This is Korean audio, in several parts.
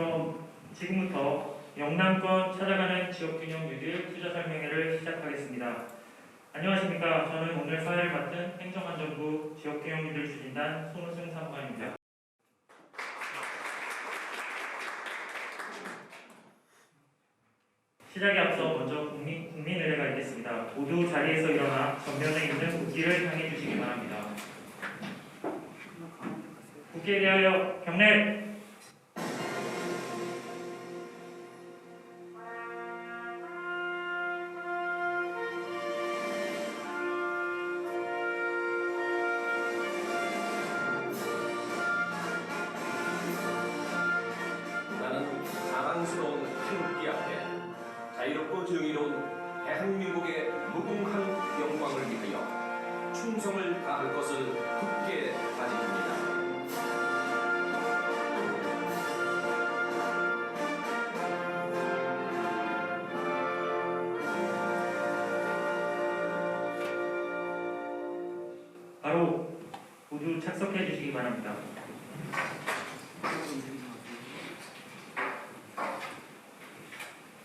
그럼 지금부터 영남권 찾아가는 지역균형 뉴딜 투자 설명회를 시작하겠습니다. 안녕하십니까. 저는 오늘 사회를 맡은 행정안전부 지역균형 뉴딜 추진단 손우승 사무관입니다. 시작에 앞서 먼저 국민의례가 있겠습니다. 모두 자리에서 일어나 전면에 있는 국기를 향해 주시기 바랍니다. 국기에 대하여 경례! 나는 자랑스러운 태극기 앞에 자유롭고 정의로운 대한민국의 무궁한 영광을 위하여 충성을 다할 것을 굳게 다짐합니다. 바로 모두 착석해 주시기 바랍니다.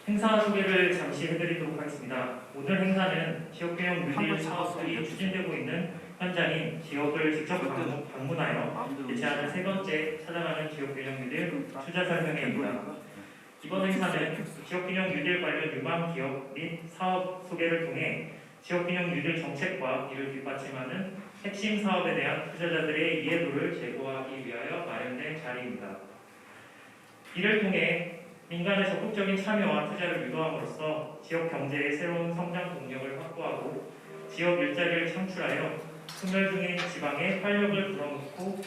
행사 소개를 잠시 해드리도록 하겠습니다. 오늘 행사는 지역균형 뉴딜 사업들이 추진되고 있는 현장인 지역을 직접 방문하여 개최하는 세 번째 찾아가는 지역균형 뉴딜 투자 설명회입니다. 이번 행사는 지역균형 뉴딜 관련 유망 기업 및 사업 소개를 통해 지역균형 뉴딜 정책과 이를 뒷받침하는 핵심 사업에 대한 투자자들의 이해도를 제고하기 위하여 마련된 자리입니다. 이를 통해 민간의 적극적인 참여와 투자를 유도함으로써 지역 경제의 새로운 성장 동력을 확보하고 지역 일자리를 창출하여 소멸 중인 지방에 활력을 불어넣고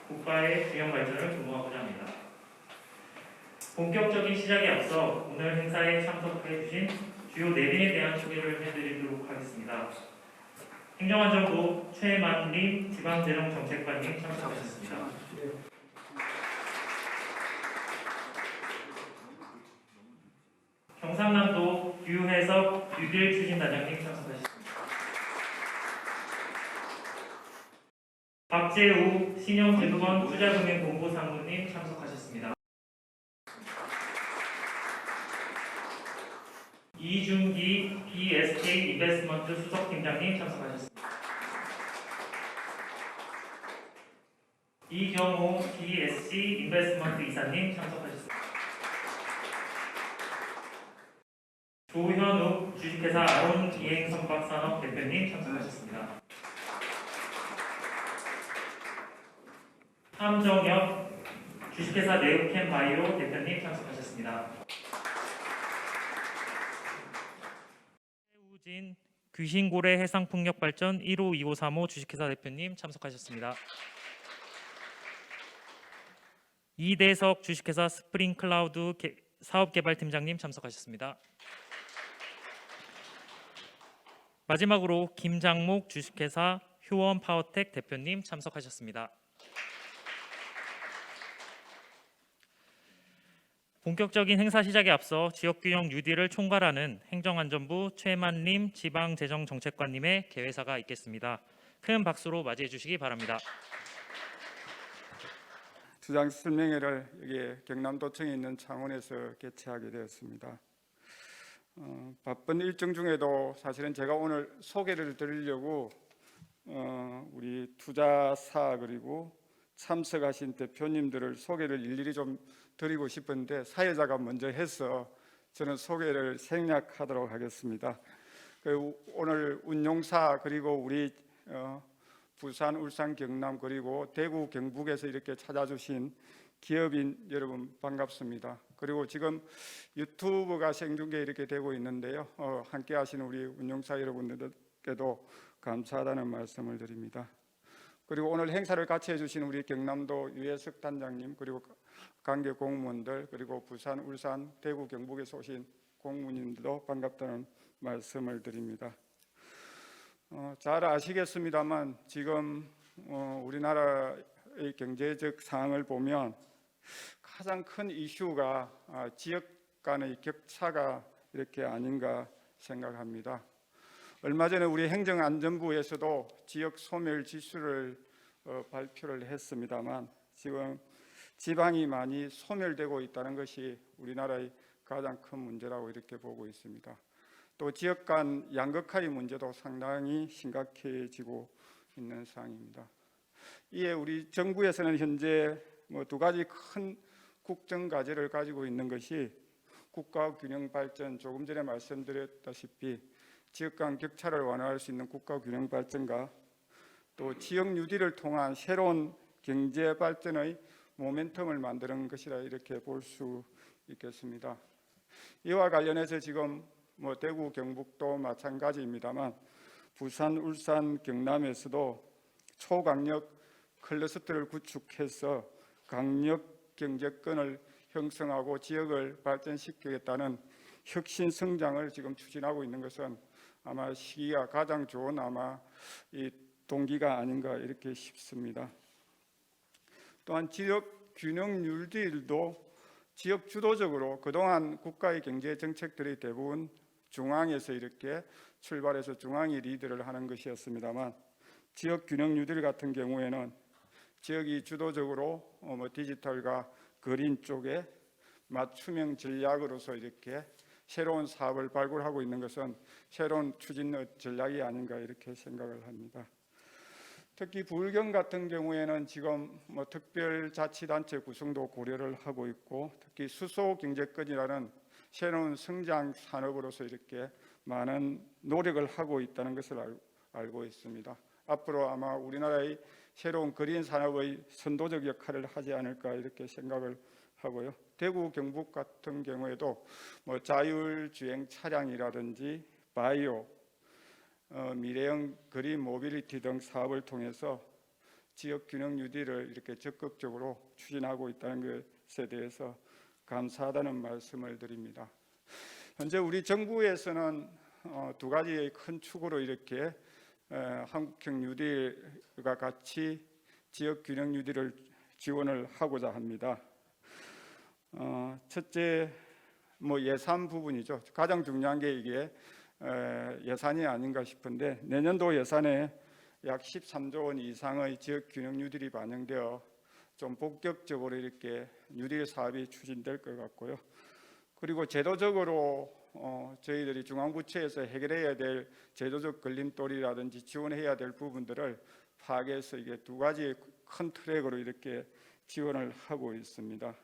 국가의 균형 발전을 도모하고자 합니다. 본격적인 시작에 앞서 오늘 행사에 참석해 주신 주요 4분에 대한 소개를 해드리도록 하겠습니다. 행정안전부 최만림 지방재정정책관님 참석하셨습니다. 경상남도 유해석 뉴딜 추진단장님 참석하셨습니다. 박재우 신영제도원 투자금융본부상무님 참석하셨습니다. 이준기 BSK 인베스트먼트 수석팀장님 참석하셨습니다. 이경호 BSC 인베스트먼트 이사님 참석하셨습니다. 조현욱 주식회사 아론 이행선박산업 대표님 참석하셨습니다. 함정혁 주식회사 네오캠 바이오 대표님 참석하셨습니다. 최우진 귀신고래 해상풍력발전 1호 2호 3호 주식회사 대표님 참석하셨습니다. 이대석 주식회사 스프링클라우드 사업개발팀장님 참석하셨습니다. 마지막으로 김장목 주식회사 효원파워텍 대표님 참석하셨습니다. 본격적인 행사 시작에 앞서 지역균형 뉴딜을 총괄하는 행정안전부 최만림 지방재정정책관님의 개회사가 있겠습니다. 큰 박수로 맞이해 주시기 바랍니다. 투자 설명회를 여기 경남도청에 있는 창원에서 개최하게 되었습니다. 바쁜 일정 중에도 사실은 제가 오늘 소개를 드리려고 우리 투자사 그리고 참석하신 대표님들을 소개를 일일이 좀 드리고 싶은데 사회자가 먼저 해서 저는 소개를 생략하도록 하겠습니다. 오늘 운용사 그리고 우리 부산, 울산, 경남 그리고 대구, 경북에서 이렇게 찾아주신 기업인 여러분 반갑습니다. 그리고 지금 유튜브가 생중계 이렇게 되고 있는데요. 함께 하시는 우리 운용사 여러분들께도 감사하다는 말씀을 드립니다. 그리고 오늘 행사를 같이 해주신 우리 경남도 유해석 단장님 그리고 관계 공무원들 그리고 부산, 울산, 대구, 경북에서 오신 공무원님들도 반갑다는 말씀을 드립니다. 잘 아시겠습니다만 지금 우리나라의 경제적 상황을 보면 가장 큰 이슈가 지역 간의 격차가 이렇게 아닌가 생각합니다. 얼마 전에 우리 행정안전부에서도 지역 소멸 지수를 발표를 했습니다만 지금 지방이 많이 소멸되고 있다는 것이 우리나라의 가장 큰 문제라고 이렇게 보고 있습니다. 또 지역 간 양극화의 문제도 상당히 심각해지고 있는 상황입니다. 이에 우리 정부에서는 현재 두 가지 큰 국정 과제를 가지고 있는 것이 국가 균형 발전, 조금 전에 말씀드렸다시피 지역 간 격차를 완화할 수 있는 국가 균형 발전과 또 지역 뉴딜을 통한 새로운 경제 발전의 모멘텀을 만드는 것이라 이렇게 볼 수 있겠습니다. 이와 관련해서 지금 대구, 경북도 마찬가지입니다만 부산, 울산, 경남에서도 초강력 클러스터를 구축해서 강력 경제권을 형성하고 지역을 발전시키겠다는 혁신 성장을 지금 추진하고 있는 것은 아마 시기가 가장 좋은 이 동기가 아닌가 이렇게 싶습니다. 또한 지역 균형 뉴딜도 지역 주도적으로 그동안 국가의 경제 정책들이 대부분 중앙에서 이렇게 출발해서 중앙이 리드를 하는 것이었습니다만 지역 균형 뉴딜 같은 경우에는 지역이 주도적으로 디지털과 그린 쪽에 맞춤형 전략으로서 이렇게 새로운 사업을 발굴하고 있는 것은 새로운 추진 전략이 아닌가 이렇게 생각을 합니다. 특히 부울경 같은 경우에는 지금 특별자치단체 구성도 고려를 하고 있고 특히 수소경제권이라는 새로운 성장 산업으로서 이렇게 많은 노력을 하고 있다는 것을 알고 있습니다. 앞으로 아마 우리나라의 새로운 그린 산업의 선도적 역할을 하지 않을까 이렇게 생각을 하고요. 대구, 경북 같은 경우에도 자율주행 차량이라든지 바이오, 미래형 그린 모빌리티 등 사업을 통해서 지역 균형 뉴딜을 이렇게 적극적으로 추진하고 있다는 것에 대해서 감사하다는 말씀을 드립니다. 현재 우리 정부에서는 두 가지의 큰 축으로 이렇게 한국형 뉴딜과 같이 지역 균형 뉴딜을 지원을 하고자 합니다. 첫째, 예산 부분이죠. 가장 중요한 게 이게 예산이 아닌가 싶은데 내년도 예산에 약 13조 원 이상의 지역 균형 뉴딜이 반영되어 좀 본격적으로 이렇게 뉴딜 사업이 추진될 것 같고요. 그리고 제도적으로 저희들이 중앙부처에서 해결해야 될 제도적 걸림돌이라든지 지원해야 될 부분들을 파악해서 이게 두 가지 큰 트랙으로 이렇게 지원을 하고 있습니다.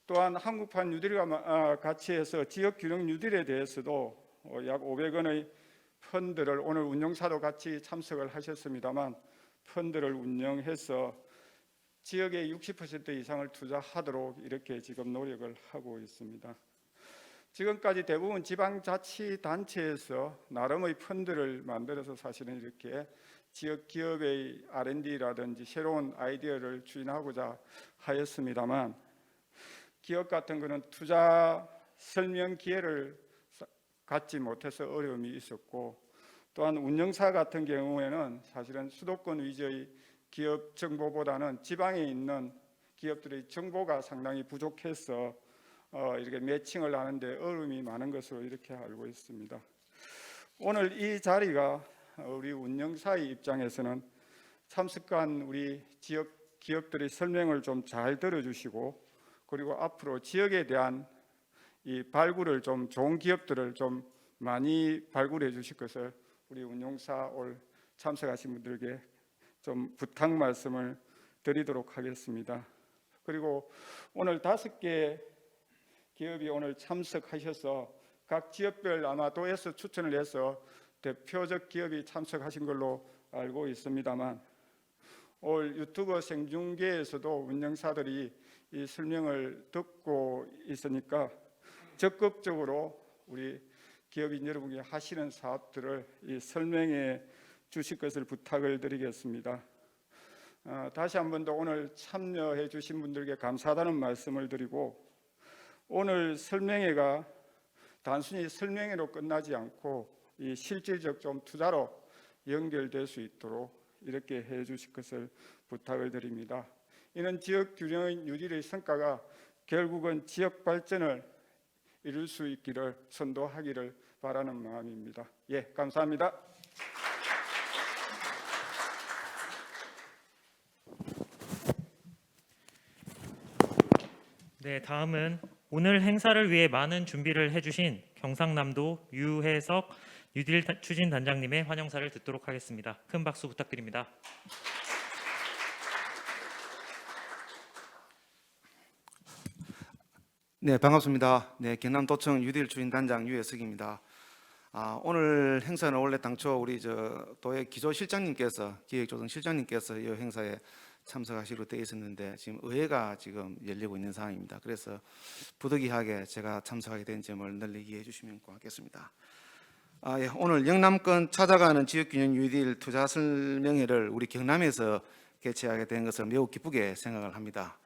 또한 한국판 뉴딜과 같이 해서 지역 균형 뉴딜에 대해서도 약 500원의 펀드를 오늘 운영사도 같이 참석을 하셨습니다만 펀드를 운영해서 지역의 60% 이상을 투자하도록 이렇게 지금 노력을 하고 있습니다. 지금까지 대부분 지방자치단체에서 나름의 펀드를 만들어서 사실은 이렇게 지역 기업의 R&D라든지 새로운 아이디어를 추진하고자 하였습니다만 기업 같은 거는 투자 설명 기회를 갖지 못해서 어려움이 있었고 또한 운영사 같은 경우에는 사실은 수도권 위주의 기업 정보보다는 지방에 있는 기업들의 정보가 상당히 부족해서 이렇게 매칭을 하는데 어려움이 많은 것으로 이렇게 알고 있습니다. 오늘 이 자리가 우리 운영사의 입장에서는 참석한 우리 지역 기업들의 설명을 좀 잘 들어주시고 그리고 앞으로 지역에 대한 이 발굴을 좀 좋은 기업들을 좀 많이 발굴해 주실 것을 우리 운용사 올 참석하신 분들에게 좀 부탁 말씀을 드리도록 하겠습니다. 그리고 오늘 5개 기업이 오늘 참석하셔서 각 지역별 아마 도에서 추천을 해서 대표적 기업이 참석하신 걸로 알고 있습니다만 올 유튜브 생중계에서도 운영사들이 이 설명을 듣고 있으니까 적극적으로 우리 기업인 여러분이 하시는 사업들을 이 설명해 주실 것을 부탁을 드리겠습니다. 다시 한 번 더 오늘 참여해 주신 분들께 감사하다는 말씀을 드리고 오늘 설명회가 단순히 설명회로 끝나지 않고 이 실질적 좀 투자로 연결될 수 있도록 이렇게 해 주실 것을 부탁을 드립니다. 이는 지역 균형 뉴딜의 성과가 결국은 지역 발전을 이룰 수 있기를 선도하기를 바라는 마음입니다. 예, 감사합니다. 네, 다음은 오늘 행사를 위해 많은 준비를 해주신 경상남도 유해석 뉴딜 추진 단장님의 환영사를 듣도록 하겠습니다. 큰 박수 부탁드립니다. 네, 반갑습니다. 네, 경남도청 뉴딜 추진 단장 유해석입니다. 오늘 행사는 원래 당초 우리 도의 기조실장님께서 기획조정 실장님께서 이 행사에 참석하시기로 되어 있었는데 지금 의회가 지금 열리고 있는 상황입니다. 그래서 부득이하게 제가 참석하게 된 점을 널리 이해해 주시면 고맙겠습니다. 예, 오늘 영남권 찾아가는 지역균형 뉴딜 투자 설명회를 우리 경남에서 개최하게 된 것을 매우 기쁘게 생각을 합니다.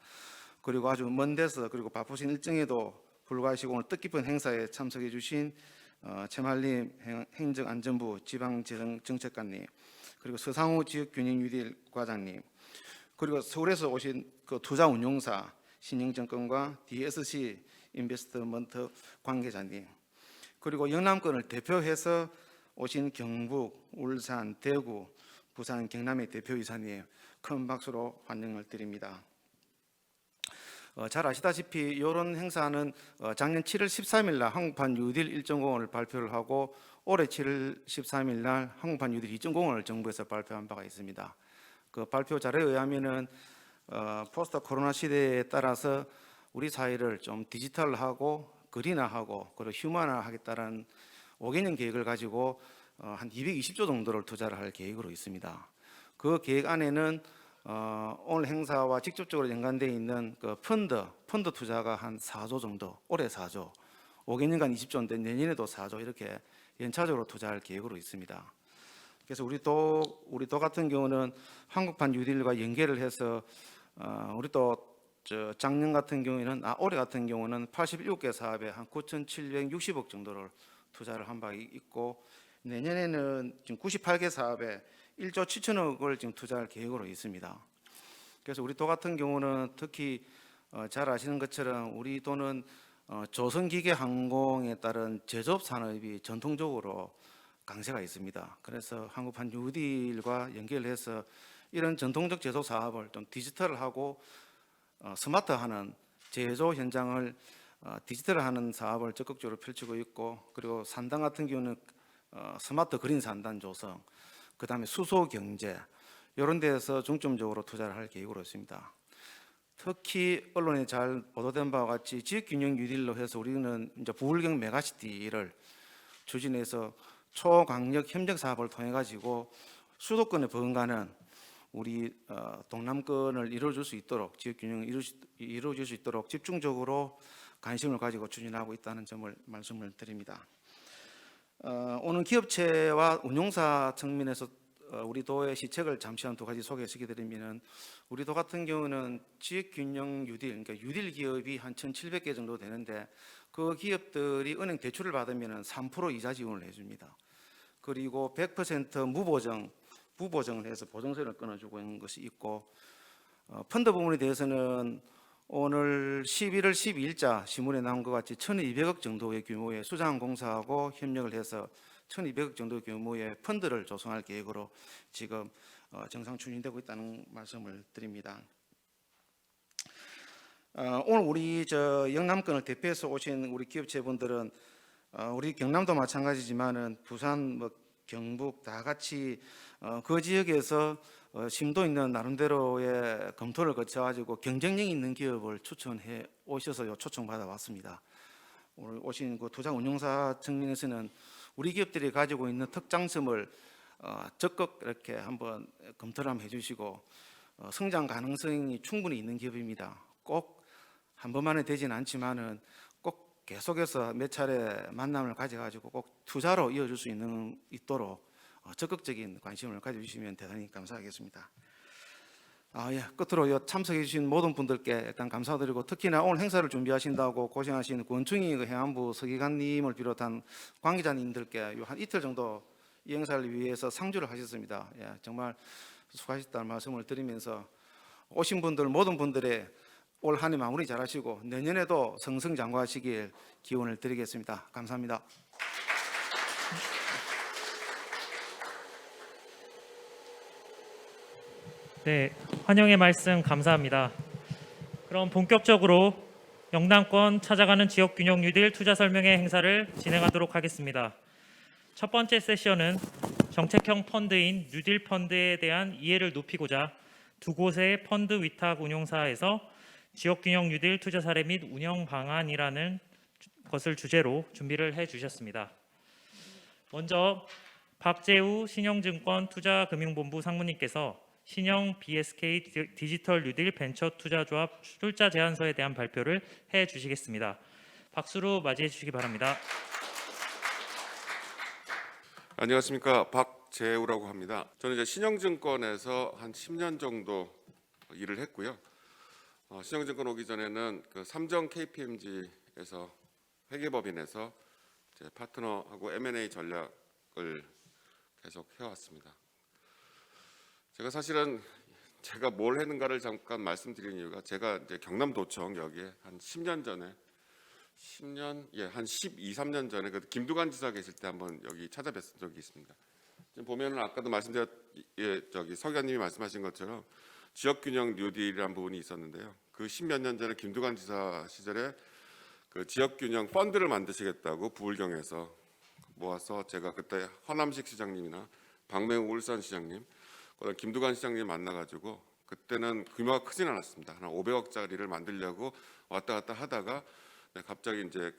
그리고 아주 먼 데서 그리고 바쁘신 일정에도 불구하시고 오늘 뜻깊은 행사에 참석해 주신 최말림 행정안전부 지방재정정책관님, 그리고 서상우 지역균형 뉴딜 과장님, 그리고 서울에서 오신 그 투자 운용사 신영증권과 DSC 인베스트먼트 관계자님, 그리고 영남권을 대표해서 오신 경북, 울산, 대구, 부산, 경남의 대표이사님 큰 박수로 환영을 드립니다. 잘 아시다시피 이런 행사는 작년 7월 13일 날 한국판 뉴딜 1.0을 발표를 하고 올해 7월 13일 날 한국판 뉴딜 2.0을 정부에서 발표한 바가 있습니다. 그 발표 자료에 의하면은 포스트 코로나 시대에 따라서 우리 사회를 좀 디지털하고 그린화하고 그리고 휴먼화하겠다는 5개년 계획을 가지고 한 220조 정도를 투자를 할 계획으로 있습니다. 그 계획 안에는 오늘 행사와 직접적으로 연관되어 있는 그 펀드 투자가 한 4조 정도, 올해 4조, 5개년간 20조인데 내년에도 4조 이렇게 연차적으로 투자할 계획으로 있습니다. 그래서 우리 도 같은 경우는 한국판 뉴딜과 연계를 해서 우리 또 작년 같은 경우에는 올해 같은 경우는 87개 사업에 한 9,760억 정도를 투자를 한 바 있고 내년에는 지금 98개 사업에 1조 7천억을 지금 투자할 계획으로 있습니다. 그래서 우리 도 같은 경우는 특히 잘 아시는 것처럼 우리 도는 조선기계 항공에 따른 제조업 산업이 전통적으로 강세가 있습니다. 그래서 한국판 뉴딜과 연결해서 이런 전통적 제조 사업을 좀 디지털하고 스마트하는 제조 현장을 디지털하는 사업을 적극적으로 펼치고 있고, 그리고 산단 같은 경우는 스마트 그린 산단 조성, 그다음에 수소 경제 이런 데에서 중점적으로 투자를 할 계획으로 있습니다. 특히 언론에 잘 보도된 바와 같이 지역균형 뉴딜로 해서 우리는 이제 부울경 메가시티를 추진해서 초강력 협력 사업을 통해 가지고 수도권에 버금가는 우리 동남권을 이루어줄 수 있도록 지역균형을 이루어질 수 있도록 집중적으로 관심을 가지고 추진하고 있다는 점을 말씀을 드립니다. 오늘 기업체와 운용사 측면에서 우리 도의 시책을 잠시 한 두 가지 소개시켜드리면은 우리 도 같은 경우는 지역균형 뉴딜, 그러니까 뉴딜 기업이 한 1,700개 정도 되는데 그 기업들이 은행 대출을 받으면은 3% 이자 지원을 해줍니다. 그리고 100% 무보정을 해서 보증서를 끊어주고 있는 것이 있고, 펀드 부분에 대해서는 오늘 11월 12일자 신문에 나온 것 같이 1,200억 정도의 규모의 수자항공사하고 협력을 해서 1,200억 정도 규모의 펀드를 조성할 계획으로 지금 정상 추진되고 있다는 말씀을 드립니다. 오늘 우리 영남권을 대표해서 오신 우리 기업체분들은 우리 경남도 마찬가지지만은 부산, 경북 다 같이 그 지역에서 심도 있는 나름대로의 검토를 거쳐가지고 경쟁력 있는 기업을 추천해 오셔서 초청받아 왔습니다. 오늘 오신 그 투자 운용사 측면에서는 우리 기업들이 가지고 있는 특장점을 적극 이렇게 한번 검토를 한번 해주시고 성장 가능성이 충분히 있는 기업입니다. 꼭 한 번만에 되지는 않지만은 꼭 계속해서 몇 차례 만남을 가져가지고 꼭 투자로 이어질 수 있도록 적극적인 관심을 가져주시면 대단히 감사하겠습니다. 끝으로 참석해 주신 모든 분들께 일단 감사드리고, 특히나 오늘 행사를 준비하신다고 고생하신 권충희 행안부 서기관님을 비롯한 관계자님들께 한 이틀 정도 이 행사를 위해서 상주를 하셨습니다. 정말 수고하셨다는 말씀을 드리면서 오신 분들 모든 분들의 올 한 해 마무리 잘하시고 내년에도 승승장구하시길 기원을 드리겠습니다. 감사합니다. 네, 환영의 말씀 감사합니다. 그럼 본격적으로 영남권 찾아가는 지역균형 뉴딜 투자 설명회 행사를 진행하도록 하겠습니다. 첫 번째 세션은 정책형 펀드인 뉴딜 펀드에 대한 이해를 높이고자 두 곳의 펀드 위탁 운용사에서 지역균형 뉴딜 투자 사례 및 운영 방안이라는 것을 주제로 준비를 해주셨습니다. 먼저 박재우 신영증권 투자금융본부 상무님께서 신영 BSK 디지털 뉴딜 벤처 투자조합 출자 제안서에 대한 발표를 해주시겠습니다. 박수로 맞이해 주시기 바랍니다. 안녕하십니까, 박재우라고 합니다. 저는 이제 신영증권에서 한 10년 정도 일을 했고요. 신영증권 오기 전에는 그 삼정 KPMG에서 회계법인에서 제 파트너하고 M&A 전략을 계속 해왔습니다. 제가 사실은 제가 뭘 했는가를 잠깐 말씀드리는 이유가 제가 이제 경남도청 여기에 한 10년 전에 한 12, 13년 전에 그 김두관 지사 계실 때 한번 여기 찾아뵀던 적이 있습니다. 지금 보면은 아까도 서 의원님이 말씀하신 것처럼 지역균형 뉴딜이라는 부분이 있었는데요. 그 10몇 년 전에 김두관 지사 시절에 그 지역균형 펀드를 만드시겠다고 부울경에서 모아서 제가 그때 허남식 시장님이나 박맹우 울산 시장님, 그다음 김두관 시장님 만나가지고 그때는 규모가 크진 않았습니다. 한 500억짜리를 만들려고 왔다 갔다 하다가 갑자기 이제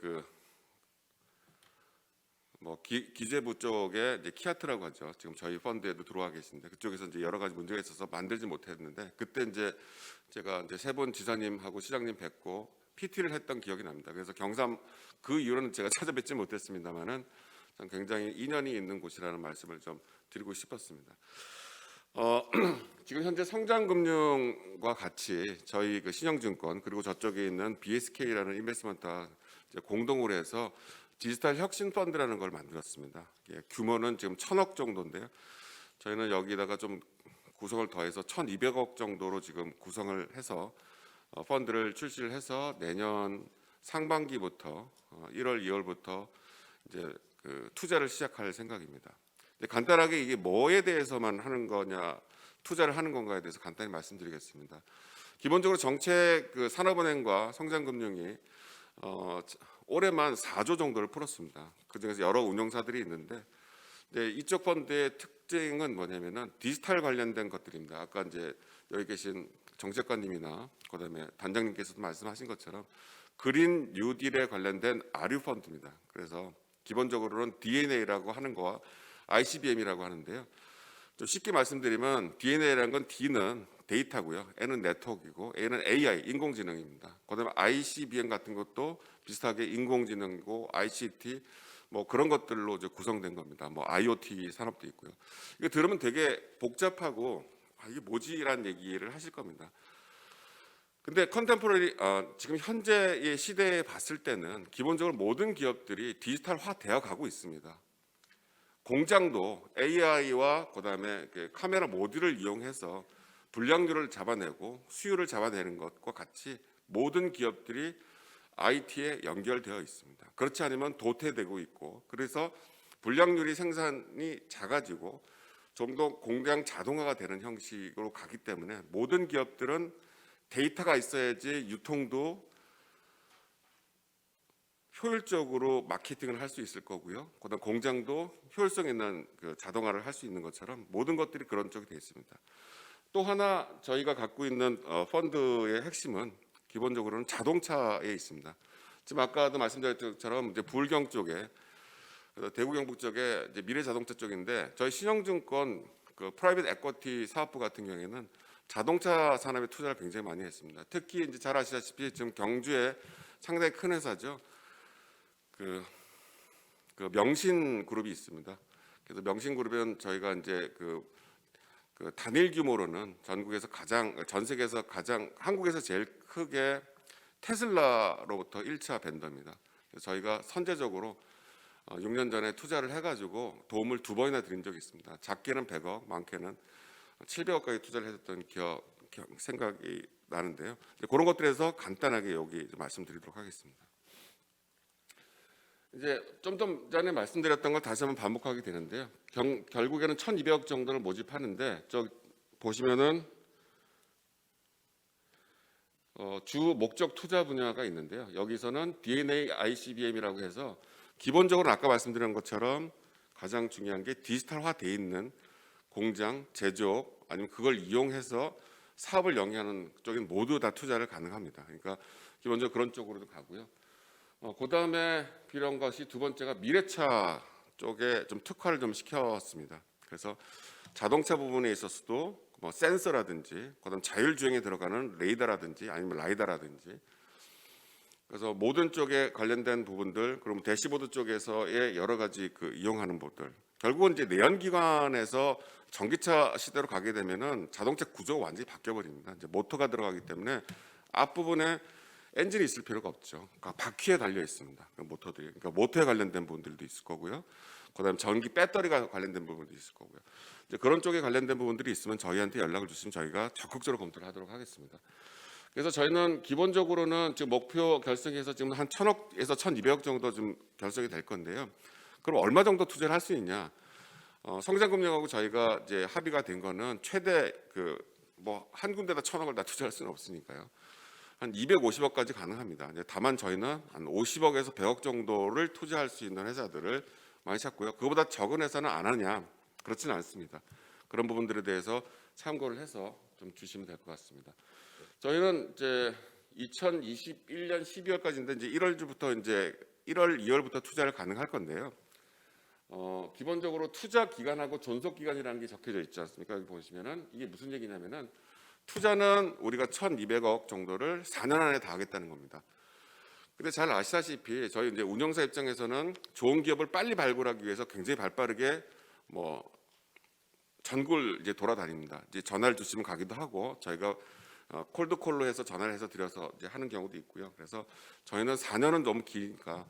기재부 쪽에 이제 키아트라고 하죠. 지금 저희 펀드에도 들어와 계신데 그쪽에서 이제 여러 가지 문제가 있어서 만들지 못했는데 그때 이제 제가 이제 세 분 지사님하고 시장님 뵙고 PT를 했던 기억이 납니다. 그래서 경삼 그 이후로는 제가 찾아뵙지 못했습니다만은 굉장히 인연이 있는 곳이라는 말씀을 좀 드리고 싶었습니다. 지금 현재 성장금융과 같이 저희 그 신영증권 그리고 저쪽에 있는 BSK라는 인베스트먼트와 공동으로 해서 디지털 혁신 펀드라는 걸 만들었습니다. 규모는 지금 1,000억 정도인데요. 저희는 여기다가 좀 구성을 더해서 1,200억 정도로 지금 구성을 해서 펀드를 출시를 해서 내년 상반기부터 1월, 2월부터 이제 그 투자를 시작할 생각입니다. 간단하게 이게 뭐에 대해서만 하는 거냐, 투자를 하는 건가에 대해서 간단히 말씀드리겠습니다. 기본적으로 정책 그 산업은행과 성장금융이 올해만 4조 정도를 풀었습니다. 그중에서 여러 운용사들이 있는데 이쪽 펀드의 특징은 뭐냐면은 디지털 관련된 것들입니다. 아까 이제 여기 계신 정책관님이나 그다음에 단장님께서도 말씀하신 것처럼 그린 뉴딜에 관련된 아류 펀드입니다. 그래서 기본적으로는 DNA라고 하는 거와 ICBM이라고 하는데요. 좀 쉽게 말씀드리면 DNA라는 건 D는 데이터고요, N은 네트워크이고 A는 AI 인공지능입니다. 그다음에 ICBM 같은 것도 비슷하게 인공지능이고 ICT 뭐 그런 것들로 이제 구성된 겁니다. 뭐 IoT 산업도 있고요. 이거 들으면 되게 복잡하고 이게 뭐지라는 얘기를 하실 겁니다. 근데 컨템포러리 지금 현재의 시대에 봤을 때는 기본적으로 모든 기업들이 디지털화 되어 가고 있습니다. 공장도 AI와 그다음에 카메라 모듈을 이용해서 불량률을 잡아내고 수율을 잡아내는 것과 같이 모든 기업들이 IT에 연결되어 있습니다. 그렇지 않으면 도태되고 있고 그래서 불량률이 생산이 작아지고 좀 더 공장 자동화가 되는 형식으로 가기 때문에 모든 기업들은 데이터가 있어야지 유통도 효율적으로 마케팅을 할 수 있을 거고요. 그다음 공장도 효율성 있는 그 자동화를 할 수 있는 것처럼 모든 것들이 그런 쪽이 되어 있습니다. 또 하나 저희가 갖고 있는 펀드의 핵심은 기본적으로는 자동차에 있습니다. 지금 아까도 말씀드렸던 것처럼 이제 부울경 쪽에 대구 경북 쪽에 이제 미래자동차 쪽인데 저희 신영증권 그 프라이빗 에쿼티 사업부 같은 경우에는 자동차 산업에 투자를 굉장히 많이 했습니다. 특히 이제 잘 아시다시피 지금 경주에 상당히 큰 회사죠. 그 명신그룹이 있습니다. 그래서 명신그룹은 저희가 이제 그 단일 규모로는 전 세계에서 가장 한국에서 제일 크게 테슬라로부터 1차 벤더입니다. 그래서 저희가 선제적으로 6년 전에 투자를 해가지고 도움을 2번이나 드린 적이 있습니다. 작게는 100억, 많게는 700억까지 투자를 했던 생각이 나는데요. 그런 것들에서 간단하게 여기 말씀드리도록 하겠습니다. 이제 좀 더 전에 말씀드렸던 걸 다시 한번 반복하게 되는데요. 결국에는 1,200억 정도를 모집하는데 저 보시면은 주 목적 투자 분야가 있는데요. 여기서는 DNA ICBM이라고 해서 기본적으로 아까 말씀드린 것처럼 가장 중요한 게 디지털화돼 있는 공장, 제조업 아니면 그걸 이용해서 사업을 영위하는 쪽인 모두 다 투자를 가능합니다. 그러니까 기본적으로 그런 쪽으로도 가고요. 그다음에 필요한 것이 두 번째가 미래차 쪽에 좀 특화를 좀 시켰습니다. 그래서 자동차 부분에 있어서도 뭐 센서라든지 그다음 자율주행에 들어가는 레이더라든지 아니면 라이다라든지 그래서 모든 쪽에 관련된 부분들 그럼 대시보드 쪽에서의 여러 가지 그 이용하는 부분들 결국은 이제 내연기관에서 전기차 시대로 가게 되면은 자동차 구조가 완전히 바뀌어 버립니다. 이제 모터가 들어가기 때문에 앞부분에 엔진이 있을 필요가 없죠. 그러니까 바퀴에 달려 있습니다. 그 모터들이. 그러니까 모터에 관련된 부분들도 있을 거고요. 그다음 전기 배터리가 관련된 부분도 있을 거고요. 이제 그런 쪽에 관련된 부분들이 있으면 저희한테 연락을 주시면 저희가 적극적으로 검토를 하도록 하겠습니다. 그래서 저희는 기본적으로는 지금 목표 결성해서 지금 한 1,000억에서 1,200억 정도 좀 결성이 될 건데요. 그럼 얼마 정도 투자를 할 수 있냐? 성장금융하고 저희가 이제 합의가 된 거는 최대 그 뭐 한 군데다 1,000억을 다 투자할 수는 없으니까요. 한 250억까지 가능합니다. 이제 다만 저희는 한 50억에서 100억 정도를 투자할 수 있는 회사들을 많이 찾고요. 그거보다 적은 회사는 안 하냐? 그렇지는 않습니다. 그런 부분들에 대해서 참고를 해서 좀 주시면 될 것 같습니다. 저희는 이제 2021년 12월까지인데 이제 1월부터 이제 1월, 2월부터 투자를 가능할 건데요. 기본적으로 투자 기간하고 존속 기간이라는 게 적혀져 있지 않습니까? 여기 보시면은 이게 무슨 얘기냐면은 투자는 우리가 1,200억 정도를 4년 안에 다 하겠다는 겁니다. 근데 잘 아시다시피 저희 이제 운영사 입장에서는 좋은 기업을 빨리 발굴하기 위해서 굉장히 발빠르게 뭐 전국을 이제 돌아다닙니다. 이제 전화를 주시면 가기도 하고 저희가 콜드콜로 해서 전화를 해서 드려서 이제 하는 경우도 있고요. 그래서 저희는 4년은 너무 기니까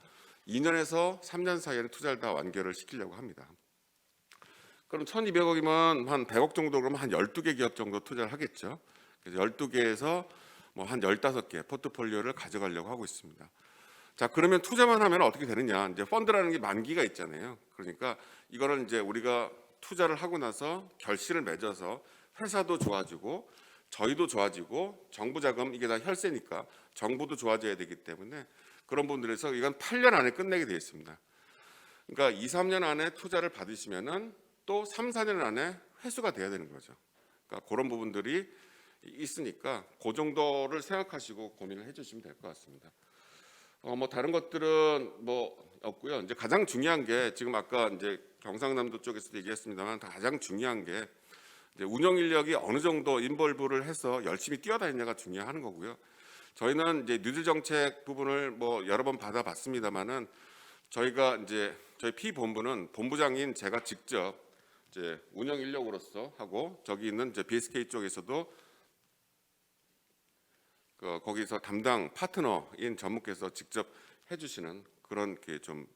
2년에서 3년 사이에는 투자를 다 완결을 시키려고 합니다. 그럼 1,200억이면 한 100억 정도 그러면 한 12개 기업 정도 투자를 하겠죠. 그래서 12개에서 뭐 한 15개 포트폴리오를 가져가려고 하고 있습니다. 자, 그러면 투자만 하면 어떻게 되느냐? 이제 펀드라는 게 만기가 있잖아요. 그러니까 이거는 이제 우리가 투자를 하고 나서 결실을 맺어서 회사도 좋아지고 저희도 좋아지고 정부 자금 이게 다 혈세니까 정부도 좋아져야 되기 때문에 그런 분들에서 이건 8년 안에 끝내게 되어 있습니다. 그러니까 2, 3년 안에 투자를 받으시면은 또 3, 4년 안에 회수가 돼야 되는 거죠. 그러니까 그런 부분들이 있으니까 그 정도를 생각하시고 고민을 해주시면 될 것 같습니다. 뭐 다른 것들은 뭐 없고요. 이제 가장 중요한 게 지금 아까 이제 경상남도 쪽에서도 얘기했습니다만 가장 중요한 게 이제 운영 인력이 어느 정도 인볼브를 해서 열심히 뛰어다니냐가 중요한 거고요. 저희는 이제 뉴딜 정책 부분을 뭐 여러 번 받아봤습니다만은 저희가 이제 저희 피본부는 본부장인 제가 직접 이제 운영 인력으로서 하고 저기 있는 이제 BSK 쪽에서도 거기서 담당 파트너인 전무께서 직접 해주시는 그런 게 좀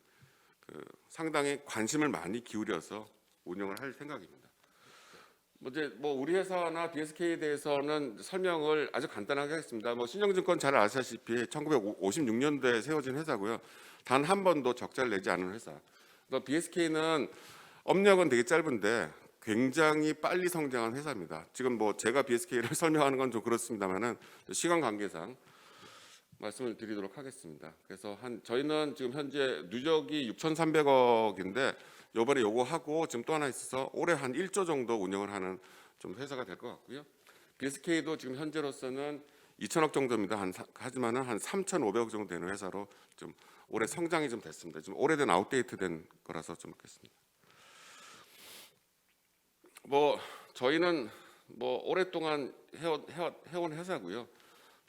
상당히 관심을 많이 기울여서 운영을 할 생각입니다. 뭐 우리 회사나 BSK에 대해서는 설명을 아주 간단하게 하겠습니다. 뭐 신영증권 잘 아시다시피 1956년도에 세워진 회사고요. 단 한 번도 적자를 내지 않은 회사. BSK는 업력은 되게 짧은데 굉장히 빨리 성장한 회사입니다. 지금 뭐 제가 BSK를 설명하는 건 좀 그렇습니다만은 시간 관계상 말씀을 드리도록 하겠습니다. 그래서 저희는 지금 현재 누적이 6,300억인데 이번에 요거 하고 지금 또 하나 있어서 올해 한 1조 정도 운영을 하는 좀 회사가 될 것 같고요. BSK도 지금 현재로서는 2,000억 정도입니다. 하지만은 한 3,500억 정도 되는 회사로 좀 올해 성장이 좀 됐습니다. 좀 오래된 아웃데이트된 거라서 좀 그렇습니다. 뭐 저희는 뭐 오랫동안 해온 회사고요.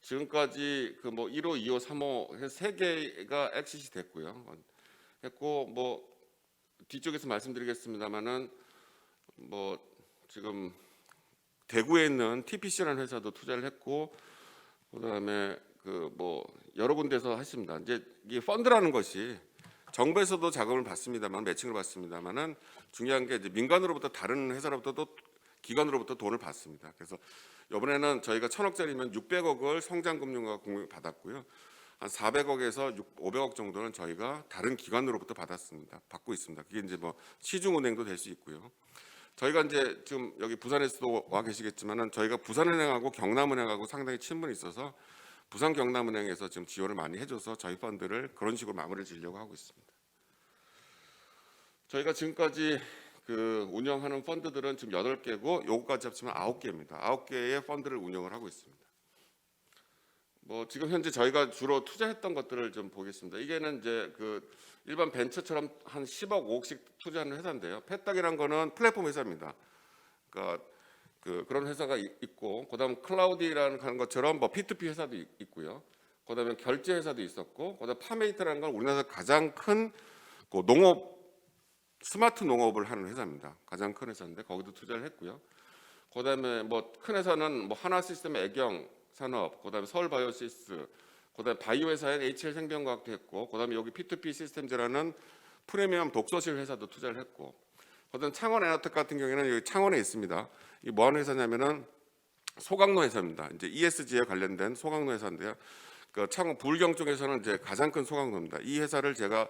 지금까지 그 뭐 1호, 2호, 3호 세 개가 엑시시 됐고요. 했고 뭐 뒤쪽에서 말씀드리겠습니다만은 뭐 지금 대구에 있는 TPC라는 회사도 투자를 했고 그다음에 그 뭐 여러 군데서 하십니다. 이제 이 펀드라는 것이 정부에서도 자금을 받습니다만 매칭을 받습니다만은 중요한 게 이제 민간으로부터 다른 회사로부터도 기관으로부터 돈을 받습니다. 그래서 이번에는 저희가 1,000억짜리면 600억을 성장금융과 공유 받았고요. 한 400억에서 500억 정도는 저희가 다른 기관으로부터 받고 있습니다. 그게 이제 뭐 시중은행도 될 수 있고요. 저희가 이제 지금 여기 부산에서도 와 계시겠지만은 저희가 부산은행하고 경남은행하고 상당히 친분이 있어서 부산 경남은행에서 지금 지원을 많이 해줘서 저희 펀드를 그런 식으로 마무리를 지으려고 하고 있습니다. 저희가 지금까지 그 운영하는 펀드들은 지금 8개고 요거까지 합치면 9개입니다. 9개의 펀드를 운영을 하고 있습니다. 뭐 지금 현재 저희가 주로 투자했던 것들을 좀 보겠습니다. 이게는 이제 그 일반 벤처처럼 한 10억, 5억씩 투자하는 회사인데요. 페딱이라는 거는 플랫폼 회사입니다. 그러니까 그런 회사가 있고, 그다음 클라우디라는 것처럼 뭐 P2P 회사도 있고요. 그다음에 결제 회사도 있었고, 그다음 파메이트라는 건 우리나라에서 가장 큰 그 농업 스마트 농업을 하는 회사입니다. 가장 큰 회사인데 거기도 투자를 했고요. 그다음에 뭐 큰 회사는 뭐 하나시스템 애경 산업, 그다음에 서울바이오시스, 그다음에 바이오 회사인 HL 생명과학도 했고, 그다음에 여기 P2P 시스템즈라는 프리미엄 독서실 회사도 투자를 했고, 그다음 창원 에너텍 같은 경우에는 여기 창원에 있습니다. 이 뭐 하는 회사냐면은 소각로 회사입니다. 이제 ESG에 관련된 소각로 회사인데요. 그 창원 부울경 쪽에서는 이제 가장 큰 소각로입니다. 이 회사를 제가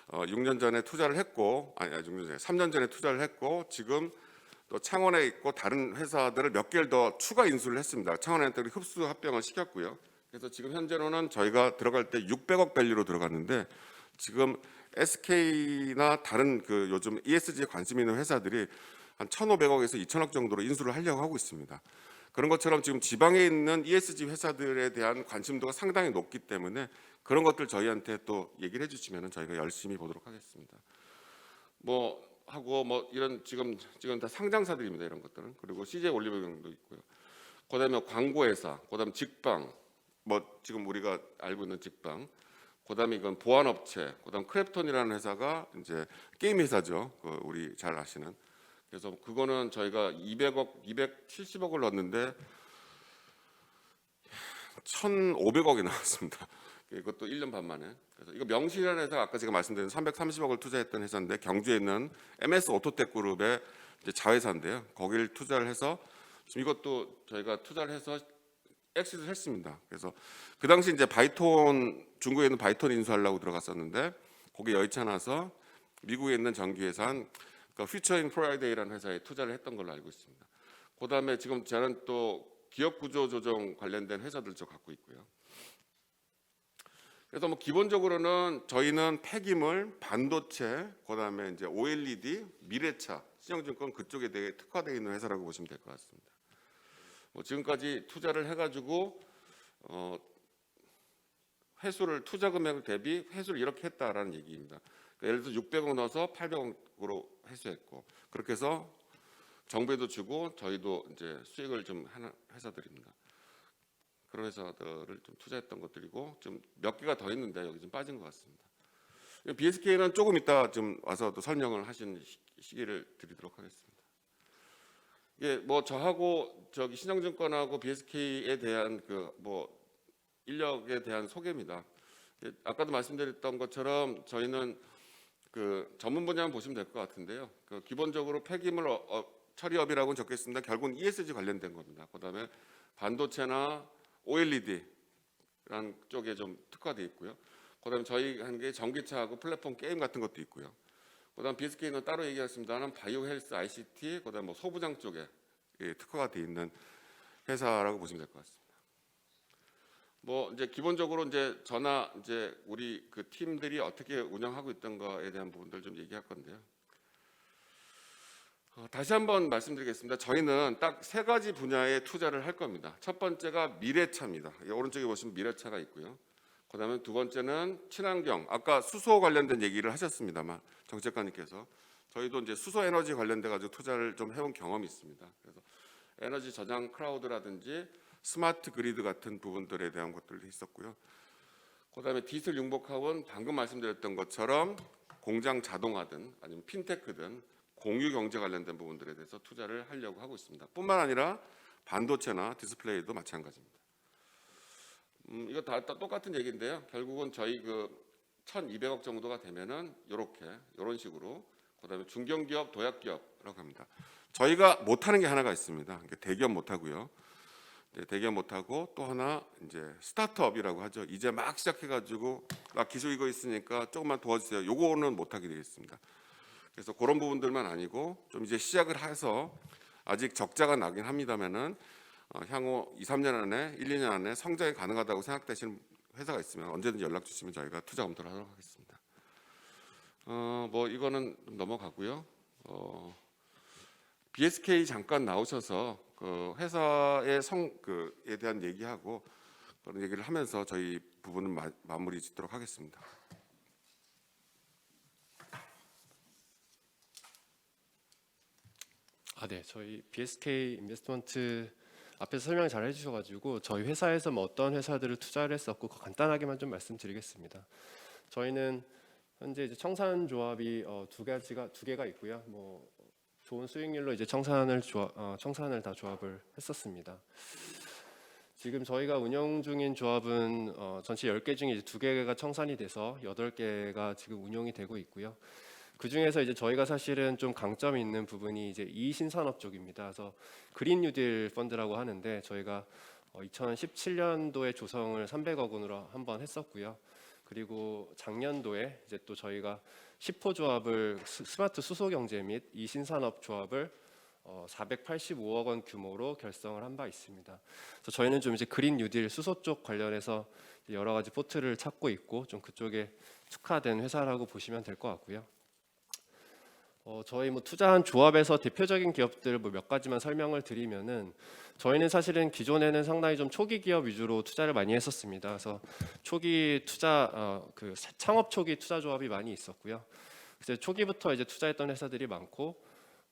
6년 전에 투자를 했고, 6년 전에 3년 전에 투자를 했고, 지금 또 창원에 있고 다른 회사들을 몇 개를 더 추가 인수를 했습니다. 창원 에너텍이 흡수 합병을 시켰고요. 그래서 지금 현재로는 저희가 들어갈 때 600억 밸류로 들어갔는데, 지금 SK나 다른 그 요즘 ESG에 관심 있는 회사들이 한 1,500억에서 2,000억 정도로 인수를 하려고 하고 있습니다. 그런 것처럼 지금 지방에 있는 ESG 회사들에 대한 관심도가 상당히 높기 때문에 그런 것들 저희한테 또 얘기를 해주시면 저희가 열심히 보도록 하겠습니다. 뭐 하고 뭐 이런 지금 다 상장사들입니다. 이런 것들은. 그리고 CJ 올리브영도 있고요. 그다음에 광고회사, 그다음 직방, 뭐 지금 우리가 알고 있는 직방, 그다음에 이건 보안업체, 그다음 크랩톤이라는 회사가 이제 게임 회사죠. 우리 잘 아시는. 그래서 그거는 저희가 200억, 270억을 넣었는데 1,500억이 나왔습니다. 이것도 1년 반 만에. 그래서 이거 명실이라는 회사가 아까 제가 말씀드린 330억을 투자했던 회사인데 경주에 있는 MS 오토텍 그룹의 이제 자회사인데요. 거기를 투자를 해서 지금 이것도 저희가 투자를 해서 엑시트를 했습니다. 그래서 그 당시 이제 바이톤 중국에 있는 바이톤 인수하려고 들어갔었는데 거기 여의치 않아서 미국에 있는 전기회사인 퓨처인 프라이데이라는 회사에 투자를 했던 걸로 알고 있습니다. 그다음에 지금 저는 또 기업 구조 조정 관련된 회사들 좀 갖고 있고요. 그래서 뭐 기본적으로는 저희는 폐기물, 반도체, 그다음에 이제 OLED, 미래차, 신영증권 그쪽에 되게 특화되어 있는 회사라고 보시면 될 것 같습니다. 뭐 지금까지 투자를 해가지고 회수를 투자 금액 대비 회수를 이렇게 했다라는 얘기입니다. 그러니까 예를 들어서 600억 넣어서 800억으로 회수했고 그렇게 해서 정부에도 주고 저희도 이제 수익을 좀 하는 회사들입니다. 그런 회사들을 좀 투자했던 것들이고 좀 몇 개가 더 있는데 여기 좀 빠진 것 같습니다. BSK는 조금 이따 좀 와서 또 설명을 하시는 시기를 드리도록 하겠습니다. 예, 뭐 저하고 저기 신영증권하고 BSK에 대한 그 뭐 인력에 대한 소개입니다. 예, 아까도 말씀드렸던 것처럼 저희는 그 전문 분야만 보시면 될 것 같은데요. 그 기본적으로 폐기물 처리업이라고는 적혀 있습니다. 결국은 ESG 관련된 겁니다. 그다음에 반도체나 OLED라는 쪽에 좀 특화되어 있고요. 그다음에 저희 한 게 전기차하고 플랫폼 게임 같은 것도 있고요. 그다음 BSK는 따로 얘기했습니다는 바이오 헬스, ICT, 그다음 뭐 소부장 쪽에 특화가 되어 있는 회사라고 보시면 될 것 같습니다. 뭐 이제 기본적으로 이제 저나 이제 우리 그 팀들이 어떻게 운영하고 있던 거에 대한 부분들 좀 얘기할 건데요. 다시 한번 말씀드리겠습니다. 저희는 딱 3가지 분야에 투자를 할 겁니다. 첫 번째가 미래차입니다. 오른쪽에 보시면 미래차가 있고요. 그다음에 두 번째는 친환경. 아까 수소 관련된 얘기를 하셨습니다만 정책관님께서 저희도 이제 수소 에너지 관련돼 가지고 투자를 좀 해본 경험이 있습니다. 그래서 에너지 저장 클라우드라든지 스마트 그리드 같은 부분들에 대한 것들도 있었고요. 그다음에 디지털 융복합은 방금 말씀드렸던 것처럼 공장 자동화든 아니면 핀테크든 공유 경제 관련된 부분들에 대해서 투자를 하려고 하고 있습니다. 뿐만 아니라 반도체나 디스플레이도 마찬가지입니다. 이거 다 똑같은 얘기인데요. 결국은 저희 그 1,200억 정도가 되면은 이런 식으로 그다음에 중견기업, 도약기업이라고 합니다. 저희가 못하는 게 하나가 있습니다. 대기업 못하고요. 네, 대기업 못하고 또 하나 이제 스타트업이라고 하죠. 이제 막 시작해가지고 막 기술 이거 있으니까 조금만 도와주세요. 요거는 못하게 되겠습니다. 그래서 그런 부분들만 아니고 좀 이제 시작을 해서 아직 적자가 나긴 합니다만은 향후 2, 3년 안에 1, 2년 안에 성장이 가능하다고 생각되시는 회사가 있으면 언제든지 연락 주시면 저희가 투자 검토를 하도록 하겠습니다. 뭐 이거는 좀 넘어가고요. BSK 잠깐 나오셔서 그 회사의 에 대한 얘기하고 그런 얘기를 하면서 저희 부분은 마무리 짓도록 하겠습니다. 네, 저희 BSK 인베스트먼트 앞에서 설명 잘 해주셔가지고 저희 회사에서 뭐 어떤 회사들을 투자를 했었고 간단하게만 좀 말씀드리겠습니다. 저희는 현재 이제 청산 조합이 두 개가 있고요. 뭐 좋은 수익률로 이제 청산을 다 조합을 했었습니다. 지금 저희가 운영 중인 조합은 전체 10개 중에 이제 2개가 청산이 돼서 8개가 지금 운영이 되고 있고요. 그 중에서 이제 저희가 사실은 좀 강점이 있는 부분이 이제 이신산업 쪽입니다. 그래서 그린 뉴딜 펀드라고 하는데 저희가 2017년도에 조성을 300억 원으로 한번 했었고요. 그리고 작년도에 이제 또 저희가 10호 조합을 스마트 수소 경제 및 이신산업 조합을 485억 원 규모로 결성을 한 바 있습니다. 그래서 저희는 좀 이제 그린 뉴딜 수소 쪽 관련해서 여러 가지 포트를 찾고 있고 좀 그쪽에 특화된 회사라고 보시면 될 것 같고요. 저희 뭐 투자한 조합에서 대표적인 기업들 뭐 몇 가지만 설명을 드리면은 저희는 사실은 기존에는 상당히 좀 초기 기업 위주로 투자를 많이 했었습니다. 그래서 초기 투자 그 창업 초기 투자 조합이 많이 있었고요. 그래서 초기부터 이제 투자했던 회사들이 많고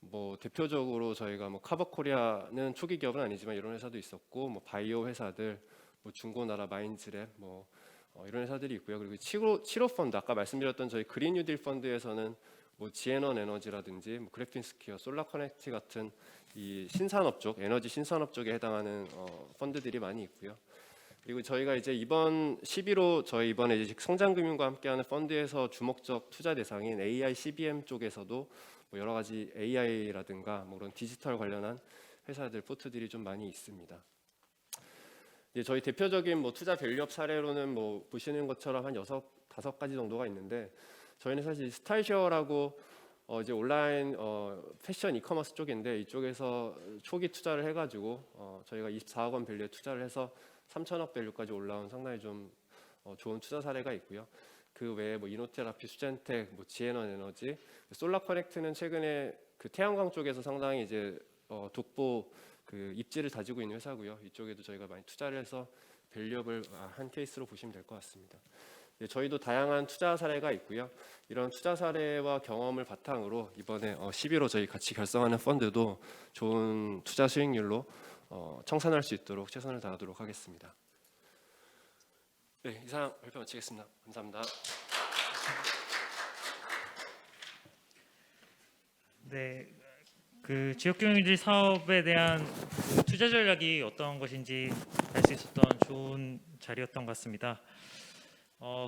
뭐 대표적으로 저희가 뭐 카버코리아는 초기 기업은 아니지만 이런 회사도 있었고 뭐 바이오 회사들, 뭐 중고나라 마인즈랩 뭐 이런 회사들이 있고요. 그리고 7호 펀드 아까 말씀드렸던 저희 그린 뉴딜 펀드에서는 뭐 지에넌 에너지라든지 뭐 그래핀스퀘어, 솔라커넥트 같은 이 신산업 쪽, 에너지 신산업 쪽에 해당하는 펀드들이 많이 있고요. 그리고 저희가 이제 이번 11호 저희 이번에 이제 성장금융과 함께하는 펀드에서 주목적 투자 대상인 AI CBM 쪽에서도 뭐 여러 가지 AI라든가 뭐 그런 디지털 관련한 회사들 포트들이 좀 많이 있습니다. 이제 저희 대표적인 뭐 투자 밸류업 사례로는 뭐 보시는 것처럼 한 5-5가지 정도가 있는데 저희는 사실 스타일쉐어라고 이제 온라인 패션 이커머스 쪽인데 이쪽에서 초기 투자를 해가지고 저희가 24억 원 밸류에 투자를 해서 3천억 밸류까지 올라온 상당히 좀 좋은 투자 사례가 있고요. 그 외에 뭐 이노테라피, 수젠텍, 뭐 지에넌 에너지, 솔라커넥트는 최근에 그 태양광 쪽에서 상당히 이제 독보 그 입지를 다지고 있는 회사고요. 이쪽에도 저희가 많이 투자를 해서 밸류업을 한 케이스로 보시면 될 것 같습니다. 네, 저희도 다양한 투자 사례가 있고요. 이런 투자 사례와 경험을 바탕으로 이번에 11호 저희 같이 결성하는 펀드도 좋은 투자 수익률로 청산할 수 있도록 최선을 다하도록 하겠습니다. 네, 이상 발표 마치겠습니다. 감사합니다. 네, 그 지역경영지 사업에 대한 그 투자 전략이 어떤 것인지 알 수 있었던 좋은 자리였던 것 같습니다.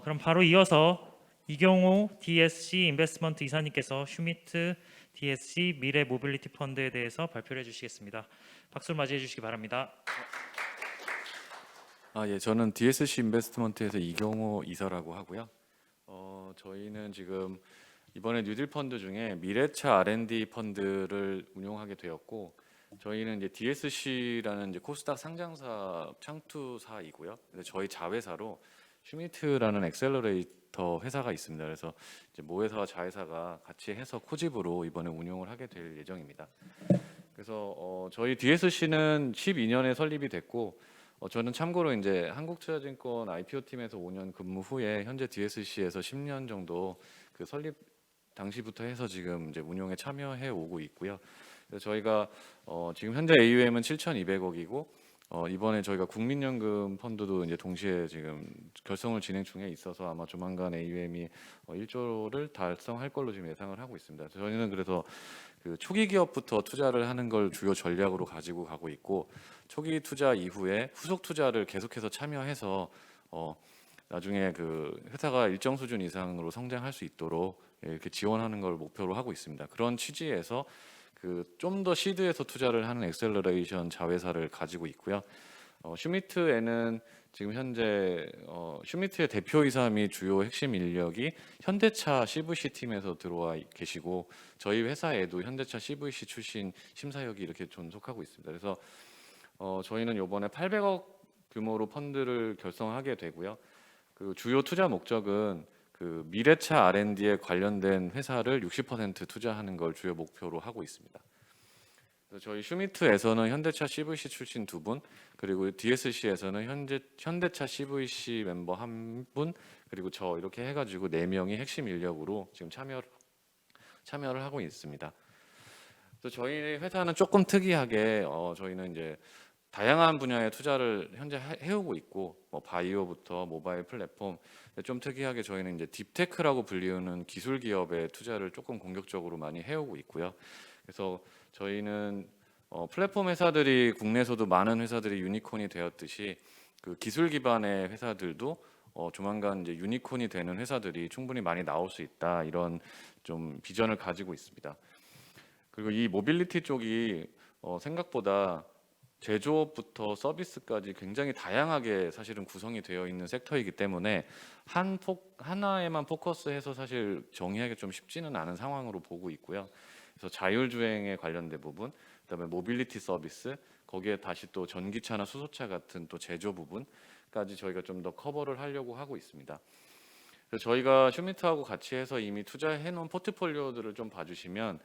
그럼 바로 이어서 이경호 DSC 인베스트먼트 이사님께서 슈미트 DSC 미래 모빌리티 펀드에 대해서 발표를 해주시겠습니다. 박수로 맞이해 주시기 바랍니다. 예, 저는 DSC 인베스트먼트에서 이경호 이사라고 하고요. 저희는 지금 이번에 뉴딜 펀드 중에 미래차 R&D 펀드를 운용하게 되었고, 저희는 이제 DSC라는 이제 코스닥 상장사 창투사이고요. 근데 저희 자회사로 슈미트라는 엑셀러레이터 회사가 있습니다. 그래서 이제 모회사와 자회사가 같이 해서 코집으로 이번에 운용을 하게 될 예정입니다. 그래서 저희 DSC는 12년에 설립이 됐고, 저는 참고로 이제 한국투자증권 IPO 팀에서 5년 근무 후에 현재 DSC에서 10년 정도 그 설립 당시부터 해서 지금 이제 운용에 참여해 오고 있고요. 그래서 저희가 지금 현재 AUM은 7,200억이고 이번에 저희가 국민연금 펀드도 이제 동시에 지금 결성을 진행 중에 있어서 아마 조만간 AUM이 1조를 달성할 걸로 지금 예상을 하고 있습니다. 저희는 그래서 그 초기 기업부터 투자를 하는 걸 주요 전략으로 가지고 가고 있고, 초기 투자 이후에 후속 투자를 계속해서 참여해서 나중에 그 회사가 일정 수준 이상으로 성장할 수 있도록 이렇게 지원하는 걸 목표로 하고 있습니다. 그런 취지에서 그 좀 더 시드에서 투자를 하는 엑셀러레이션 자회사를 가지고 있고요. 슈미트에는 지금 현재 슈미트의 대표이사 및 주요 핵심 인력이 현대차 CVC 팀에서 들어와 계시고, 저희 회사에도 현대차 CVC 출신 심사역이 이렇게 존속하고 있습니다. 그래서 저희는 이번에 800억 규모로 펀드를 결성하게 되고요. 그 주요 투자 목적은 그 미래차 R&D에 관련된 회사를 60% 투자하는 걸 주요 목표로 하고 있습니다. 그래서 저희 슈미트에서는 현대차 CVC 출신 2분, 그리고 DSC에서는 현대차 CVC 멤버 1분, 그리고 저 이렇게 해가지고 4명이 핵심 인력으로 지금 참여를 하고 있습니다. 그래서 저희 회사는 조금 특이하게 저희는 이제 다양한 분야의 투자를 현재 해오고 있고, 뭐 바이오부터 모바일 플랫폼, 좀 특이하게 저희는 이제 딥테크라고 불리우는 기술 기업의 투자를 조금 공격적으로 많이 해오고 있고요. 그래서 저희는 플랫폼 회사들이 국내에서도 많은 회사들이 유니콘이 되었듯이 그 기술 기반의 회사들도 조만간 이제 유니콘이 되는 회사들이 충분히 많이 나올 수 있다, 이런 좀 비전을 가지고 있습니다. 그리고 이 모빌리티 쪽이 생각보다 제조업부터 서비스까지 굉장히 다양하게 사실은 구성이 되어 있는 섹터이기 때문에 하나에만 포커스해서 사실 정의하기 좀 쉽지는 않은 상황으로 보고 있고요. 그래서 자율주행에 관련된 부분, 그다음에 모빌리티 서비스, 거기에 다시 또 전기차나 수소차 같은 또 제조 부분까지 저희가 좀 더 커버를 하려고 하고 있습니다. 그래서 저희가 슈미트하고 같이 해서 이미 투자해 놓은 포트폴리오들을 좀 봐주시면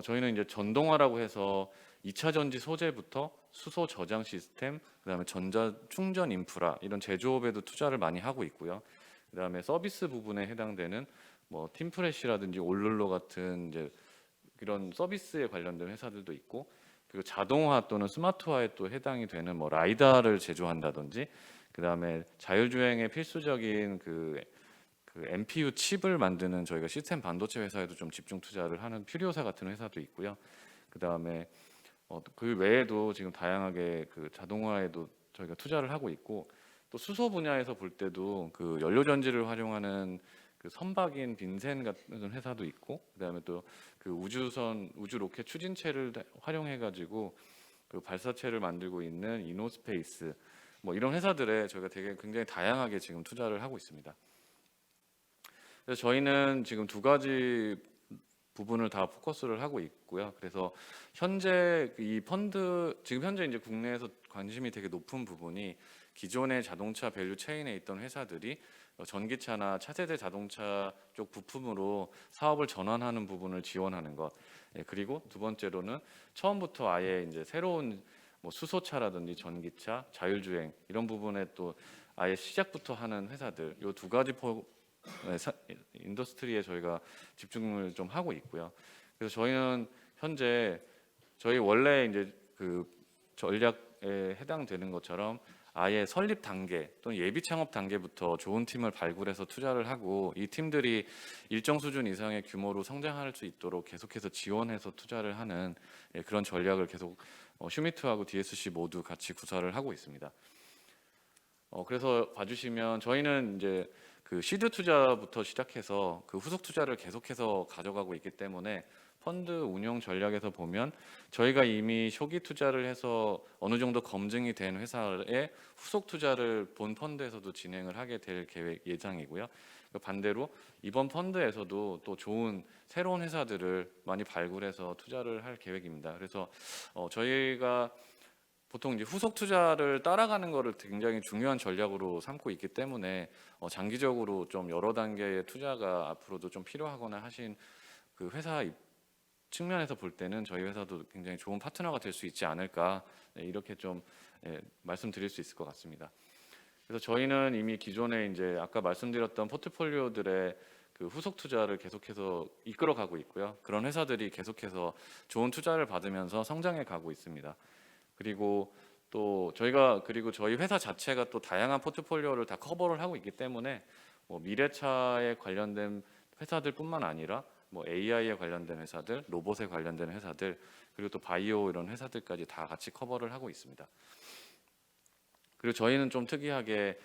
저희는 이제 전동화라고 해서 2차 전지 소재부터 수소 저장 시스템, 그다음에 전자 충전 인프라, 이런 제조업에도 투자를 많이 하고 있고요. 그다음에 서비스 부분에 해당되는 뭐 팀프레시라든지 올룰로 같은 이제 이런 서비스에 관련된 회사들도 있고, 그리고 자동화 또는 스마트화에 또 해당이 되는 뭐 라이다를 제조한다든지, 그다음에 자율주행에 필수적인 그 MPU 칩을 만드는 저희가 시스템 반도체 회사에도 좀 집중 투자를 하는 퓨리오사 같은 회사도 있고요. 그다음에 그 외에도 지금 다양하게 그 자동화에도 저희가 투자를 하고 있고, 또 수소 분야에서 볼 때도 그 연료 전지를 활용하는 그 선박인 빈센 같은 회사도 있고, 그다음에 또 그 우주 로켓 추진체를 활용해 가지고 그 발사체를 만들고 있는 이노스페이스, 뭐 이런 회사들에 저희가 되게 굉장히 다양하게 지금 투자를 하고 있습니다. 그래서 저희는 지금 두 가지 부분을 다 포커스를 하고 있고요. 그래서 현재 이 펀드, 지금 현재 이제 국내에서 관심이 되게 높은 부분이 기존의 자동차 밸류 체인에 있던 회사들이 전기차나 차세대 자동차 쪽 부품으로 사업을 전환하는 부분을 지원하는 것. 그리고 두 번째로는 처음부터 아예 이제 새로운 뭐 수소차라든지 전기차, 자율주행 이런 부분에 또 아예 시작부터 하는 회사들, 이 두 가지 인더스트리에 저희가 집중을 좀 하고 있고요. 그래서 저희는 현재 저희 원래 이제 그 전략에 해당되는 것처럼 아예 설립 단계 또는 예비 창업 단계부터 좋은 팀을 발굴해서 투자를 하고, 이 팀들이 일정 수준 이상의 규모로 성장할 수 있도록 계속해서 지원해서 투자를 하는 그런 전략을 계속 슈미트하고 DSC 모두 같이 구사를 하고 있습니다. 그래서 봐주시면 저희는 이제 그 시드 투자부터 시작해서 그 후속 투자를 계속해서 가져가고 있기 때문에 펀드 운용 전략에서 보면 저희가 이미 초기 투자를 해서 어느 정도 검증이 된 회사에 후속 투자를 본 펀드에서도 진행을 하게 될 계획 예정이고요. 반대로 이번 펀드에서도 또 좋은 새로운 회사들을 많이 발굴해서 투자를 할 계획입니다. 그래서 저희가 보통 이제 후속 투자를 따라가는 것을 굉장히 중요한 전략으로 삼고 있기 때문에 장기적으로 좀 여러 단계의 투자가 앞으로도 좀 필요하거나 하신 그 회사 측면에서 볼 때는 저희 회사도 굉장히 좋은 파트너가 될 수 있지 않을까, 이렇게 좀 말씀드릴 수 있을 것 같습니다. 그래서 저희는 이미 기존에 이제 아까 말씀드렸던 포트폴리오들의 그 후속 투자를 계속해서 이끌어가고 있고요. 그런 회사들이 계속해서 좋은 투자를 받으면서 성장해 가고 있습니다. 그리고 또 그리고 저희 회사 자체가 또 다양한 포트폴리오를 다 커버를 하고 있기 때문에 뭐 미래차에 관련된 회사들뿐만 아니라 뭐 AI에 관련된 회사들, 로봇에 관련된 회사들, 그리고 또 바이오 이런 회사들까지 다 같이 커버를 하고 있습니다. 그리고 저희는 좀 특이하게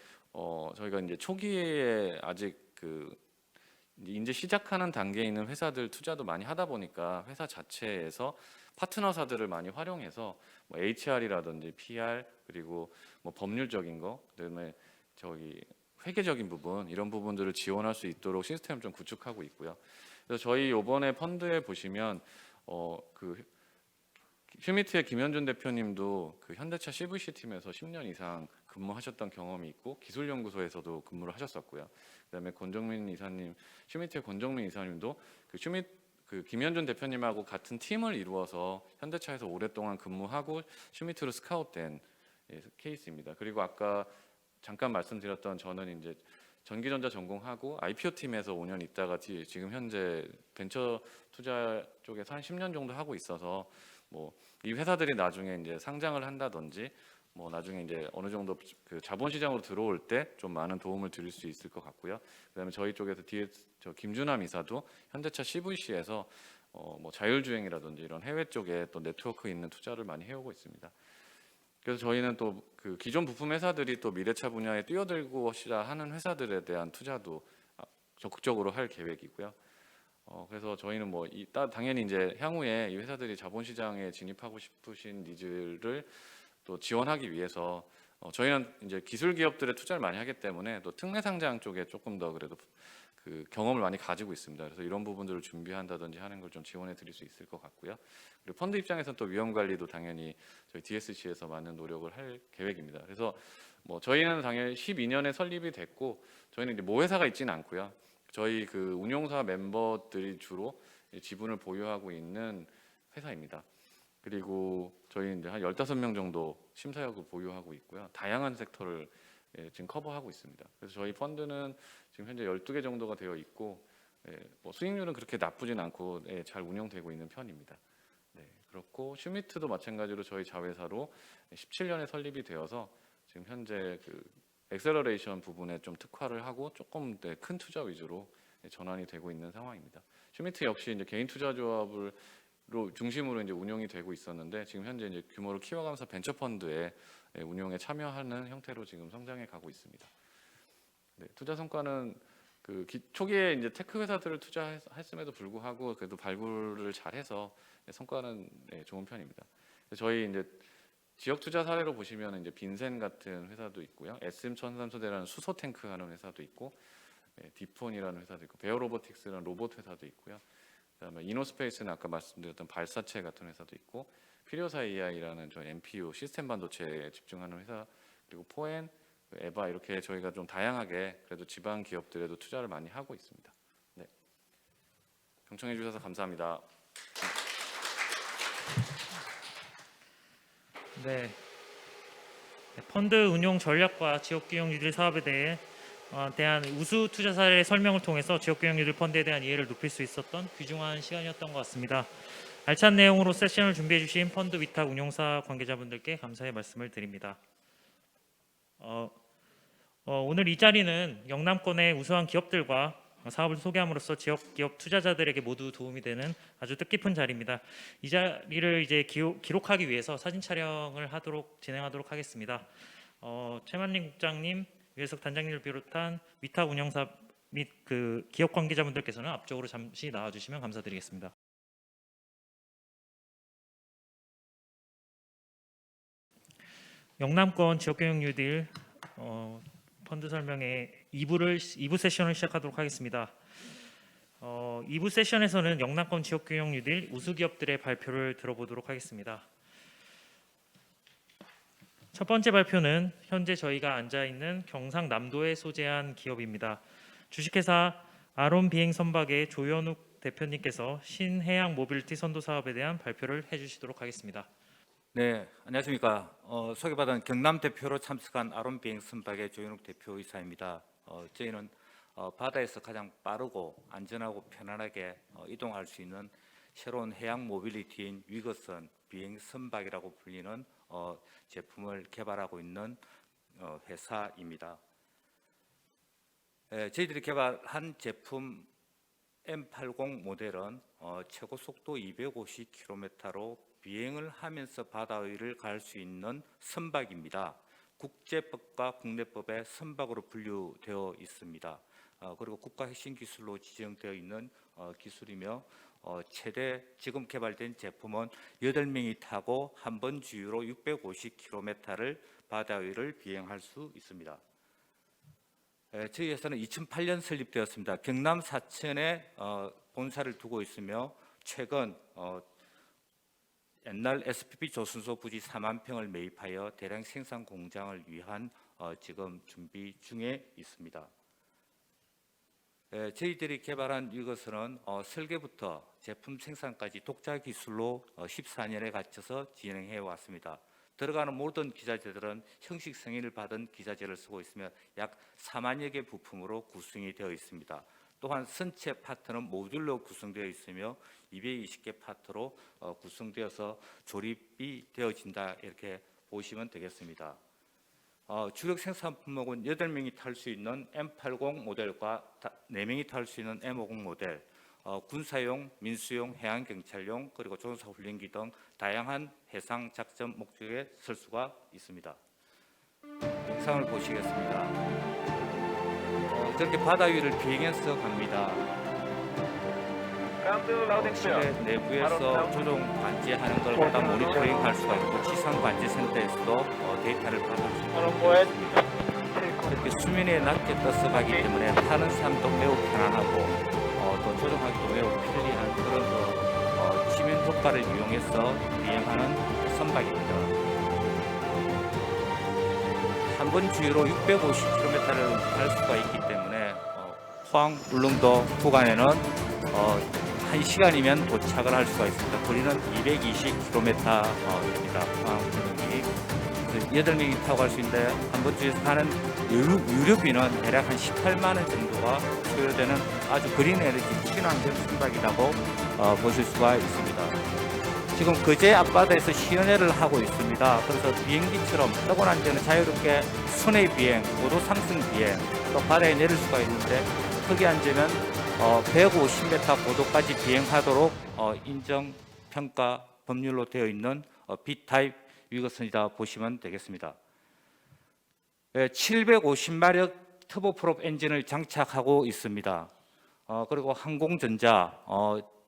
저희가 이제 초기에 아직 그 이제 시작하는 단계에 있는 회사들 투자도 많이 하다 보니까 회사 자체에서 파트너사들을 많이 활용해서 뭐 HR이라든지 PR, 그리고 뭐 법률적인 거, 그다음에 저기 회계적인 부분, 이런 부분들을 지원할 수 있도록 시스템을 좀 구축하고 있고요. 그래서 저희 이번에 펀드에 보시면 그 슈미트의 김현준 대표님도 그 현대차 CVC 팀에서 10년 이상 근무하셨던 경험이 있고 기술연구소에서도 근무를 하셨었고요. 그다음에 권정민 이사님, 슈미트의 권정민 이사님도 그 김현준 대표님하고 같은 팀을 이루어서 현대차에서 오랫동안 근무하고 슈미트로 스카웃된 케이스입니다. 그리고 아까 잠깐 말씀드렸던 저는 이제 전기전자 전공하고 IPO 팀에서 5년 있다가 지금 현재 벤처 투자 쪽에서 한 10년 정도 하고 있어서 뭐 이 회사들이 나중에 이제 상장을 한다든지 뭐 나중에 이제 어느 정도 그 자본시장으로 들어올 때 좀 많은 도움을 드릴 수 있을 것 같고요. 그다음에 저희 쪽에서 저 김준함 이사도 현대차 CVC에서 뭐 자율주행이라든지 이런 해외 쪽에 또 네트워크 있는 투자를 많이 해오고 있습니다. 그래서 저희는 또 그 기존 부품 회사들이 또 미래차 분야에 뛰어들고자 하는 회사들에 대한 투자도 적극적으로 할 계획이고요. 그래서 저희는 뭐 당연히 이제 향후에 이 회사들이 자본시장에 진입하고 싶으신 니즈를 또 지원하기 위해서 저희는 이제 기술 기업들에 투자를 많이 하기 때문에 또 특례 상장 쪽에 조금 더 그래도 그 경험을 많이 가지고 있습니다. 그래서 이런 부분들을 준비한다든지 하는 걸 좀 지원해 드릴 수 있을 것 같고요. 그리고 펀드 입장에서는 또 위험 관리도 당연히 저희 DSC에서 많은 노력을 할 계획입니다. 그래서 뭐 저희는 당연히 12년에 설립이 됐고 저희는 이제 모회사가 있지는 않고요. 저희 그 운용사 멤버들이 주로 지분을 보유하고 있는 회사입니다. 그리고 저희 이제 한 15명 정도 심사역을 보유하고 있고요. 다양한 섹터를 지금 커버하고 있습니다. 그래서 저희 펀드는 지금 현재 12개 정도가 되어 있고 뭐 수익률은 그렇게 나쁘진 않고 잘 운영되고 있는 편입니다. 네, 그렇고 슈미트도 마찬가지로 저희 자회사로 17년에 설립이 되어서 지금 현재 그 엑셀러레이션 부분에 좀 특화를 하고 조금 큰 투자 위주로 전환이 되고 있는 상황입니다. 슈미트 역시 이제 개인 투자 조합을 중심으로 이제 운영이 되고 있었는데 지금 현재 이제 규모를 키워가면서 벤처 펀드의 운용에 참여하는 형태로 지금 성장해 가고 있습니다. 네, 투자 성과는 그 초기에 이제 테크 회사들을 투자했음에도 불구하고 그래도 발굴을 잘해서 성과는 좋은 편입니다. 저희 이제 지역 투자 사례로 보시면 이제 빈센 같은 회사도 있고요, SM 천삼소대라는 수소 탱크 하는 회사도 있고, 디폰이라는 회사도 있고, 베어로보틱스라는 로봇 회사도 있고요. 그다음에 이노스페이스는 아까 말씀드렸던 발사체 같은 회사도 있고, 피리오사 AI라는 저 MPU 시스템 반도체에 집중하는 회사, 그리고 포엔, 에바 이렇게 저희가 좀 다양하게 그래도 지방 기업들에도 투자를 많이 하고 있습니다. 네, 경청해 주셔서 감사합니다. 네. 펀드 운용 전략과 지역균형 유질 사업에 대한 우수 투자 사례 설명을 통해서 지역균형 유질 펀드에 대한 이해를 높일 수 있었던 귀중한 시간이었던 것 같습니다. 알찬 내용으로 세션을 준비해 주신 펀드 위탁 운용사 관계자분들께 감사의 말씀을 드립니다. 오늘 이 자리는 영남권의 우수한 기업들과 사업을 소개함으로써 지역 기업 투자자들에게 모두 도움이 되는 아주 뜻깊은 자리입니다. 이 자리를 이제 기록하기 위해서 사진 촬영을 진행하도록 하겠습니다. 최만림 국장님, 유해석 단장님을 비롯한 위탁 운영사 및 그 기업 관계자분들께서는 앞쪽으로 잠시 나와주시면 감사드리겠습니다. 영남권 지역경영 뉴딜 펀드 설명회 2부 세션을 시작하도록 하겠습니다. 2부 세션에서는 영남권 지역균형 뉴딜 우수기업들의 발표를 들어보도록 하겠습니다. 첫 번째 발표는 현재 저희가 앉아있는 경상남도에 소재한 기업입니다. 주식회사 아론 비행 선박의 조현욱 대표님께서 신해양 모빌리티 선도 사업에 대한 발표를 해주시도록 하겠습니다. 네, 안녕하십니까. 소개받은 경남 대표로 참석한 아론 비행 선박의 조현욱 대표이사입니다. 저희는 바다에서 가장 빠르고 안전하고 편안하게 이동할 수 있는 새로운 해양 모빌리티인 위거선 비행 선박이라고 불리는 제품을 개발하고 있는 회사입니다. 저희들이 개발한 제품 M80 모델은 최고 속도 250km로 비행을 하면서 바다 위를 갈 수 있는 선박입니다. 국제법과 국내법의 선박으로 분류되어 있습니다. 그리고 국가 핵심 기술로 지정되어 있는 기술이며 최대 지금 개발된 제품은 8명이 타고 한 번 주유로 650km를 바다 위를 비행할 수 있습니다. 저희 회사는 2008년 설립되었습니다. 경남 사천에 본사를 두고 있으며 최근 옛날 SPP 조선소 부지 4만 평을 매입하여 대량 생산 공장을 위한 지금 준비 중에 있습니다. 저희들이 개발한 이것은 설계부터 제품 생산까지 독자 기술로 14년에 걸쳐서 진행해 왔습니다. 들어가는 모든 기자재들은 형식 승인을 받은 기자재를 쓰고 있으며 약 4만여 개 부품으로 구성이 되어 있습니다. 또한 선체 파트는 모듈로 구성되어 있으며 220개 파트로 구성되어서 조립이 되어진다 이렇게 보시면 되겠습니다. 주력 생산 품목은 8명이 탈 수 있는 M80 모델과 4명이 탈 수 있는 M50 모델, 군사용, 민수용, 해양경찰용, 그리고 조종사 훈련기 등 다양한 해상 작전 목적에 쓸 수가 있습니다. 영상을 보시겠습니다. 저렇게 바다 위를 비행해서 갑니다. 실내 내부에서 조종 관제하는 걸 갖다 모니터링할 수가 있고 지상 관제센터에서도 데이터를 받을 수 있습니다. 이렇게 수면에 낮게 떠서 가기 때문에 타는 사람도 매우 편안하고 또 조종하기도 매우 편리한 그런 지면 효과를 이용해서 비행하는 선박입니다. 한 번 주유로 650km를 갈 수가 있기 때문에 포항 울릉도 구간에는 1시간이면 도착을 할 수가 있습니다. 거리는 220km입니다. 포항 울릉이 8명이 타고 갈 수 있는데 한 번 주유에서 가는 유류비는 대략 한 18만 원 정도가 소요되는 아주 그린 에너지 친환경 선박이라고 보실 수가 있습니다. 지금 거제 앞바다에서 시연회를 하고 있습니다. 그래서 비행기처럼 떠고 난 데는 자유롭게 순회 비행, 고도 상승 비행, 또 바다에 내릴 수가 있는데 흙에 앉으면 150m 고도까지 비행하도록 인정 평가 법률로 되어 있는 B타입 유격선이다 보시면 되겠습니다. 750마력 터보프롭 엔진을 장착하고 있습니다. 그리고 항공전자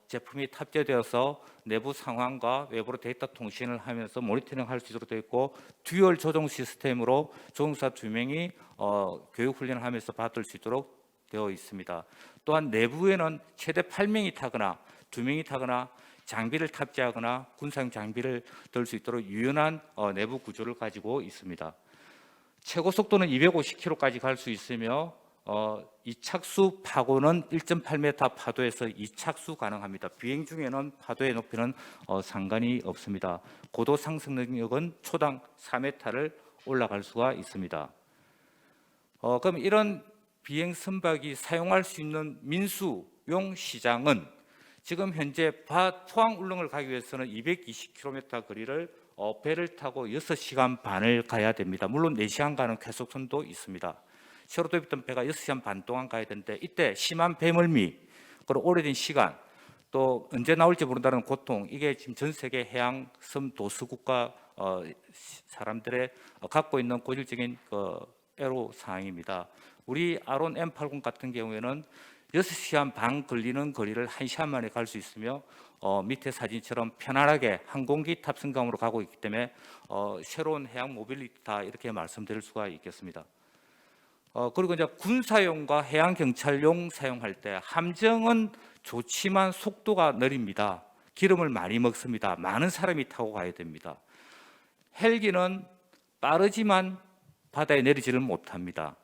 제품이 탑재되어서 내부 상황과 외부로 데이터 통신을 하면서 모니터링할 수 있도록 되어 있고 듀얼 조종 시스템으로 조종사 2명이 교육 훈련을 하면서 받을 수 있도록 되어 있습니다. 또한 내부에는 최대 8명이 타거나 2명이 타거나 장비를 탑재하거나 군사용 장비를 들 수 있도록 유연한 내부 구조를 가지고 있습니다. 최고 속도는 250km까지 갈 수 있으며 이착수 파고는 1.8m 파도에서 이착수 가능합니다. 비행 중에는 파도의 높이는 상관이 없습니다. 고도 상승 능력은 초당 4m를 올라갈 수가 있습니다. 그럼 이런 비행 선박이 사용할 수 있는 민수용 시장은 지금 현재 포항 울릉을 가기 위해서는 220km 거리를 배를 타고 6시간 반을 가야 됩니다. 물론 4시간 가는 쾌속선도 있습니다. 새로 도입된 배가 6시간 반 동안 가야 되는데 이때 심한 배멀미, 그리고 오래된 시간, 또 언제 나올지 모른다는 고통, 이게 지금 전 세계 해양 섬 도서국가 사람들의 갖고 있는 고질적인 애로 사항입니다. 우리 아론 M80 같은 경우에는 6시간 반 걸리는 거리를 1시간 만에 갈 수 있으며 밑에 사진처럼 편안하게 항공기 탑승감으로 가고 있기 때문에 새로운 해양 모빌리티다 이렇게 말씀드릴 수가 있겠습니다. 그리고 이제 군사용과 해양 경찰용 사용할 때 함정은 좋지만 속도가 느립니다. 기름을 많이 먹습니다. 많은 사람이 타고 가야 됩니다. 헬기는 빠르지만 바다에 내리지를 못합니다.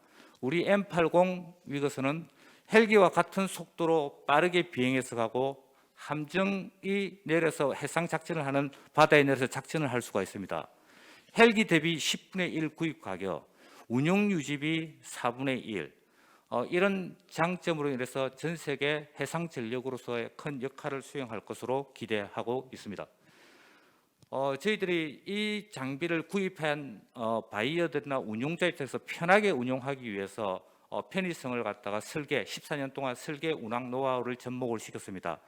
우리 M80 위거선은 헬기와 같은 속도로 빠르게 비행해서 가고 함정이 내려서 해상 작전을 하는 바다에 내려서 작전을 할 수가 있습니다. 헬기 대비 10분의 1 구입 가격, 운용 유지비 4분의 1, 이런 장점으로 인해서 전 세계 해상 전력으로서의 큰 역할을 수행할 것으로 기대하고 있습니다. 저희들이 이 장비를 구입한 바이어들이나 운용자 입장에서 편하게 운용하기 위해서 편의성을 갖다가 14년 동안 설계 운항 노하우를 접목을 시켰습니다.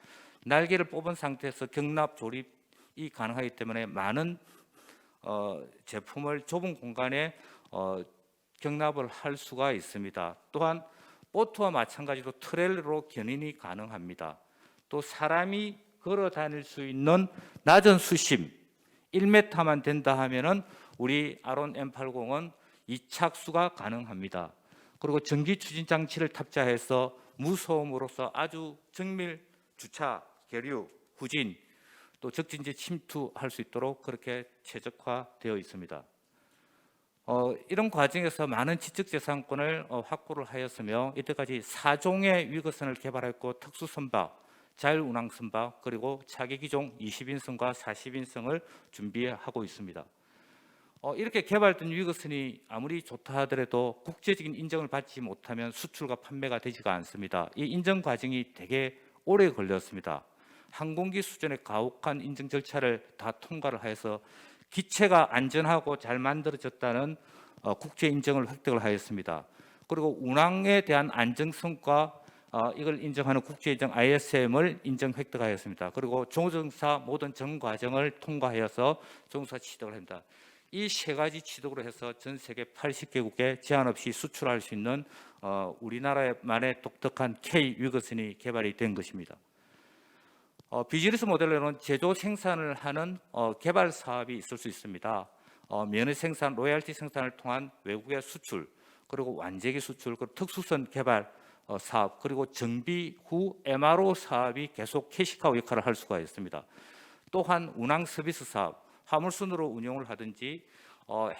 날개를 뽑은 상태에서 경납 조립이 가능하기 때문에 많은 제품을 좁은 공간에 경납을 할 수가 있습니다. 또한 보트와 마찬가지로 트레일러로 견인이 가능합니다. 또 사람이 걸어 다닐 수 있는 낮은 수심 1m만 된다 하면은 우리 아론 M80은 이착수가 가능합니다. 그리고 전기 추진 장치를 탑재해서 무소음으로써 아주 정밀 주차, 계류, 후진 또 적진지에 침투할 수 있도록 그렇게 최적화되어 있습니다. 이런 과정에서 많은 지적재산권을 확보를 하였으며 이때까지 4종의 위거선을 개발했고 특수선박, 자율운항선박 그리고 차계기종 20인승과 40인승을 준비하고 있습니다. 이렇게 개발된 위거선이 아무리 좋다 하더라도 국제적인 인정을 받지 못하면 수출과 판매가 되지가 않습니다. 이 인정 과정이 되게 오래 걸렸습니다. 항공기 수준의 가혹한 인증 절차를 다 통과를 해서 기체가 안전하고 잘 만들어졌다는 국제 인정을 획득을 하였습니다. 그리고 운항에 대한 안정성과 이걸 인정하는 국제 인정 ISM을 인정 획득하였습니다. 그리고 조종사 모든 전 과정을 통과하여서 조종사 취득을 합니다. 이 세 가지 취득으로 해서 전 세계 80개국에 제한 없이 수출할 수 있는 우리나라만의 독특한 K 위거선이 개발이 된 것입니다. 비즈니스 모델로는 제조 생산을 하는 개발 사업이 있을 수 있습니다. 면허 생산, 로열티 생산을 통한 외국의 수출, 그리고 완제기 수출, 그리고 특수선 개발 사업, 그리고 정비 후 MRO 사업이 계속 캐시카우 역할을 할 수가 있습니다. 또한 운항 서비스 사업, 화물선으로 운영을 하든지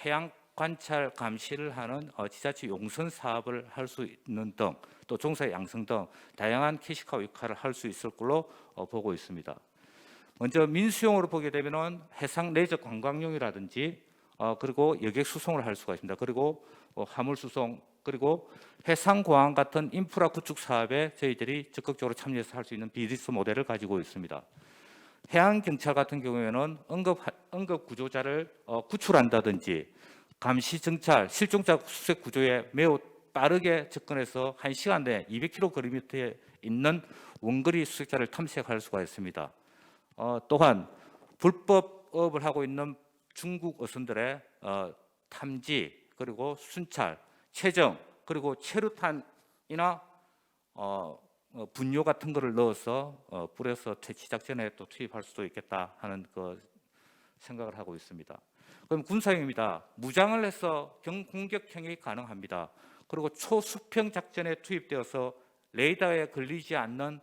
해양 관찰 감시를 하는 지자체 용선 사업을 할 수 있는 등, 또 종사 양성 등 다양한 캐시카우 역할을 할 수 있을 걸로 보고 있습니다. 먼저 민수용으로 보게 되면은 해상 레저 관광용이라든지 그리고 여객 수송을 할 수가 있습니다. 그리고 화물 수송, 그리고 해상공항 같은 인프라 구축 사업에 저희들이 적극적으로 참여해서 할 수 있는 비즈니스 모델을 가지고 있습니다. 해양경찰 같은 경우에는 응급 구조자를 구출한다든지 감시 정찰, 실종자 수색 구조에 매우 빠르게 접근해서 1시간 내에 200km 있는 원거리 수색자를 탐색할 수가 있습니다. 또한 불법업을 하고 있는 중국 어선들의 탐지, 그리고 순찰, 채정, 그리고 체류탄이나 분뇨 같은 것을 넣어서 뿌려서 퇴치 작전에 또 투입할 수도 있겠다 하는 그 생각을 하고 있습니다. 그럼 군사용입니다. 무장을 해서 경공격형이 가능합니다. 그리고 초수평 작전에 투입되어서 레이더에 걸리지 않는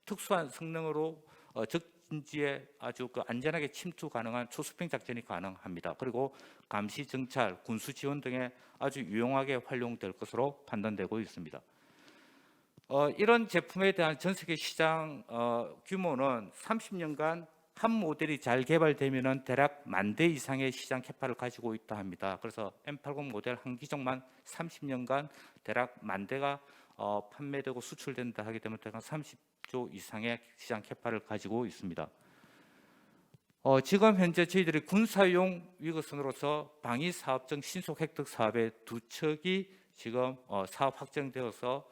특수한 성능으로 적진지에 아주 안전하게 침투 가능한 초수평 작전이 가능합니다. 그리고 감시, 정찰, 군수 지원 등에 아주 유용하게 활용될 것으로 판단되고 있습니다. 이런 제품에 대한 전 세계 시장 규모는 30년간 한 모델이 잘 개발되면 대략 10,000대 이상의 시장 캐파를 가지고 있다 합니다. 그래서 M80 모델 한 기종만 30년간 대략 10,000대가 판매되고 수출된다 하게 되면 대략 30조 이상의 시장 캐파를 가지고 있습니다. 지금 현재 저희들이 군사용 위거선으로서 방위 사업증 신속 획득 사업의 2척이 지금 사업 확정되어서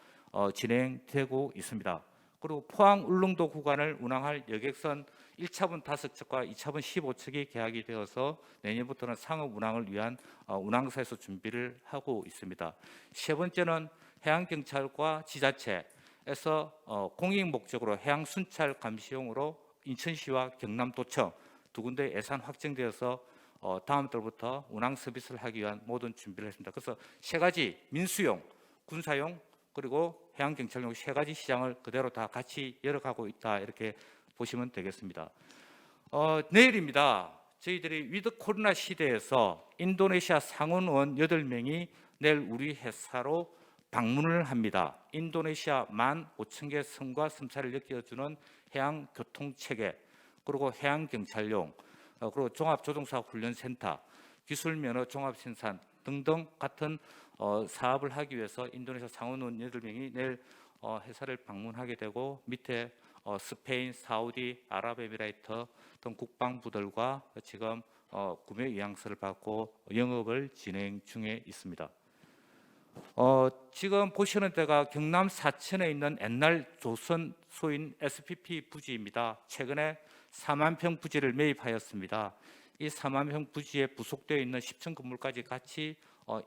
진행되고 있습니다. 그리고 포항 울릉도 구간을 운항할 여객선 1차분 5척과 2차분 15척이 계약이 되어서 내년부터는 상업 운항을 위한 운항사에서 준비를 하고 있습니다. 세 번째는 해양경찰과 지자체에서 공익 목적으로 해양 순찰 감시용으로 인천시와 경남도청 두 군데 예산 확정되어서 다음 달부터 운항 서비스를 하기 위한 모든 준비를 했습니다. 그래서 세 가지 민수용, 군사용, 그리고 해양경찰용 세 가지 시장을 그대로 다 같이 열어가고 있다 이렇게 보시면 되겠습니다. 내일입니다. 저희들이 위드 코로나 시대에서 인도네시아 상원의원 8명이 내일 우리 회사로 방문을 합니다. 인도네시아 15,000개 섬과 섬사를 엮어주는 해양교통체계, 그리고 해양경찰용, 그리고 종합조종사훈련센터, 기술면허 종합생산 등등 같은 사업을 하기 위해서 인도네시아 상원의원 8명이 내일 회사를 방문하게 되고 밑에 스페인, 사우디, 아랍에미레이트 등 국방부들과 지금 구매 의향서를 받고 영업을 진행 중에 있습니다. 지금 보시는 데가 경남 사천에 있는 옛날 조선 소인 SPP 부지입니다. 최근에 4만 평 부지를 매입하였습니다. 이 4만 평 부지에 부속되어 있는 10층 건물까지 같이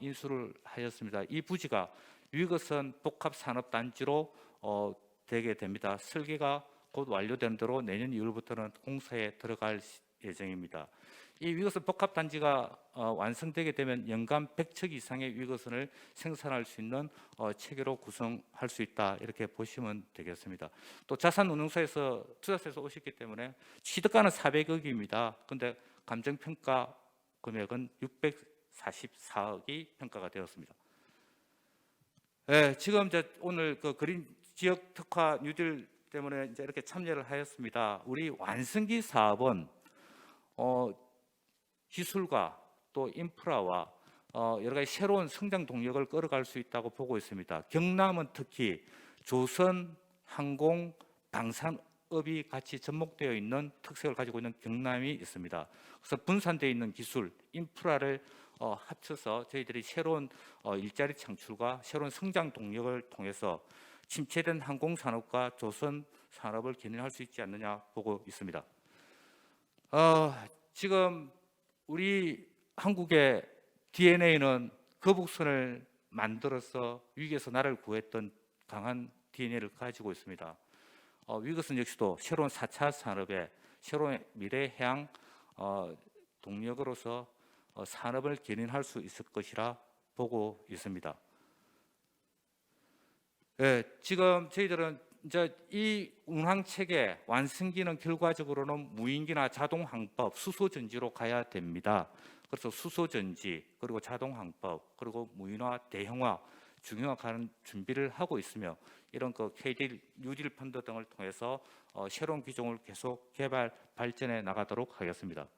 인수를 하였습니다. 이 부지가 위거선 복합산업단지로 되게 됩니다. 설계가 곧 완료된 대로 내년 2월부터는 공사에 들어갈 예정입니다. 이 위거스 복합 단지가 완성되게 되면 연간 100척 이상의 위거스를 생산할 수 있는 체계로 구성할 수 있다 이렇게 보시면 되겠습니다. 또 자산운용사에서 투자사에서 오셨기 때문에 취득가는 400억입니다. 근데 감정평가 금액은 644억이 평가가 되었습니다. 네, 지금 이제 오늘 그 그린 지역 특화 뉴딜 때문에 이제 이렇게 참여를 하였습니다. 우리 완성기 사업은 기술과 또 인프라와 여러 가지 새로운 성장 동력을 끌어갈 수 있다고 보고 있습니다. 경남은 특히 조선, 항공, 방산업이 같이 접목되어 있는 특색을 가지고 있는 경남이 있습니다. 그래서 분산되어 있는 기술, 인프라를 합쳐서 저희들이 새로운 일자리 창출과 새로운 성장 동력을 통해서 침체된 항공산업과 조선 산업을 견인할 수 있지 않느냐 보고 있습니다. 지금 우리 한국의 DNA는 거북선을 만들어서 위기에서 나라를 구했던 강한 DNA를 가지고 있습니다. 위것은 역시도 새로운 4차 산업의 새로운 미래 해양 동력으로서 산업을 견인할 수 있을 것이라 보고 있습니다. 네, 지금 저희들은 이제 이 운항 체계 완성기는 결과적으로는 무인기나 자동 항법, 수소 전지로 가야 됩니다. 그래서 수소 전지 그리고 자동 항법 그리고 무인화, 대형화, 중형화 가는 준비를 하고 있으며 이런 그 KD 뉴딜 펀드 등을 통해서 새로운 기종을 계속 개발 발전해 나가도록 하겠습니다.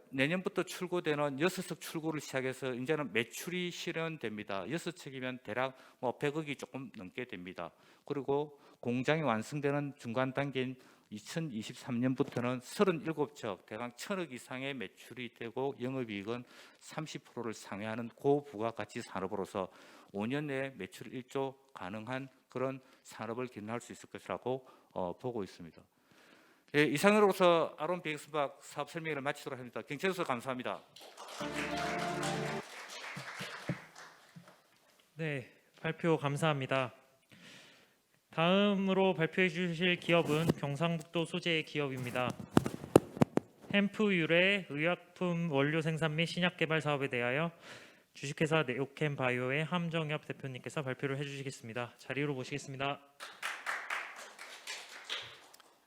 내년부터 출고되는 6척 출고를 시작해서 이제는 매출이 실현됩니다. 6척이면 대략 100억이 조금 넘게 됩니다. 그리고 공장이 완성되는 중간 단계인 2023년부터는 37척 대강 1,000억 이상의 매출이 되고 영업이익은 30%를 상회하는 고부가가치 산업으로서 5년 내에 매출 1조 가능한 그런 산업을 견인할 수 있을 것이라고 보고 있습니다. 예, 이상으로서 아론 BX박 사업 설명회를 마치도록 합니다. 경청해 주셔서 감사합니다. 네, 발표 감사합니다. 다음으로 발표해 주실 기업은 경상북도 소재의 기업입니다. 햄프 유래 의약품 원료 생산 및 신약 개발 사업에 대하여 주식회사 네오캠 바이오의 함정엽 대표님께서 발표를 해주시겠습니다. 자리로 모시겠습니다.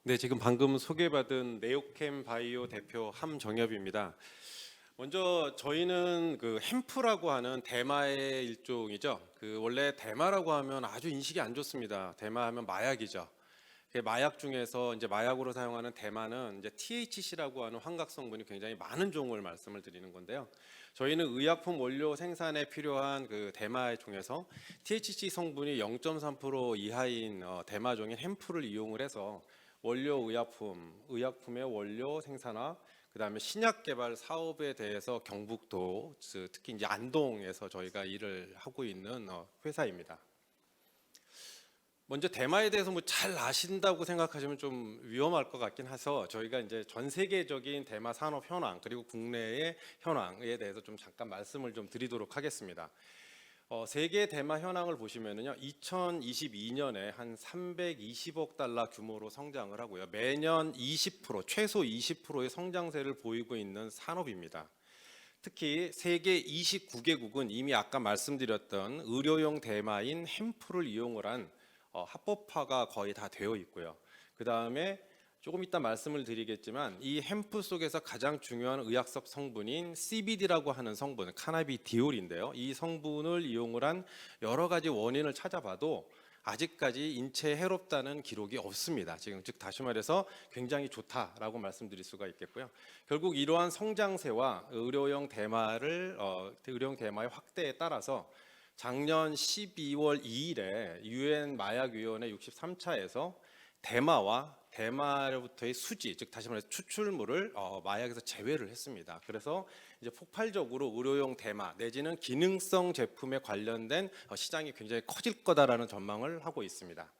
네, 지금 방금 소개받은 네오캠 바이오 대표 함정엽입니다. 먼저 저희는 그 햄프라고 하는 대마의 일종이죠. 그 원래 대마라고 하면 아주 인식이 안 좋습니다. 대마하면 마약이죠. 마약 중에서 이제 마약으로 사용하는 대마는 이제 THC라고 하는 환각 성분이 굉장히 많은 종을 말씀을 드리는 건데요. 저희는 의약품 원료 생산에 필요한 그 대마 중에서 THC 성분이 0.3% 이하인 대마종인 햄프를 이용을 해서 원료 의약품의 원료 생산화, 그다음에 신약 개발 사업에 대해서 경북도 특히 이제 안동에서 저희가 일을 하고 있는 회사입니다. 먼저 대마에 대해서 뭐 잘 아신다고 생각하시면 좀 위험할 것 같긴 해서 저희가 이제 전 세계적인 대마 산업 현황 그리고 국내의 현황에 대해서 좀 잠깐 말씀을 좀 드리도록 하겠습니다. 세계 대마 현황을 보시면은요, 2022년에 한 320억 달러 규모로 성장을 하고요, 매년 20% 최소 20%의 성장세를 보이고 있는 산업입니다. 특히 세계 29개국은 이미 아까 말씀드렸던 의료용 대마인 햄프를 이용을 한 합법화가 거의 다 되어 있고요. 그 다음에 조금 이따 말씀을 드리겠지만 이 햄프 속에서 가장 중요한 의학적 성분인 CBD라고 하는 성분, 카나비디올인데요. 이 성분을 이용을 한 여러 가지 원인을 찾아봐도 아직까지 인체에 해롭다는 기록이 없습니다. 지금 즉 다시 말해서 굉장히 좋다라고 말씀드릴 수가 있겠고요. 결국 이러한 성장세와 의료용 대마의 확대에 따라서 작년 12월 2일에 유엔 마약위원회 63차에서 대마와 대마로부터의 수지, 즉 다시 말해서 추출물을 마약에서 제외를 했습니다. 그래서 이제 폭발적으로 의료용 대마 내지는 기능성 제품에 관련된 시장이 굉장히 커질 거다라는 전망을 하고 있습니다.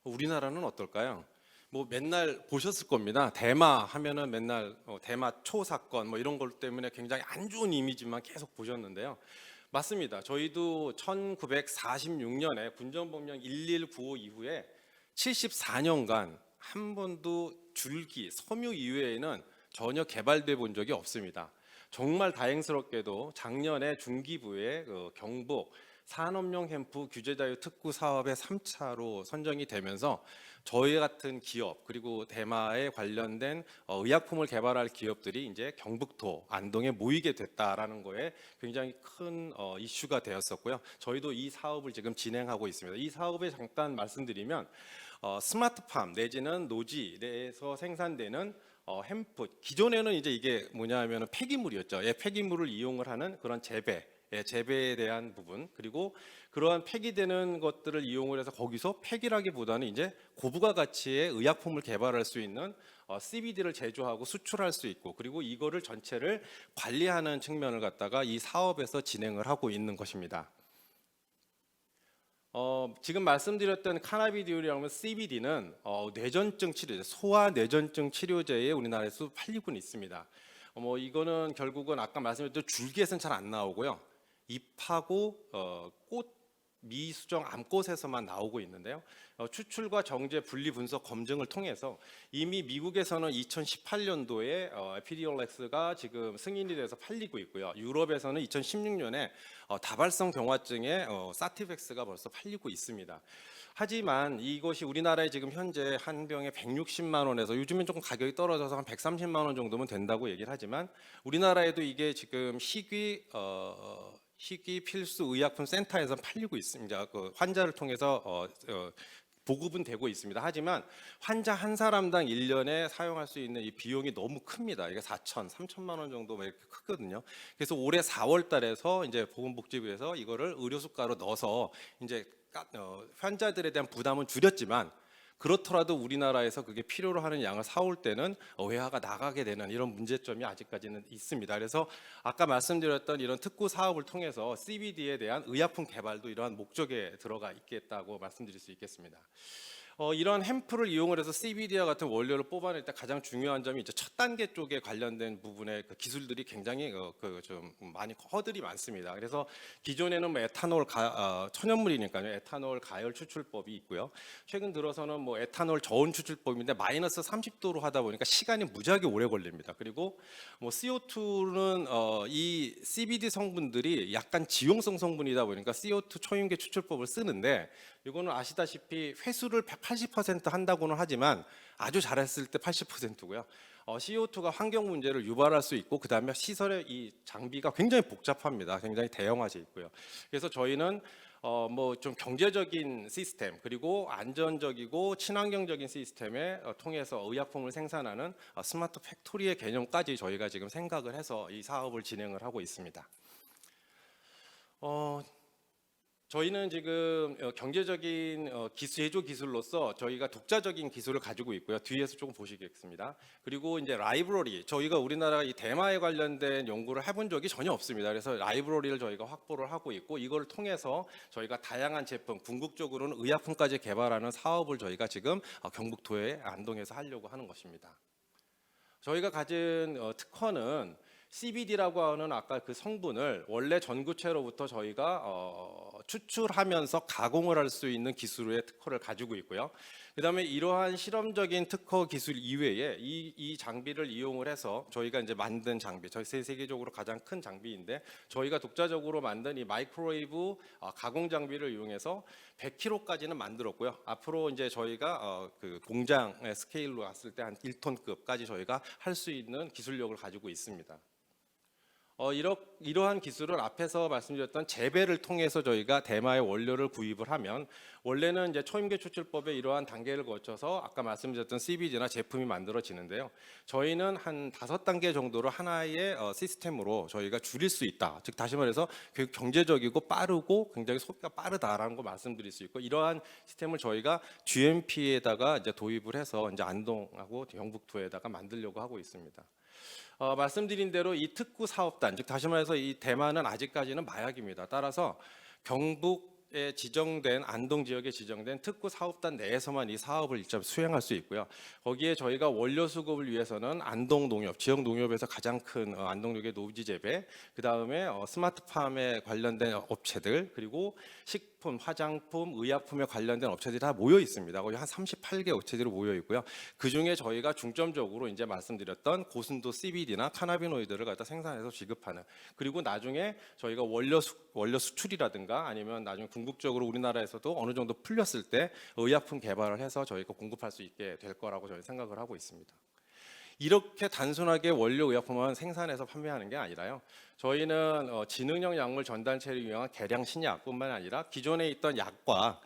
우리나라는 어떨까요? 뭐 맨날 보셨을 겁니다. 대마 하면은 맨날 대마 초 사건 뭐 이런 것 때문에 굉장히 안 좋은 이미지만 계속 보셨는데요. 맞습니다. 저희도 1946년에 군정법령 1195 이후에 74년간 한 번도 줄기, 섬유 이외에는 전혀 개발돼 본 적이 없습니다. 정말 다행스럽게도 작년에 중기부의 경북 산업용 햄프 규제자유 특구 사업의 3차로 선정이 되면서 저희 같은 기업 그리고 대마에 관련된 의약품을 개발할 기업들이 이제 경북도 안동에 모이게 됐다라는 거에 굉장히 큰 이슈가 되었었고요. 저희도 이 사업을 지금 진행하고 있습니다. 이 사업에 잠깐 말씀드리면 스마트팜 내지는 노지 내에서 생산되는 햄프, 기존에는 이제 이게 뭐냐면은 폐기물이었죠. 폐기물을 이용을 하는 그런 재배에 대한 부분, 그리고 그러한 폐기되는 것들을 이용을 해서 거기서 폐기라기보다는 이제 고부가 가치의 의약품을 개발할 수 있는 CBD를 제조하고 수출할 수 있고, 그리고 이거를 전체를 관리하는 측면을 갖다가 이 사업에서 진행을 하고 있는 것입니다. 지금 말씀드렸던 카나비디올이라는 CBD는 뇌전증 치료제, 소아 뇌전증 치료제에 우리나라에서 팔리고 있습니다. 이거는 결국은 아까 말씀드렸던 줄기에서는 잘 안 나오고요. 잎하고 꽃 미수정 암꽃에서만 나오고 있는데요. 추출과 정제 분리 분석 검증을 통해서 이미 미국에서는 2018년도에 에피디올렉스가 지금 승인이 돼서 팔리고 있고요. 유럽에서는 2016년에 다발성 경화증의 사티백스가 벌써 팔리고 있습니다. 하지만 이것이 우리나라에 지금 현재 한 병에 160만 원에서 요즘엔 조금 가격이 떨어져서 한 130만 원 정도면 된다고 얘기를 하지만, 우리나라에도 이게 지금 희귀 필수 의약품 센터에서 팔리고 있습니다. 그 환자를 통해서 보급은 되고 있습니다. 하지만 환자 한 사람당 1년에 사용할 수 있는 이 비용이 너무 큽니다. 이게 3천만 원 정도 이렇게 크거든요. 그래서 올해 4월 달에서 이제 보건복지부에서 이거를 의료수가로 넣어서 이제 환자들에 대한 부담은 줄였지만, 그렇더라도 우리나라에서 그게 필요로 하는 양을 사올 때는 외화가 나가게 되는 이런 문제점이 아직까지는 있습니다. 그래서 아까 말씀드렸던 이런 특구 사업을 통해서 CBD에 대한 의약품 개발도 이러한 목적에 들어가 있겠다고 말씀드릴 수 있겠습니다. 이런 햄프를 이용을 해서 CBD와 같은 원료를 뽑아낼 때 가장 중요한 점이 이제 첫 단계 쪽에 관련된 부분의 그 기술들이 굉장히 좀 많이 허들이 많습니다. 그래서 기존에는 뭐 에탄올 천연물이니까요. 에탄올 가열 추출법이 있고요. 최근 들어서는 뭐 에탄올 저온 추출법인데 마이너스 30도로 하다 보니까 시간이 무지하게 오래 걸립니다. 그리고 뭐 CO2는 이 CBD 성분들이 약간 지용성 성분이다 보니까 CO2 초윤계 추출법을 쓰는데, 이거는 아시다시피 회수를 180% 한다고는 하지만 아주 잘했을 때 80%고요. CO2가 환경 문제를 유발할 수 있고, 그다음에 시설의 이 장비가 굉장히 복잡합니다. 굉장히 대형화돼 있고요. 그래서 저희는 뭐 좀 경제적인 시스템, 그리고 안전적이고 친환경적인 시스템에 통해서 의약품을 생산하는 스마트 팩토리의 개념까지 저희가 지금 생각을 해서 이 사업을 진행을 하고 있습니다. 저희는 지금 경제적인 제조 기술로서 저희가 독자적인 기술을 가지고 있고요. 뒤에서 조금 보시겠습니다. 그리고 이제 라이브러리, 저희가 우리나라 이 대마에 관련된 연구를 해본 적이 전혀 없습니다. 그래서 라이브러리를 저희가 확보를 하고 있고, 이걸 통해서 저희가 다양한 제품, 궁극적으로는 의약품까지 개발하는 사업을 저희가 지금 경북도의 안동에서 하려고 하는 것입니다. 저희가 가진 특허는 CBD라고 하는 아까 그 성분을 원래 전구체로부터 저희가 추출하면서 가공을 할 수 있는 기술의 특허를 가지고 있고요. 그다음에 이러한 실험적인 특허 기술 이외에 이 장비를 이용을 해서 저희가 이제 만든 장비, 저희 세계적으로 가장 큰 장비인데, 저희가 독자적으로 만든 이 마이크로웨이브 가공 장비를 이용해서 100kg까지는 만들었고요. 앞으로 이제 저희가 그 공장의 스케일로 왔을 때 한 1톤급까지 저희가 할 수 있는 기술력을 가지고 있습니다. 이러한 기술을 앞에서 말씀드렸던 재배를 통해서 저희가 대마의 원료를 구입을 하면, 원래는 이제 초임계 추출법의 이러한 단계를 거쳐서 아까 말씀드렸던 CBD나 제품이 만들어지는데요. 저희는 한 5단계 정도로 하나의 시스템으로 저희가 줄일 수 있다. 즉 다시 말해서 경제적이고 빠르고 굉장히 소비가 빠르다라는 거 말씀드릴 수 있고, 이러한 시스템을 저희가 GMP에다가 이제 도입을 해서 이제 안동하고 경북도에다가 만들려고 하고 있습니다. 말씀드린 대로 이 특구 사업단, 즉 다시 말해서 이 대마는 아직까지는 마약입니다. 따라서 경북 지정된 안동 지역에 지정된 특구 사업단 내에서만 이 사업을 직접 수행할 수 있고요. 거기에 저희가 원료 수급을 위해서는 안동 농협, 지역 농협에서 가장 큰 안동 농협의 노지 재배, 그 다음에 스마트팜에 관련된 업체들, 그리고 식품, 화장품, 의약품에 관련된 업체들이 다 모여 있습니다. 거기 한 38개 업체들이 모여 있고요. 그 중에 저희가 중점적으로 이제 말씀드렸던 고순도 CBD나 카나비노이드를 갖다 생산해서 지급하는, 그리고 나중에 저희가 원료 수출이라든가 아니면 나중에 궁극적으로 우리나라에서도 어느 정도 풀렸을 때 의약품 개발을 해서 저희가 공급할 수 있게 될 거라고 저희 생각을 하고 있습니다. 이렇게 단순하게 원료 의약품만 생산해서 판매하는 게 아니라요. 저희는 지능형 약물 전달체를 이용한 개량 신약뿐만 아니라 기존에 있던 약과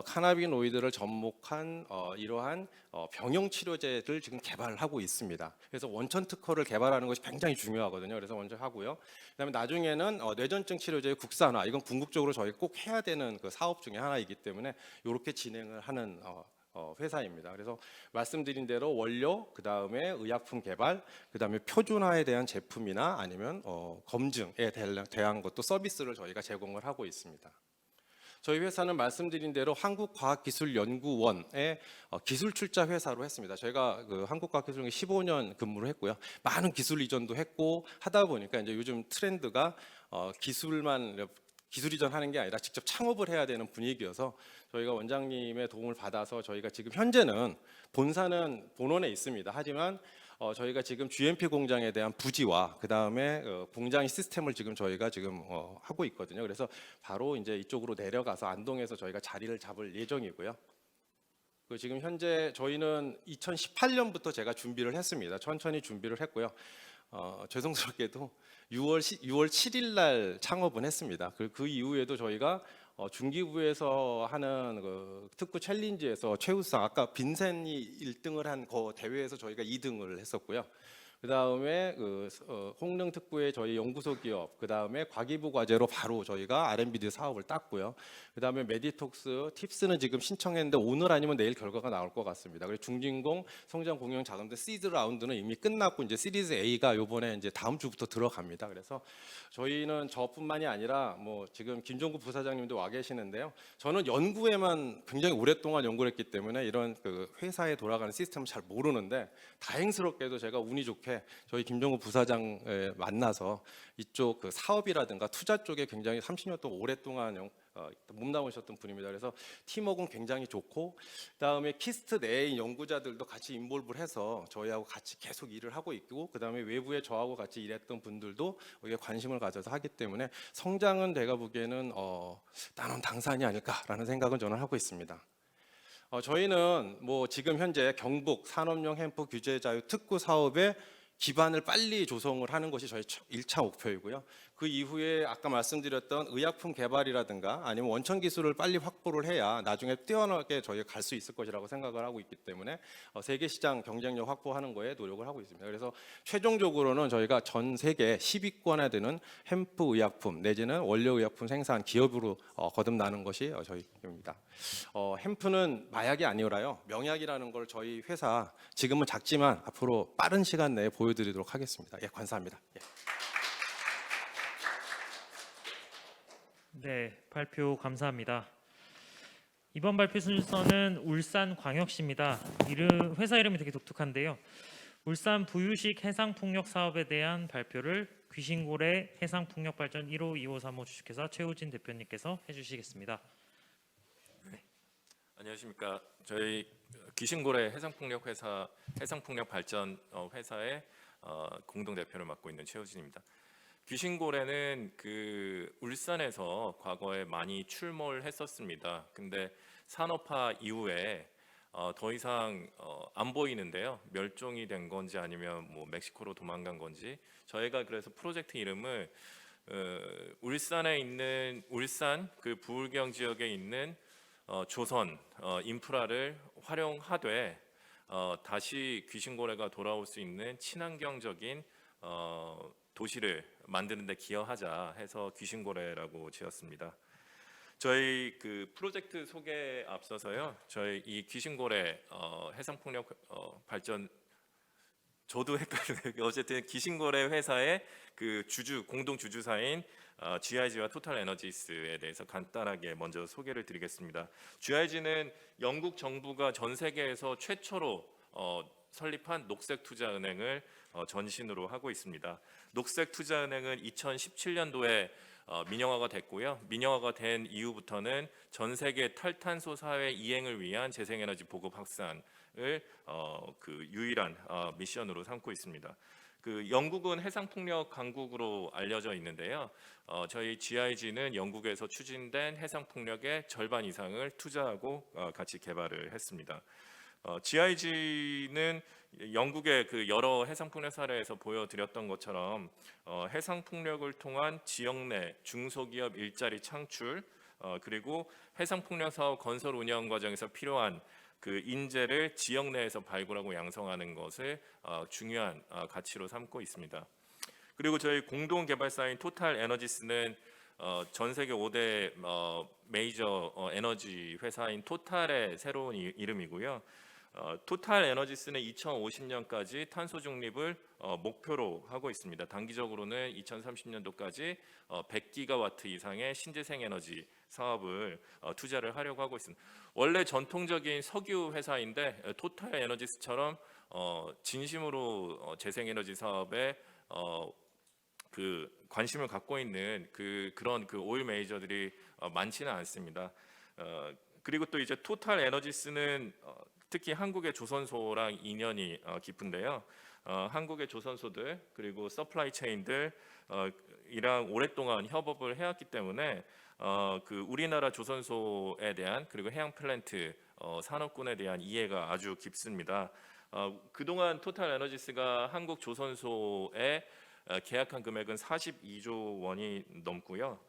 카나비노이드를 접목한 이러한 병용 치료제를 지금 개발을 하고 있습니다. 그래서 원천 특허를 개발하는 것이 굉장히 중요하거든요. 그래서 먼저 하고요. 그다음에 나중에는 뇌전증 치료제의 국산화, 이건 궁극적으로 저희 꼭 해야 되는 그 사업 중에 하나이기 때문에 이렇게 진행을 하는 회사입니다. 그래서 말씀드린 대로 원료, 그 다음에 의약품 개발, 그 다음에 표준화에 대한 제품이나 아니면 검증에 대한 것도 서비스를 저희가 제공을 하고 있습니다. 저희 회사는 말씀드린 대로 한국과학기술연구원의 기술 출자 회사로 했습니다. 저희가 그 한국과학기술연구원에 15년 근무를 했고요. 많은 기술 이전도 했고 하다 보니까 이제 요즘 트렌드가 기술 이전하는 게 아니라 직접 창업을 해야 되는 분위기여서 저희가 원장님의 도움을 받아서 저희가 지금 현재는 본사는 본원에 있습니다. 하지만 저희가 지금 GMP 공장에 대한 부지와 그 다음에 공장 시스템을 저희가 하고 있거든요. 그래서 바로 이제 이쪽으로 내려가서 안동에서 저희가 자리를 잡을 예정이고요. 지금 현재 저희는 2018년부터 제가 준비를 했습니다. 천천히 준비를 했고요. 죄송스럽게도 6월 7일 날 창업은 했습니다. 그 이후에도 저희가 중기부에서 하는 그 특구 챌린지에서 최우수상, 아까 빈센이 1등을 한 그 대회에서 저희가 2등을 했었고요. 그 다음에 홍릉 특구의 저희 연구소 기업, 그 다음에 과기부 과제로 바로 저희가 R&D 사업을 땄고요. 그 다음에 메디톡스, 팁스는 지금 신청했는데 오늘 아니면 내일 결과가 나올 것 같습니다. 그리고 중진공, 성장 공영 자금들 시드 라운드는 이미 끝났고 이제 시리즈 A가 이번에 이제 다음 주부터 들어갑니다. 그래서 저희는 저뿐만이 아니라 뭐 지금 김종국 부사장님도 와 계시는데요. 저는 연구에만 굉장히 오랫동안 연구를 했기 때문에 이런 그 회사에 돌아가는 시스템을 잘 모르는데 다행스럽게도 제가 운이 좋게 저희 김종국 부사장 만나서 이쪽 그 사업이라든가 투자 쪽에 굉장히 30년 동안 오랫동안 몸담으셨던 분입니다. 그래서 팀워크는 굉장히 좋고, 그다음에 키스트 내의 연구자들도 같이 인볼브를 해서 저희하고 같이 계속 일을 하고 있고, 그다음에 외부에 저하고 같이 일했던 분들도 여기에 관심을 가져서 하기 때문에 성장은 제가 보기에는 나는 당산이 아닐까라는 생각은 저는 하고 있습니다. 저희는 뭐 지금 현재 경북 산업용 햄프 규제 자유 특구 사업의 기반을 빨리 조성을 하는 것이 저희 1차 목표이고요. 그 이후에 아까 말씀드렸던 의약품 개발이라든가 아니면 원천 기술을 빨리 확보를 해야 나중에 뛰어나게 저희가 갈 수 있을 것이라고 생각을 하고 있기 때문에 세계 시장 경쟁력 확보하는 거에 노력을 하고 있습니다. 그래서 최종적으로는 저희가 전 세계 10위권에 드는 햄프 의약품 내지는 원료 의약품 생산 기업으로 거듭나는 것이 저희 목표입니다. 햄프는 마약이 아니라요, 명약이라는 걸 저희 회사 지금은 작지만 앞으로 빠른 시간 내에 보여드리도록 하겠습니다. 예, 감사합니다. 예. 네, 발표 감사합니다. 이번 발표 순서는 울산광역시입니다. 회사 이름이 되게 독특한데요. 울산 부유식 해상풍력 사업에 대한 발표를 귀신고래 해상풍력발전 1호, 2호, 3호 주식회사 최우진 대표님께서 해주시겠습니다. 네. 안녕하십니까. 저희 귀신고래 해상풍력발전 회사의 공동 대표를 맡고 있는 최우진입니다. 귀신고래는 그 울산에서 과거에 많이 출몰을 했었습니다. 근데 산업화 이후에 더 이상 안 보이는데요. 멸종이 된 건지 아니면 뭐 멕시코로 도망간 건지, 저희가 그래서 프로젝트 이름을 울산에 있는 울산 그 부울경 지역에 있는 조선 인프라를 활용하되 다시 귀신고래가 돌아올 수 있는 친환경적인 도시를 만드는 데 기여하자 해서 귀신고래라고 지었습니다. 저희 그 프로젝트 소개에 앞서서요, 저희 이 귀신고래 해상풍력 발전 저도 헷갈려요. 어쨌든 기신거래 회사의 그 공동 주주사인 GIG와 토탈 에너지스에 대해서 간단하게 먼저 소개를 드리겠습니다. GIG는 영국 정부가 전 세계에서 최초로 설립한 녹색투자은행을 전신으로 하고 있습니다. 녹색투자은행은 2017년도에 민영화가 됐고요. 민영화가 된 이후부터는 전 세계 탈탄소 사회 이행을 위한 재생에너지 보급 확산을 그 유일한 미션으로 삼고 있습니다. 그 영국은 해상풍력 강국으로 알려져 있는데요. 저희 GIG는 영국에서 추진된 해상풍력의 절반 이상을 투자하고 같이 개발을 했습니다. GIG는 영국의 그 여러 해상풍력 사례에서 보여드렸던 것처럼 해상풍력을 통한 지역 내 중소기업 일자리 창출, 그리고 해상풍력 사업 건설 운영 과정에서 필요한 그 인재를 지역 내에서 발굴하고 양성하는 것을 중요한 가치로 삼고 있습니다. 그리고 저희 공동 개발사인 토탈 에너지스는 전 세계 5대 메이저 에너지 회사인 토탈의 새로운 이름이고요. 토탈 에너지스는 2050년까지 탄소 중립을 목표로 하고 있습니다. 단기적으로는 2030년도까지 100기가와트 이상의 신재생 에너지 사업을 투자를 하려고 하고 있습니다. 원래 전통적인 석유 회사인데 토탈 에너지스처럼 진심으로 재생 에너지 사업에 그 관심을 갖고 있는 그런 오일 메이저들이 많지는 않습니다. 그리고 또 이제 토탈 에너지스는 특히 한국의 조선소랑 인연이 깊은데요. 한국의 조선소들 그리고 서플라이 체인들 이랑 오랫동안 협업을 해왔기 때문에 그 우리나라 조선소에 대한 그리고 해양 플랜트 산업군에 대한 이해가 아주 깊습니다. 그동안 토탈 에너지스가 한국 조선소에 계약한 금액은 42조 원이 넘고요.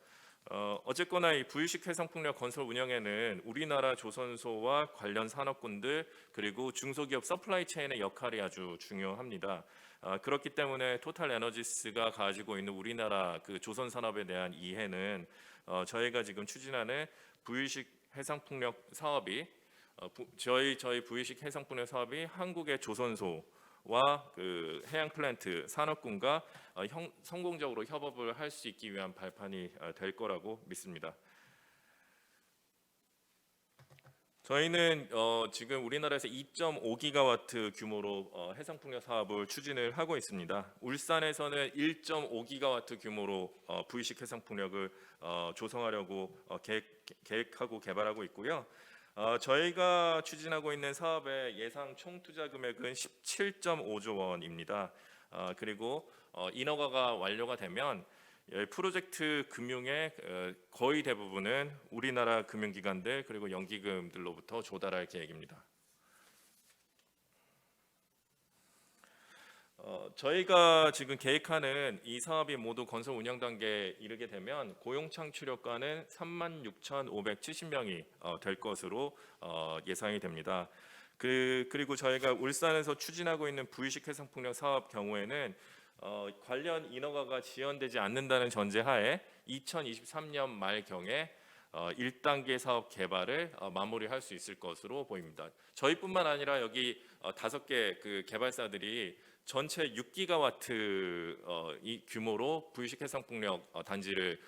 어쨌거나 이 부유식 해상풍력 건설 운영에는 우리나라 조선소와 관련 산업군들 그리고 중소기업 서플라이 체인의 역할이 아주 중요합니다. 그렇기 때문에 토탈 에너지스가 가지고 있는 우리나라 그 조선 산업에 대한 이해는 저희가 지금 추진하는 부유식 해상풍력 사업이 저희 부유식 해상풍력 사업이 한국의 조선소와 그 해양 플랜트 산업군과 성공적으로 협업을 할 수 있기 위한 발판이 될 거라고 믿습니다. 저희는 지금 우리나라에서 2.5기가와트 규모로 해상풍력 사업을 추진을 하고 있습니다. 울산에서는 1.5기가와트 규모로 부유식 해상풍력을 조성하려고 계획하고 개발하고 있고요. 저희가 추진하고 있는 사업의 예상 총 투자 금액은 17.5조 원입니다. 그리고 인허가가 완료가 되면 프로젝트 금융의 거의 대부분은 우리나라 금융기관들 그리고 연기금들로부터 조달할 계획입니다. 저희가 지금 계획하는 이 사업이 모두 건설 운영 단계에 이르게 되면 고용 창출효과는 36,570명이 될 것으로 예상이 됩니다. 그리고 저희가 울산에서 추진하고 있는 부유식 해상풍력 사업 경우에는 관련 인허가가 지연되지 않는다는 전제하에 2023년 말경에 1단계 사업 개발을 마무리할 수 있을 것으로 보입니다. 저희뿐만 아니라 여기 5개 그 개발사들이 전체 6기가와트 이 규모로 부유식 해상풍력 단지를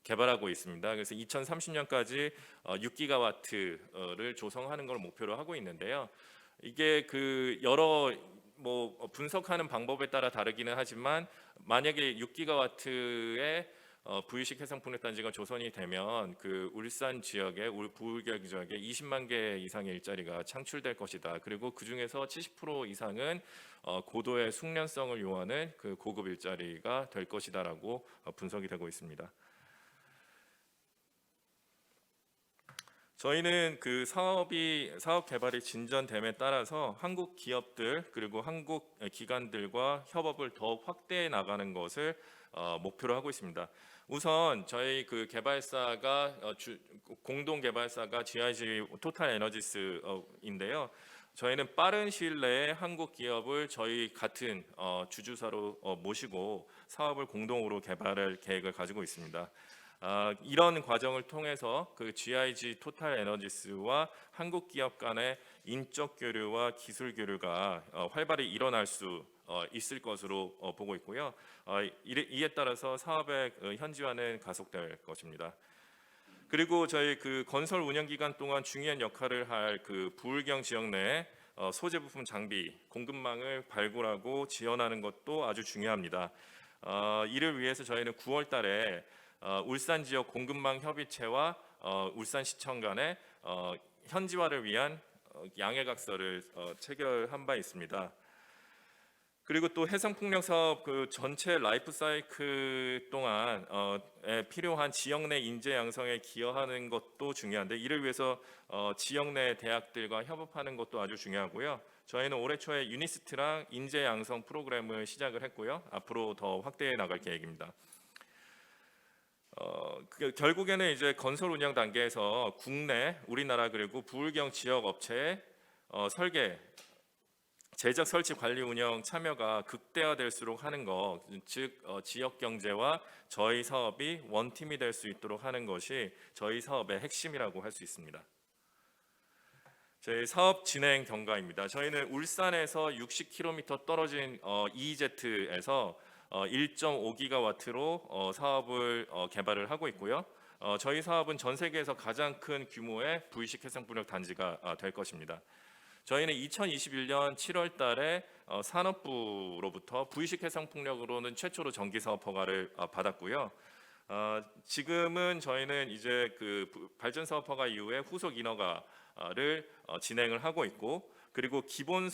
개발하고 있습니다. 그래서 2030년까지 6기가와트를 조성하는 걸 목표로 하고 있는데요. 이게 그 여러 분석하는 방법에 따라 다르기는 하지만 만약에 6기가와트의 부유식 해상풍력 단지가 조성이 되면 그 울산 지역에 부울경 지역에 20만 개 이상의 일자리가 창출될 것이다. 그리고 그 중에서 70% 이상은 고도의 숙련성을 요하는 그 고급 일자리가 될 것이다라고 분석이 되고 있습니다. 저희는 그 사업 개발이 진전됨에 따라서 한국 기업들 그리고 한국 기관들과 협업을 더욱 확대해 나가는 것을 목표로 하고 있습니다. 우선 저희 그 개발사가 공동 개발사가 GIG 토탈 에너지스인데요. 저희는 빠른 시일 내에 한국 기업을 저희 같은 주주사로 모시고 사업을 공동으로 개발할 계획을 가지고 있습니다. 이런 과정을 통해서 그 GIG 토탈 에너지스와 한국 기업 간의 인적 교류와 기술 교류가 활발히 일어날 수 있을 것으로 보고 있고요. 이에 따라서 사업의 현지화는 가속될 것입니다. 그리고 저희 그 건설 운영 기간 동안 중요한 역할을 할 그 부울경 지역 내에 소재 부품 장비 공급망을 발굴하고 지원하는 것도 아주 중요합니다. 이를 위해서 저희는 9월 달에 울산 지역 공급망 협의체와 울산시청 간의 현지화를 위한 양해각서를 체결한 바 있습니다. 그리고 또 해상풍력 사업 그 전체 라이프 사이클 동안 필요한 지역 내 인재 양성에 기여하는 것도 중요한데, 이를 위해서 지역 내 대학들과 협업하는 것도 아주 중요하고요. 저희는 올해 초에 유니스트랑 인재 양성 프로그램을 시작을 했고요. 앞으로 더 확대해 나갈 계획입니다. 결국에는 이제 건설 운영 단계에서 국내 우리나라 그리고 부울경 지역 업체의 설계 제작 설치 관리 운영 참여가 극대화될수록 하는 것, 즉 지역 경제와 저희 사업이 원팀이 될 수 있도록 하는 것이 저희 사업의 핵심이라고 할 수 있습니다. 저희 사업 진행 경과입니다. 저희는 울산에서 60km 떨어진 EEZ에서 1.5기가와트로 사업을 개발을 하고 있고요. 저희 사업은 전 세계에서 가장 큰 규모의 V식 해상풍력 단지가 될 것입니다. 저희는 2021년 7월 달에 산업부로부터 V식 해상풍력으로는 최초로 정기 사업 허가를 받았고요. 지금은 저희는 이제 그 발전 사업 허가 이후에 후속 인허가를 진행을 하고 있고, 그리고 기본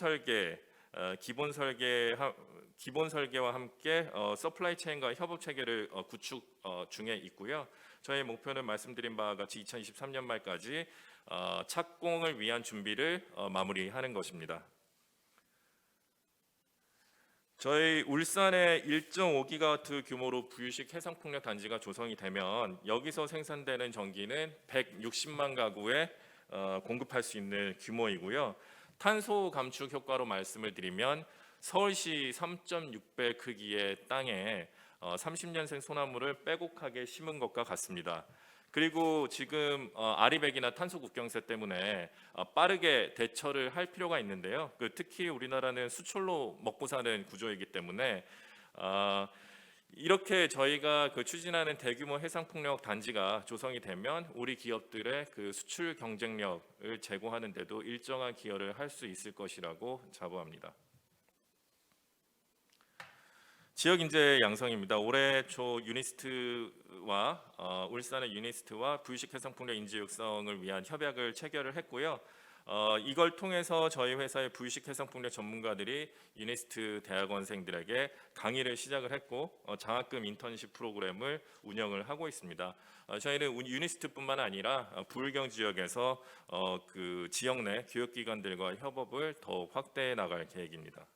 설계와 함께 서플라이 체인과 협업 체계를 구축 중에 있고요. 저희 목표는 말씀드린 바와 같이 2023년 말까지 착공을 위한 준비를 마무리하는 것입니다. 저희 울산에 1.5기가와트 규모로 부유식 해상풍력 단지가 조성이 되면 여기서 생산되는 전기는 160만 가구에 공급할 수 있는 규모이고요. 탄소 감축 효과로 말씀을 드리면 서울시 3.6배 크기의 땅에 30년생 소나무를 빼곡하게 심은 것과 같습니다. 그리고 지금 아리백이나 탄소 국경세 때문에 빠르게 대처를 할 필요가 있는데요. 특히 우리나라는 수출로 먹고 사는 구조이기 때문에 이렇게 저희가 추진하는 대규모 해상풍력 단지가 조성이 되면 우리 기업들의 수출 경쟁력을 제고하는 데도 일정한 기여를 할 수 있을 것이라고 자부합니다. 지역 인재 양성입니다. 올해 초 유니스트와 울산의 유니스트와 부유식 해상풍력 인재 육성을 위한 협약을 체결을 했고요. 이걸 통해서 저희 회사의 부유식 해상풍력 전문가들이 유니스트 대학원생들에게 강의를 시작을 했고 장학금 인턴십 프로그램을 운영을 하고 있습니다. 저희는 유니스트뿐만 아니라 부울경 지역에서 그 지역 내 교육기관들과 협업을 더욱 확대해 나갈 계획입니다.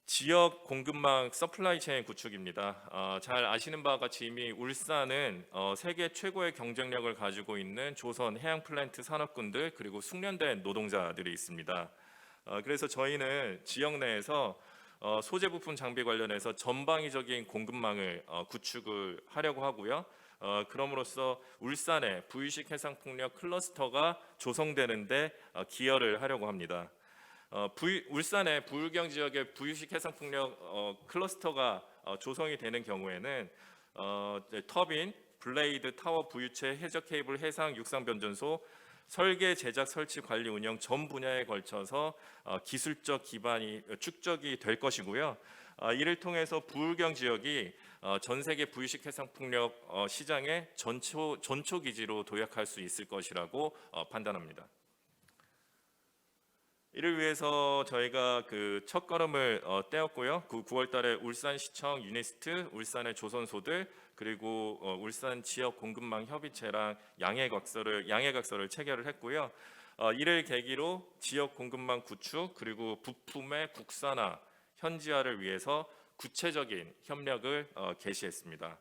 지역 공급망 서플라이 체인 구축입니다. 잘 아시는 바와 같이 이미 울산은 세계 최고의 경쟁력을 가지고 있는 조선 해양 플랜트 산업군들 그리고 숙련된 노동자들이 있습니다. 그래서 저희는 지역 내에서 소재 부품 장비 관련해서 전방위적인 공급망을 구축을 하려고 하고요. 그럼으로써 울산의 부유식 해상풍력 클러스터가 조성되는데 기여를 하려고 합니다. 울산의 부울경 지역의 부유식 해상풍력 클러스터가 조성이 되는 경우에는 터빈, 블레이드, 타워, 부유체, 해저 케이블, 해상, 육상 변전소, 설계, 제작, 설치, 관리, 운영 전 분야에 걸쳐서 기술적 기반이 축적이 될 것이고요. 이를 통해서 부울경 지역이 전 세계 부유식 해상풍력 시장의 전초 기지로 도약할 수 있을 것이라고 판단합니다. 이를 위해서 저희가 첫 걸음을 떼었고요. 9월달에 울산시청 유니스트, 울산의 조선소들 그리고 울산 지역 공급망 협의체랑 양해각서를 체결을 했고요. 이를 계기로 지역 공급망 구축 그리고 부품의 국산화, 현지화를 위해서 구체적인 협력을 개시했습니다.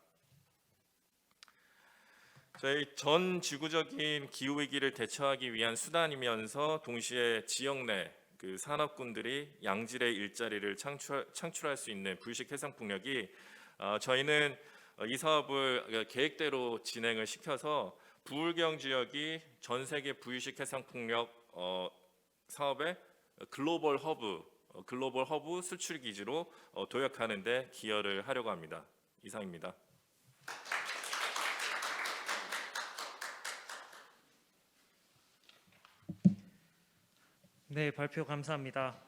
저희 전 지구적인 기후 위기를 대처하기 위한 수단이면서 동시에 지역 내 산업군들이 양질의 일자리를 창출할 수 있는 부유식 해상풍력이 저희는 이 사업을 계획대로 진행을 시켜서 부울경 지역이 전 세계 부유식 해상풍력 사업의 글로벌 허브 수출 기지로 도약하는 데 기여를 하려고 합니다. 이상입니다. 네, 발표 감사합니다.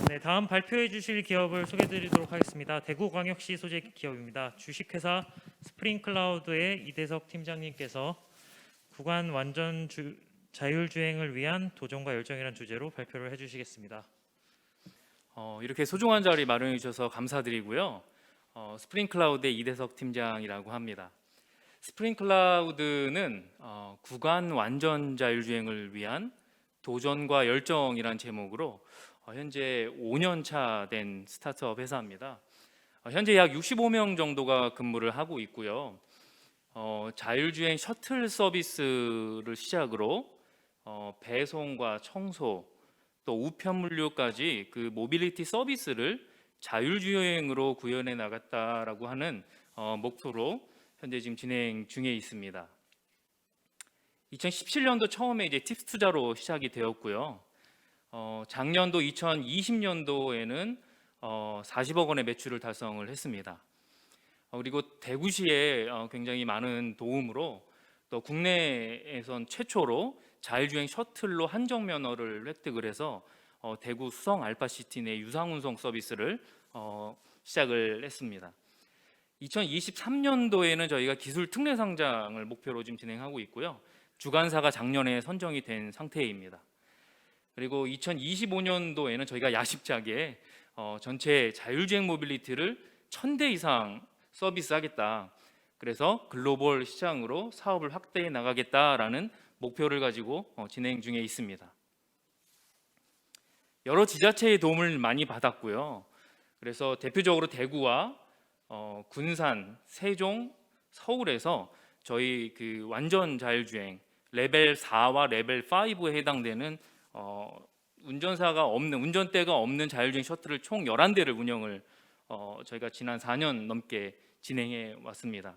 네, 다음 발표해 주실 기업을 소개해 드리도록 하겠습니다. 대구광역시 소재 기업입니다. 주식회사 스프링클라우드의 이대석 팀장님께서 구간 완전 자율주행을 위한 도전과 열정이라는 주제로 발표를 해 주시겠습니다. 이렇게 소중한 자리 마련해 주셔서 감사드리고요. 스프링클라우드의 이대석 팀장이라고 합니다. 스프링클라우드는 구간 완전 자율주행을 위한 도전과 열정이란 제목으로 현재 5년 차 된 스타트업 회사입니다. 현재 약 65명 정도가 근무를 하고 있고요. 자율주행 셔틀 서비스를 시작으로 배송과 청소 또 우편물류까지 그 모빌리티 서비스를 자율주행으로 구현해 나갔다라고 하는 목표로 현재 지금 진행 중에 있습니다. 2017년도 처음에 이제 팁스 투자로 시작이 되었고요. 작년도 2020년도에는 40억 원의 매출을 달성을 했습니다. 그리고 대구시에 굉장히 많은 도움으로 또 국내에선 최초로 자율주행 셔틀로 한정 면허를 획득을 해서 대구 수성 알파시티 내 유상운송 서비스를 시작을 했습니다. 2023년도에는 저희가 기술 특례 상장을 목표로 지금 진행하고 있고요. 주관사가 작년에 선정이 된 상태입니다. 그리고 2025년도에는 저희가 야심차게 전체 자율주행 모빌리티를 1000대 이상 서비스하겠다. 그래서 글로벌 시장으로 사업을 확대해 나가겠다라는 목표를 가지고 진행 중에 있습니다. 여러 지자체의 도움을 많이 받았고요. 그래서 대표적으로 대구와 군산, 세종, 서울에서 저희 그 완전 자율주행 레벨 4와 레벨 5에 해당되는 운전대가 없는 자율주행 셔틀을 총 11대를 운영을 저희가 지난 4년 넘게 진행해 왔습니다.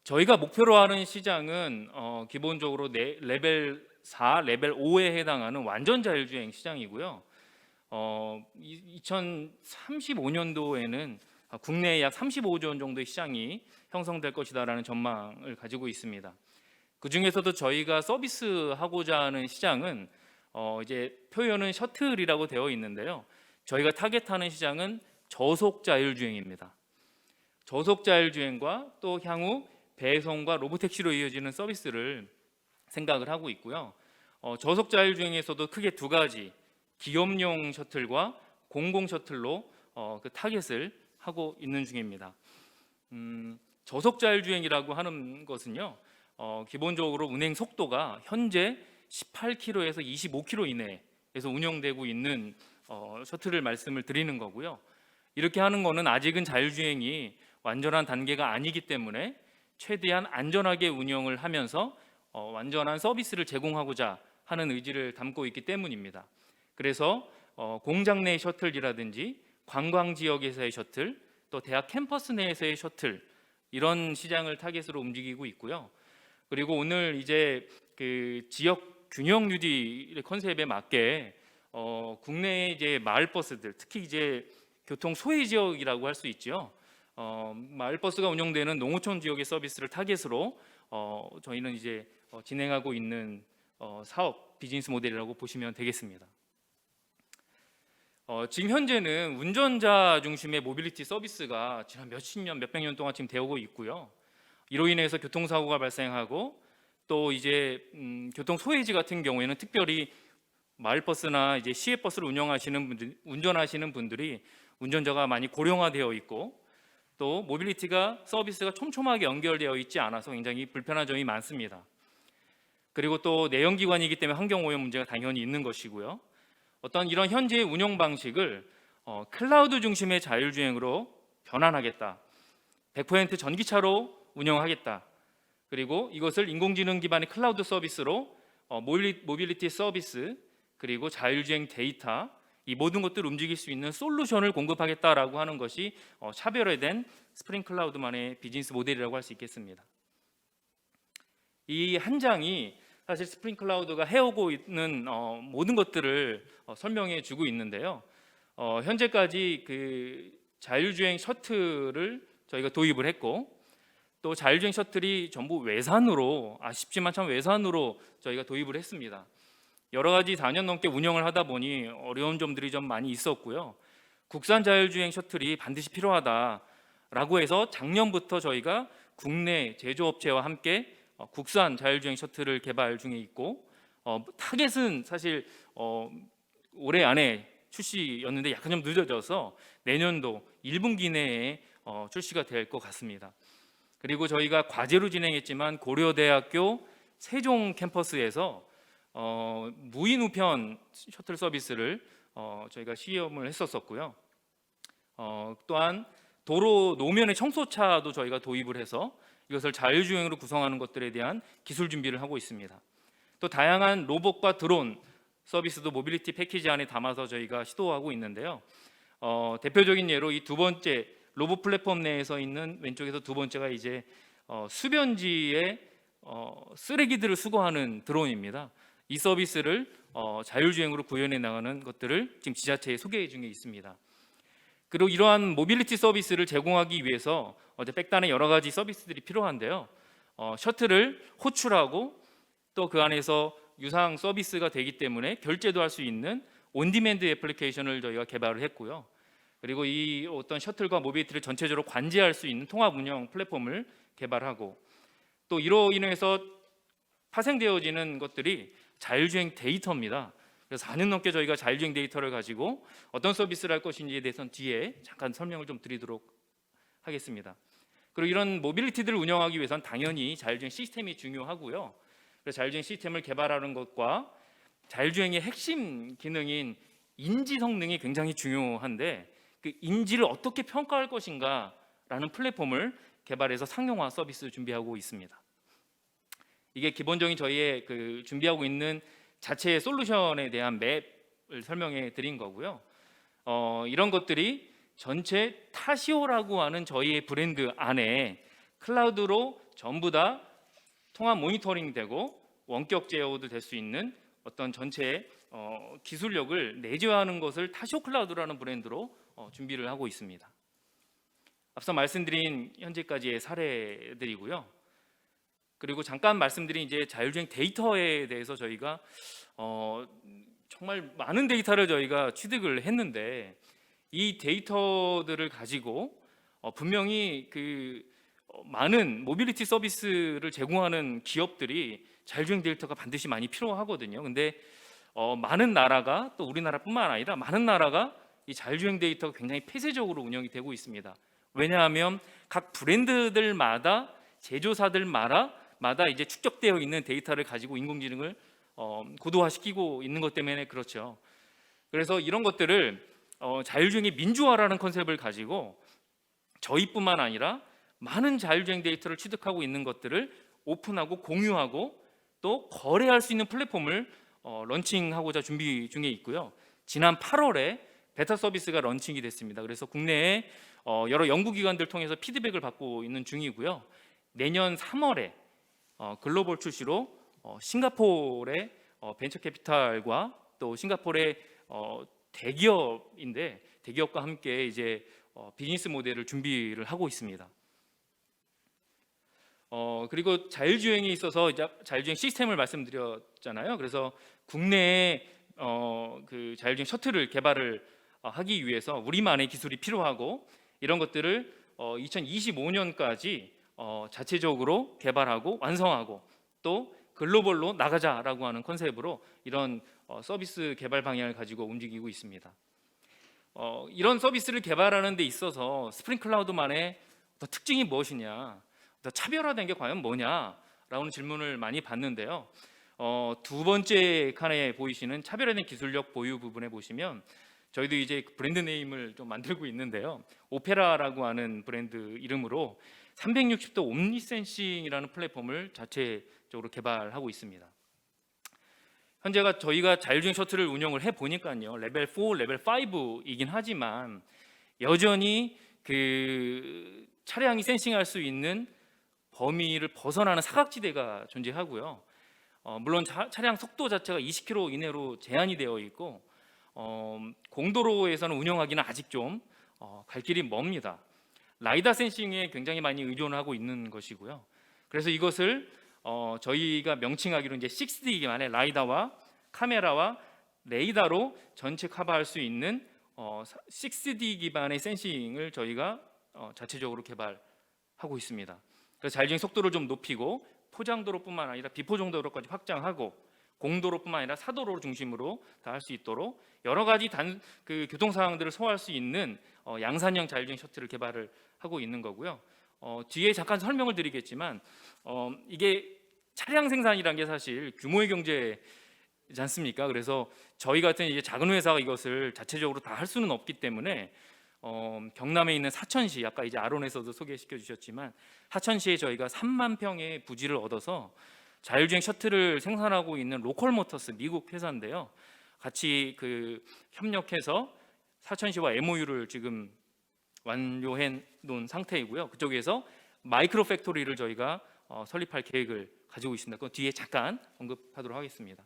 저희가 목표로 하는 시장은 기본적으로 레벨 4, 레벨 5에 해당하는 완전 자율주행 시장이고요. 2035년도에는 국내에 약 35조 원 정도의 시장이 형성될 것이다라는 전망을 가지고 있습니다. 그 중에서도 저희가 서비스하고자 하는 시장은 이제 표현은 셔틀이라고 되어 있는데요. 저희가 타겟하는 시장은 저속 자율주행입니다. 저속 자율주행과 또 향후 배송과 로보택시로 이어지는 서비스를 생각을 하고 있고요. 저속 자율주행에서도 크게 두 가지, 기업용 셔틀과 공공 셔틀로 그 타겟을 하고 있는 중입니다. 저속 자율주행이라고 하는 것은요. 기본적으로 운행 속도가 현재 18km에서 25km 이내에서 운영되고 있는 셔틀을 말씀을 드리는 거고요. 이렇게 하는 거는 아직은 자율주행이 완전한 단계가 아니기 때문에 최대한 안전하게 운영을 하면서 완전한 서비스를 제공하고자 하는 의지를 담고 있기 때문입니다. 그래서 공장 내 셔틀이라든지 관광 지역에서의 셔틀, 또 대학 캠퍼스 내에서의 셔틀 이런 시장을 타겟으로 움직이고 있고요. 그리고 오늘 이제 그 지역 균형 유지의 컨셉에 맞게 국내의 이제 마을 버스들, 특히 이제 교통 소외 지역이라고 할 수 있죠. 마을 버스가 운영되는 농어촌 지역의 서비스를 타겟으로 저희는 이제 진행하고 있는 사업 비즈니스 모델이라고 보시면 되겠습니다. 지금 현재는 운전자 중심의 모빌리티 서비스가 지난 몇십 년, 몇백 년 동안 지금 되어오고 있고요. 이로 인해서 교통사고가 발생하고 또 이제 교통 소외지 같은 경우에는 특별히 마을버스나 이제 시외버스를 운전하시는 분들이 운전자가 많이 고령화되어 있고 또 모빌리티가 서비스가 촘촘하게 연결되어 있지 않아서 굉장히 불편한 점이 많습니다. 그리고 또 내연기관이기 때문에 환경오염 문제가 당연히 있는 것이고요. 어떤 이런 현재의 운영 방식을 클라우드 중심의 자율주행으로 변환하겠다. 100% 전기차로 운영하겠다. 그리고 이것을 인공지능 기반의 클라우드 서비스로 모빌리티 서비스 그리고 자율주행 데이터 이 모든 것들을 움직일 수 있는 솔루션을 공급하겠다라고 하는 것이 차별화된 스프링 클라우드만의 비즈니스 모델이라고 할 수 있겠습니다. 이 한 장이 사실 스프링 클라우드가 해오고 있는 모든 것들을 설명해 주고 있는데요. 현재까지 그 자율주행 셔틀을 저희가 도입을 했고, 또 자율주행 셔틀이 전부 외산으로, 아쉽지만 참 외산으로 저희가 도입을 했습니다. 여러 가지 4년 넘게 운영을 하다 보니 어려운 점들이 좀 많이 있었고요. 국산 자율주행 셔틀이 반드시 필요하다라고 해서 작년부터 저희가 국내 제조업체와 함께 국산 자율주행 셔틀을 개발 중에 있고, 타겟은 사실 올해 안에 출시였는데 약간 좀 늦어져서 내년도 1분기 내에 출시가 될 것 같습니다. 그리고 저희가 과제로 진행했지만 고려대학교 세종 캠퍼스에서 무인 우편 셔틀 서비스를 저희가 시험을 했었었고요. 또한 도로 노면의 청소차도 저희가 도입을 해서 이것을 자율주행으로 구성하는 것들에 대한 기술 준비를 하고 있습니다. 또 다양한 로봇과 드론 서비스도 모빌리티 패키지 안에 담아서 저희가 시도하고 있는데요. 대표적인 예로 이 두 번째 로봇 플랫폼 내에서 있는 왼쪽에서 두 번째가 이제 수변지에 쓰레기들을 수거하는 드론입니다. 이 서비스를 자율주행으로 구현해 나가는 것들을 지금 지자체에 소개 중에 있습니다. 그리고 이러한 모빌리티 서비스를 제공하기 위해서 백단에 여러 가지 서비스들이 필요한데요. 셔틀을 호출하고 또 그 안에서 유상 서비스가 되기 때문에 결제도 할 수 있는 온디맨드 애플리케이션을 저희가 개발을 했고요. 그리고 이 어떤 셔틀과 모빌리티를 전체적으로 관제할 수 있는 통합 운영 플랫폼을 개발하고, 또 이로 인해서 파생되어지는 것들이 자율주행 데이터입니다. 그래서 4년 넘게 저희가 자율주행 데이터를 가지고 어떤 서비스를 할 것인지에 대해서는 뒤에 잠깐 설명을 좀 드리도록 하겠습니다. 그리고 이런 모빌리티들을 운영하기 위해서는 당연히 자율주행 시스템이 중요하고요. 그래서 자율주행 시스템을 개발하는 것과 자율주행의 핵심 기능인 인지 성능이 굉장히 중요한데, 그 인지를 어떻게 평가할 것인가라는 플랫폼을 개발해서 상용화 서비스 준비하고 있습니다. 이게 기본적인 저희의 그 준비하고 있는 자체의 솔루션에 대한 맵을 설명해 드린 거고요. 이런 것들이 전체 타시오라고 하는 저희의 브랜드 안에 클라우드로 전부 다 통합 모니터링 되고 원격 제어도 될 수 있는 어떤 전체의 기술력을 내재화하는 것을 타시오 클라우드라는 브랜드로 준비를 하고 있습니다. 앞서 말씀드린 현재까지의 사례들이고요. 그리고 잠깐 말씀드린 이제 자율주행 데이터에 대해서 저희가 정말 많은 데이터를 저희가 취득을 했는데, 이 데이터들을 가지고 분명히 그 많은 모빌리티 서비스를 제공하는 기업들이 자율주행 데이터가 반드시 많이 필요하거든요. 근데 많은 나라가, 또 우리나라뿐만 아니라 많은 나라가 이 자율주행 데이터가 굉장히 폐쇄적으로 운영이 되고 있습니다. 왜냐하면 각 브랜드들마다, 제조사들마다 이제 축적되어 있는 데이터를 가지고 인공지능을 고도화시키고 있는 것 때문에 그렇죠. 그래서 이런 것들을 자율주행의 민주화라는 컨셉을 가지고 저희뿐만 아니라 많은 자율주행 데이터를 취득하고 있는 것들을 오픈하고 공유하고 또 거래할 수 있는 플랫폼을 런칭하고자 준비 중에 있고요. 지난 8월에 베타 서비스가 런칭이 됐습니다. 그래서 국내에 여러 연구기관들 통해서 피드백을 받고 있는 중이고요. 내년 3월에 글로벌 출시로 싱가포르의 벤처 캐피탈과 또 싱가포르의 대기업인데, 대기업과 함께 이제 비즈니스 모델을 준비를 하고 있습니다. 그리고 자율주행에 있어서 이제 자율주행 시스템을 말씀드렸잖아요. 그래서 국내에 그 자율주행 셔틀을 개발을 하기 위해서 우리만의 기술이 필요하고, 이런 것들을 2025년까지 자체적으로 개발하고 완성하고 또 글로벌로 나가자라고 하는 컨셉으로 이런 서비스 개발 방향을 가지고 움직이고 있습니다. 이런 서비스를 개발하는 데 있어서 스프링 클라우드만의 특징이 무엇이냐, 차별화된 게 과연 뭐냐라는 질문을 많이 받는데요. 두 번째 칸에 보이시는 차별화된 기술력 보유 부분에 보시면 저희도 이제 브랜드 네임을 좀 만들고 있는데요. 오페라라고 하는 브랜드 이름으로 360도 옴니센싱이라는 플랫폼을 자체적으로 개발하고 있습니다. 현재가 저희가 자율주행 셔틀을 운영을 해 보니까요, 레벨 4, 레벨 5이긴 하지만 여전히 그 차량이 센싱할 수 있는 범위를 벗어나는 사각지대가 존재하고요. 물론 차량 속도 자체가 20km 이내로 제한이 되어 있고 공도로에서는 운영하기는 아직 좀 갈 길이 멉니다. 라이다 센싱에 굉장히 많이 의존하고 있는 것이고요. 그래서 이것을 저희가 명칭하기로 이제 6D 기반의 라이다와 카메라와 레이더로 전체 커버할 수 있는 6D 기반의 센싱을 저희가 자체적으로 개발하고 있습니다. 그래서 자율주행 속도를 좀 높이고 포장도로뿐만 아니라 비포장도로까지 확장하고 공도로뿐만 아니라 사도로 중심으로 다 할 수 있도록 여러 가지 교통 상황들을 소화할 수 있는 양산형 자율주행 셔틀을 개발을 하고 있는 거고요. 뒤에 잠깐 설명을 드리겠지만 이게 차량 생산이란 게 사실 규모의 경제지 않습니까? 그래서 저희 같은 이제 작은 회사가 이것을 자체적으로 다 할 수는 없기 때문에 경남에 있는 사천시, 아까 이제 아론에서도 소개시켜 주셨지만 사천시에 저희가 3만 평의 부지를 얻어서 자율주행 셔틀을 생산하고 있는 로컬모터스 미국 회사인데요. 같이 협력해서 사천시와 MOU를 지금 완료해 놓은 상태이고요. 그쪽에서 마이크로 팩토리를 저희가 설립할 계획을 가지고 있습니다. 그 뒤에 잠깐 언급하도록 하겠습니다.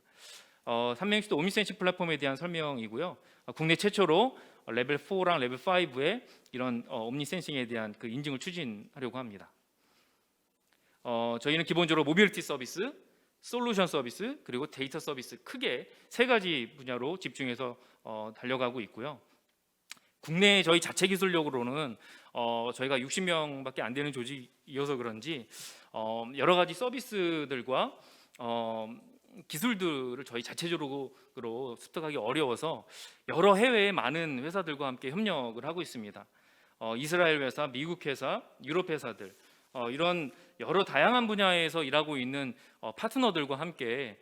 삼명시도 오미센싱 플랫폼에 대한 설명이고요. 국내 최초로 레벨 4랑 레벨 5의 이런 옴니 센싱에 대한 인증을 추진하려고 합니다. 저희는 기본적으로 모빌리티 서비스, 솔루션 서비스, 그리고 데이터 서비스 크게 세 가지 분야로 집중해서 달려가고 있고요. 국내 저희 자체 기술력으로는 저희가 60명밖에 안 되는 조직이어서 그런지 여러 가지 서비스들과 기술들을 저희 자체적으로 습득하기 어려워서 여러 해외의 많은 회사들과 함께 협력을 하고 있습니다. 이스라엘 회사, 미국 회사, 유럽 회사들 이런 여러 다양한 분야에서 일하고 있는 파트너들과 함께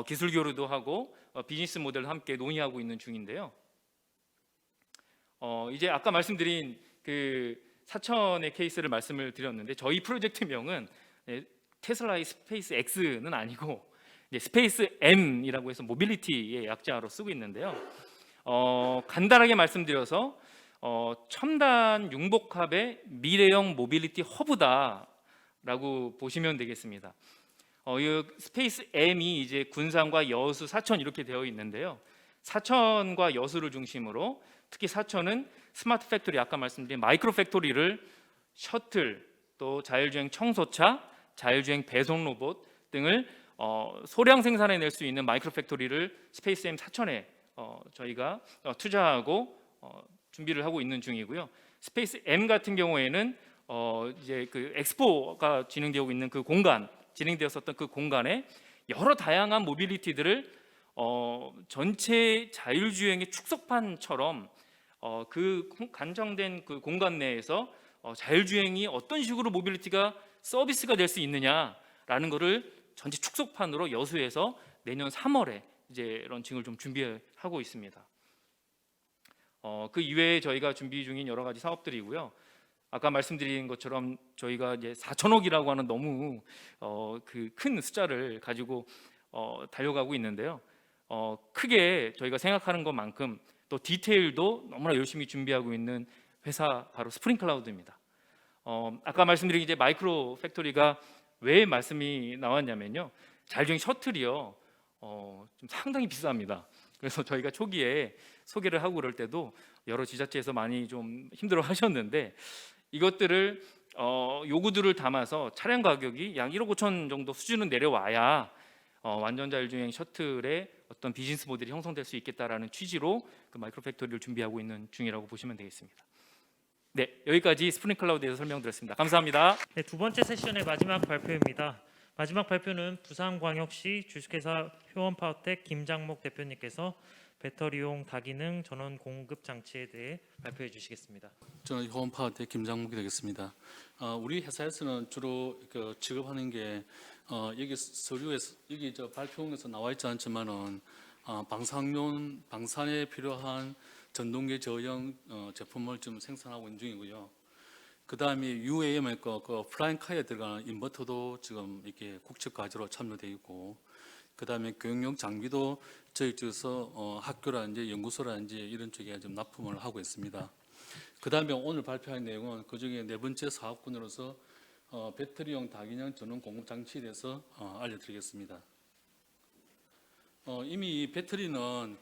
기술 교류도 하고 비즈니스 모델도 함께 논의하고 있는 중인데요. 이제 아까 말씀드린 사천의 케이스를 말씀을 드렸는데 저희 프로젝트명은 테슬라의 스페이스 X는 아니고 스페이스 M이라고 해서 모빌리티의 약자로 쓰고 있는데요. 간단하게 말씀드려서 첨단 융복합의 미래형 모빌리티 허브다라고 보시면 되겠습니다. 이 스페이스 M이 이제 군산과 여수, 사천 이렇게 되어 있는데요. 사천과 여수를 중심으로 특히 사천은 스마트 팩토리, 아까 말씀드린 마이크로 팩토리를 셔틀, 또 자율주행 청소차, 자율주행 배송 로봇 등을 소량 생산해낼 수 있는 마이크로 팩토리를 스페이스 M 사천에 저희가 투자하고 준비를 하고 있는 중이고요. 스페이스 M 같은 경우에는 이제 엑스포가 진행되고 있는 진행되었었던 그 공간에 여러 다양한 모빌리티들을 전체 자율주행의 축소판처럼 간정된 공간 내에서 자율주행이 어떤 식으로 모빌리티가 서비스가 될 수 있느냐라는 것을 전체 축소판으로 여수에서 내년 3월에 이제 런칭을 좀 준비하고 있습니다. 그 이외에 저희가 준비 중인 여러 가지 사업들이고요. 아까 말씀드린 것처럼 저희가 이제 4천억이라고 하는 너무 큰 숫자를 가지고 달려가고 있는데요. 크게 저희가 생각하는 것만큼 또 디테일도 너무나 열심히 준비하고 있는 회사 바로 스프링클라우드입니다. 아까 말씀드린 이제 마이크로 팩토리가 왜 말씀이 나왔냐면요. 자율주행 셔틀이요. 좀 상당히 비쌉니다. 그래서 저희가 초기에 소개를 하고 그럴 때도 여러 지자체에서 많이 좀 힘들어 하셨는데 이것들을 요구들을 담아서 차량 가격이 약 1억 5천 정도 수준은 내려와야 완전 자율주행 셔틀의 어떤 비즈니스 모델이 형성될 수 있겠다라는 취지로 그 마이크로 팩토리를 준비하고 있는 중이라고 보시면 되겠습니다. 네, 여기까지 스프링 클라우드에서 설명드렸습니다. 감사합니다. 네, 두 번째 세션의 마지막 발표입니다. 마지막 발표는 부산광역시 주식회사 효원파워텍 김장목 대표님께서 배터리용 다기능 전원 공급 장치에 대해 발표해 주시겠습니다. 저는 효원파워텍 김장목이 되겠습니다. 우리 회사에서는 주로 취급하는 게 여기 서류에서 여기 발표용에서 나와 있지 않지만은 방산에 필요한 전동계 저형 제품을 좀 생산하고 있는 중이고요. 그 다음에 UAM의 플라잉카에 들어가는 인버터도 지금 이렇게 국책 과제로 참여되어 있고, 그 다음에 교육용 장비도 저희 쪽에서 학교라든지 연구소라든지 이런 쪽에 좀 납품을 하고 있습니다. 그다음에 오늘 발표한 내용은 그중에 네 번째 사업군으로서 배터리용 다기능 전원 공급 장치에 대해서 알려드리겠습니다. 이미 이 배터리는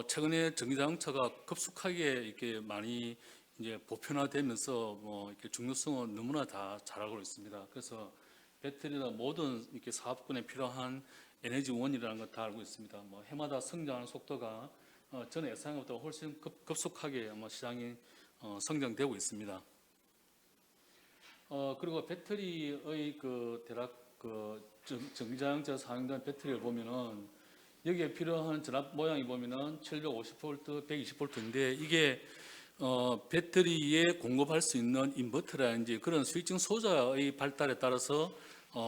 최근에 전기자동차가 급속하게 이렇게 많이 이제 보편화되면서 이렇게 중요성은 너무나 다 잘 알고 있습니다. 그래서 배터리는 모든 이렇게 사업군에 필요한 에너지원이라는 걸 다 알고 있습니다. 해마다 성장하는 속도가 전 예상보다 훨씬 급속하게 시장이 성장되고 있습니다. 그리고 배터리의 대략 전기자동차 사용된 배터리를 보면은 여기에 필요한 전압 모양이 보면은 750V, 120V인데 이게 배터리에 공급할 수 있는 인버터라든지 그런 스위칭 소자의 발달에 따라서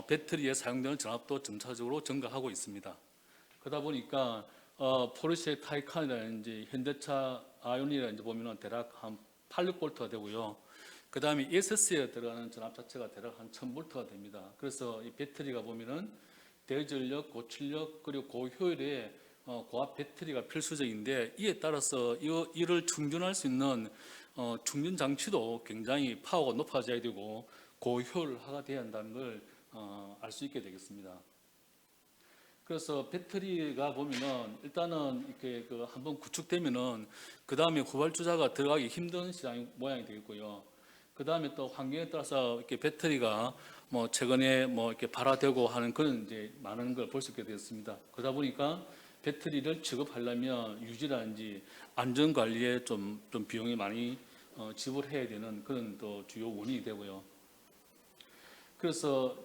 배터리에 사용되는 전압도 점차적으로 증가하고 있습니다. 그러다 보니까 포르쉐 타이칸이라든지 현대차 아이온이라든지 보면은 대략 한 86V가 되고요. 그 다음에 ESS에 들어가는 전압 자체가 대략 한 1000V가 됩니다. 그래서 이 배터리가 보면은 대전력, 고출력 그리고 고효율의 고압 배터리가 필수적인데 이에 따라서 이를 충전할 수 있는 충전 장치도 굉장히 파워가 높아져야 되고 고효율화가 돼야 한다는 걸 알 수 있게 되겠습니다. 그래서 배터리가 보면은 일단은 이렇게 한번 구축되면은 그 다음에 후발주자가 들어가기 힘든 시장 모양이 되겠고요. 그 다음에 또 환경에 따라서 이렇게 배터리가 최근에 이렇게 발화되고 하는 그런 이제 많은 걸 볼 수 있게 되었습니다. 그러다 보니까 배터리를 취급하려면 유지라든지 안전 관리에 좀 비용이 많이 지불해야 되는 그런 또 주요 원인이 되고요. 그래서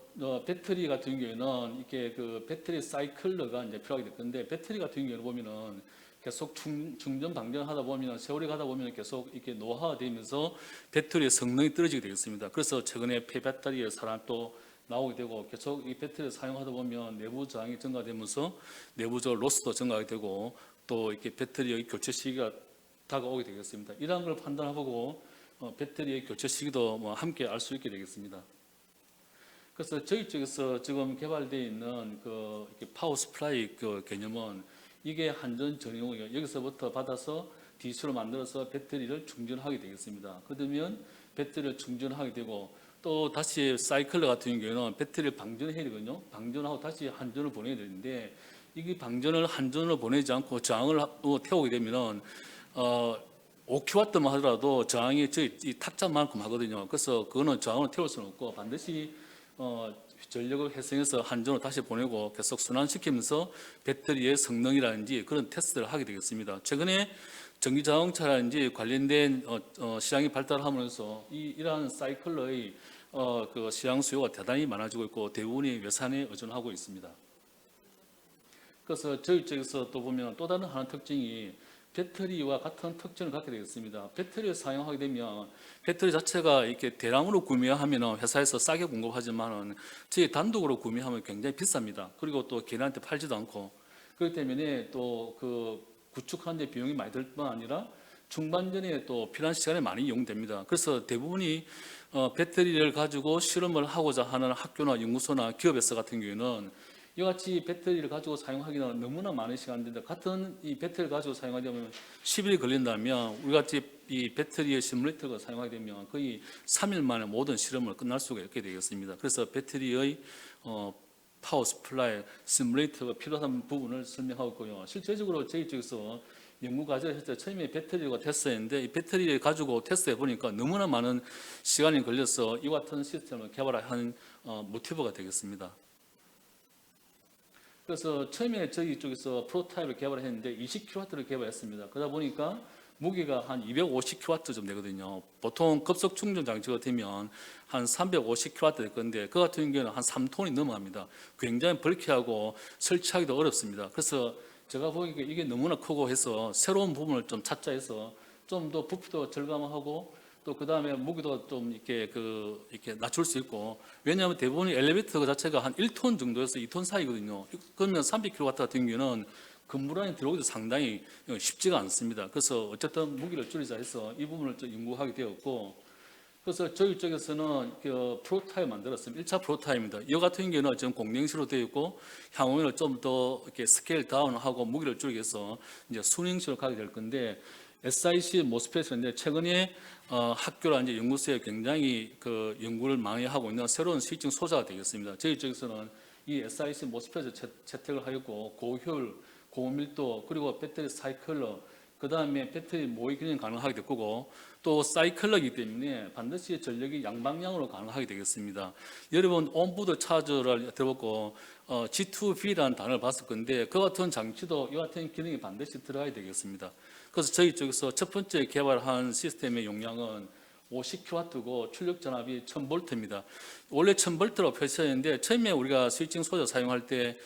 배터리 같은 경우에는 이렇게 배터리 사이클러가 이제 필요하게 될 건데 배터리 같은 경우는 보면은 계속 충전 방전하다 보면 세월이 가다 보면 계속 이렇게 노화되면서 배터리의 성능이 떨어지게 되겠습니다. 그래서 최근에 폐배터리의 산업도 나오게 되고 계속 이 배터리를 사용하다 보면 내부 저항이 증가되면서 내부적 로스도 증가하게 되고 또 이렇게 배터리의 교체 시기가 다가오게 되겠습니다. 이러한 걸 판단하고 배터리의 교체 시기도 함께 알 수 있게 되겠습니다. 그래서 저희 쪽에서 지금 개발되어 있는 이렇게 파워 스프라이 개념은 이게 한전 전용이에요. 여기서부터 받아서 DC로 만들어서 배터리를 충전하게 되겠습니다. 그러면 배터리를 충전하게 되고 또 다시 사이클러 같은 경우에는 배터리를 방전해야 되거든요. 방전하고 다시 한전을 보내야 되는데 이게 방전을 한전으로 보내지 않고 저항을 태우게 되면은 5kW만 하더라도 저항이 이 탁자만큼 하거든요. 그래서 그거는 저항을 태울 수는 없고 반드시 전력을 회생해서 한전으로 다시 보내고 계속 순환시키면서 배터리의 성능이라든지 그런 테스트를 하게 되겠습니다. 최근에 전기자동차라든지 관련된 시장이 발달하면서 이러한 사이클러의 시장 수요가 대단히 많아지고 있고 대부분이 외산에 의존하고 있습니다. 그래서 저희 쪽에서 또 보면 또 다른 하나 특징이 배터리와 같은 특징을 갖게 되겠습니다. 배터리를 사용하게 되면 배터리 자체가 이렇게 대량으로 구매하면 회사에서 싸게 공급하지만은 저희 단독으로 구매하면 굉장히 비쌉니다. 그리고 또 개인한테 팔지도 않고 그렇기 때문에 또 구축하는 데 비용이 많이 들 뿐 아니라 중반전에 또 필요한 시간이 많이 이용됩니다. 그래서 대부분이 배터리를 가지고 실험을 하고자 하는 학교나 연구소나 기업에서 같은 경우에는 이와 같이 배터리를 가지고 사용하기는 너무나 많은 시간이 드는데 같은 이 배터리를 가지고 사용하려면 10일이 걸린다면 우리 같이 이 배터리의 시뮬레이터를 사용하게 되면 거의 3일 만에 모든 실험을 끝날 수가 있게 되겠습니다. 그래서 배터리의 파워 스플라이 시뮬레이터가 필요한 부분을 설명하고 있고요. 실제적으로 저희 쪽에서 연구 과정을 했을 때 처음에 배터리가 테스트했는데 이 배터리를 가지고 테스트해 보니까 너무나 많은 시간이 걸려서 이와 같은 시스템을 개발한 모티브가 되겠습니다. 그래서 처음에 저희 쪽에서 프로타입을 개발했는데 20kW를 개발했습니다. 그러다 보니까 무게가 한 250kW 좀 되거든요. 보통 급속 충전 장치가 되면 한 350kW 될 건데 그 같은 경우는 한 3톤이 넘어갑니다. 굉장히 벌키하고 설치하기도 어렵습니다. 그래서 제가 보기에 이게 너무나 크고 해서 새로운 부분을 좀 찾자 해서 좀 더 부피도 절감하고 또 그 다음에 무게도 좀 이렇게 낮출 수 있고 왜냐하면 대부분 엘리베이터 자체가 한 1톤 정도에서 2톤 사이거든요. 그러면 300kW 같은 경우는 건물 안에 들어오기도 상당히 쉽지가 않습니다. 그래서 어쨌든 무게를 줄이자 해서 이 부분을 좀 연구하게 되었고 그래서 저희 쪽에서는 프로타입 만들었습니다. 1차 프로타입입니다. 이 같은 경우는 지금 공랭식으로 되어 있고 향후에는 좀 더 이렇게 스케일 다운하고 무게를 줄이기 위해서 이제 순행식으로 가게 될 건데 SIC 모스펫인데 최근에 학교라든지 연구소에 굉장히 그 연구를 많이 하고 있는 새로운 스위칭 소자가 되겠습니다. 저희 쪽에서는 이 SIC 모스펫을 채택을 하였고 고효율, 고밀도 그리고 배터리 사이클러 그 다음에 배터리 모의 기능 가능하게 될 거고 또 사이클러이기 때문에 반드시 전력이 양방향으로 가능하게 되겠습니다. 여러분 온보드 차저를 들어보고 G2B라는 단어를 봤을 건데 그 같은 장치도 이 같은 기능이 반드시 들어가야 되겠습니다. 그래서 저희 쪽에서 첫 번째 개발한 시스템의 용량은 50kW고 출력 전압이 1000V입니다. 원래 1000V로 표시했는데 처음에 우리가 스위칭 소자 사용할 때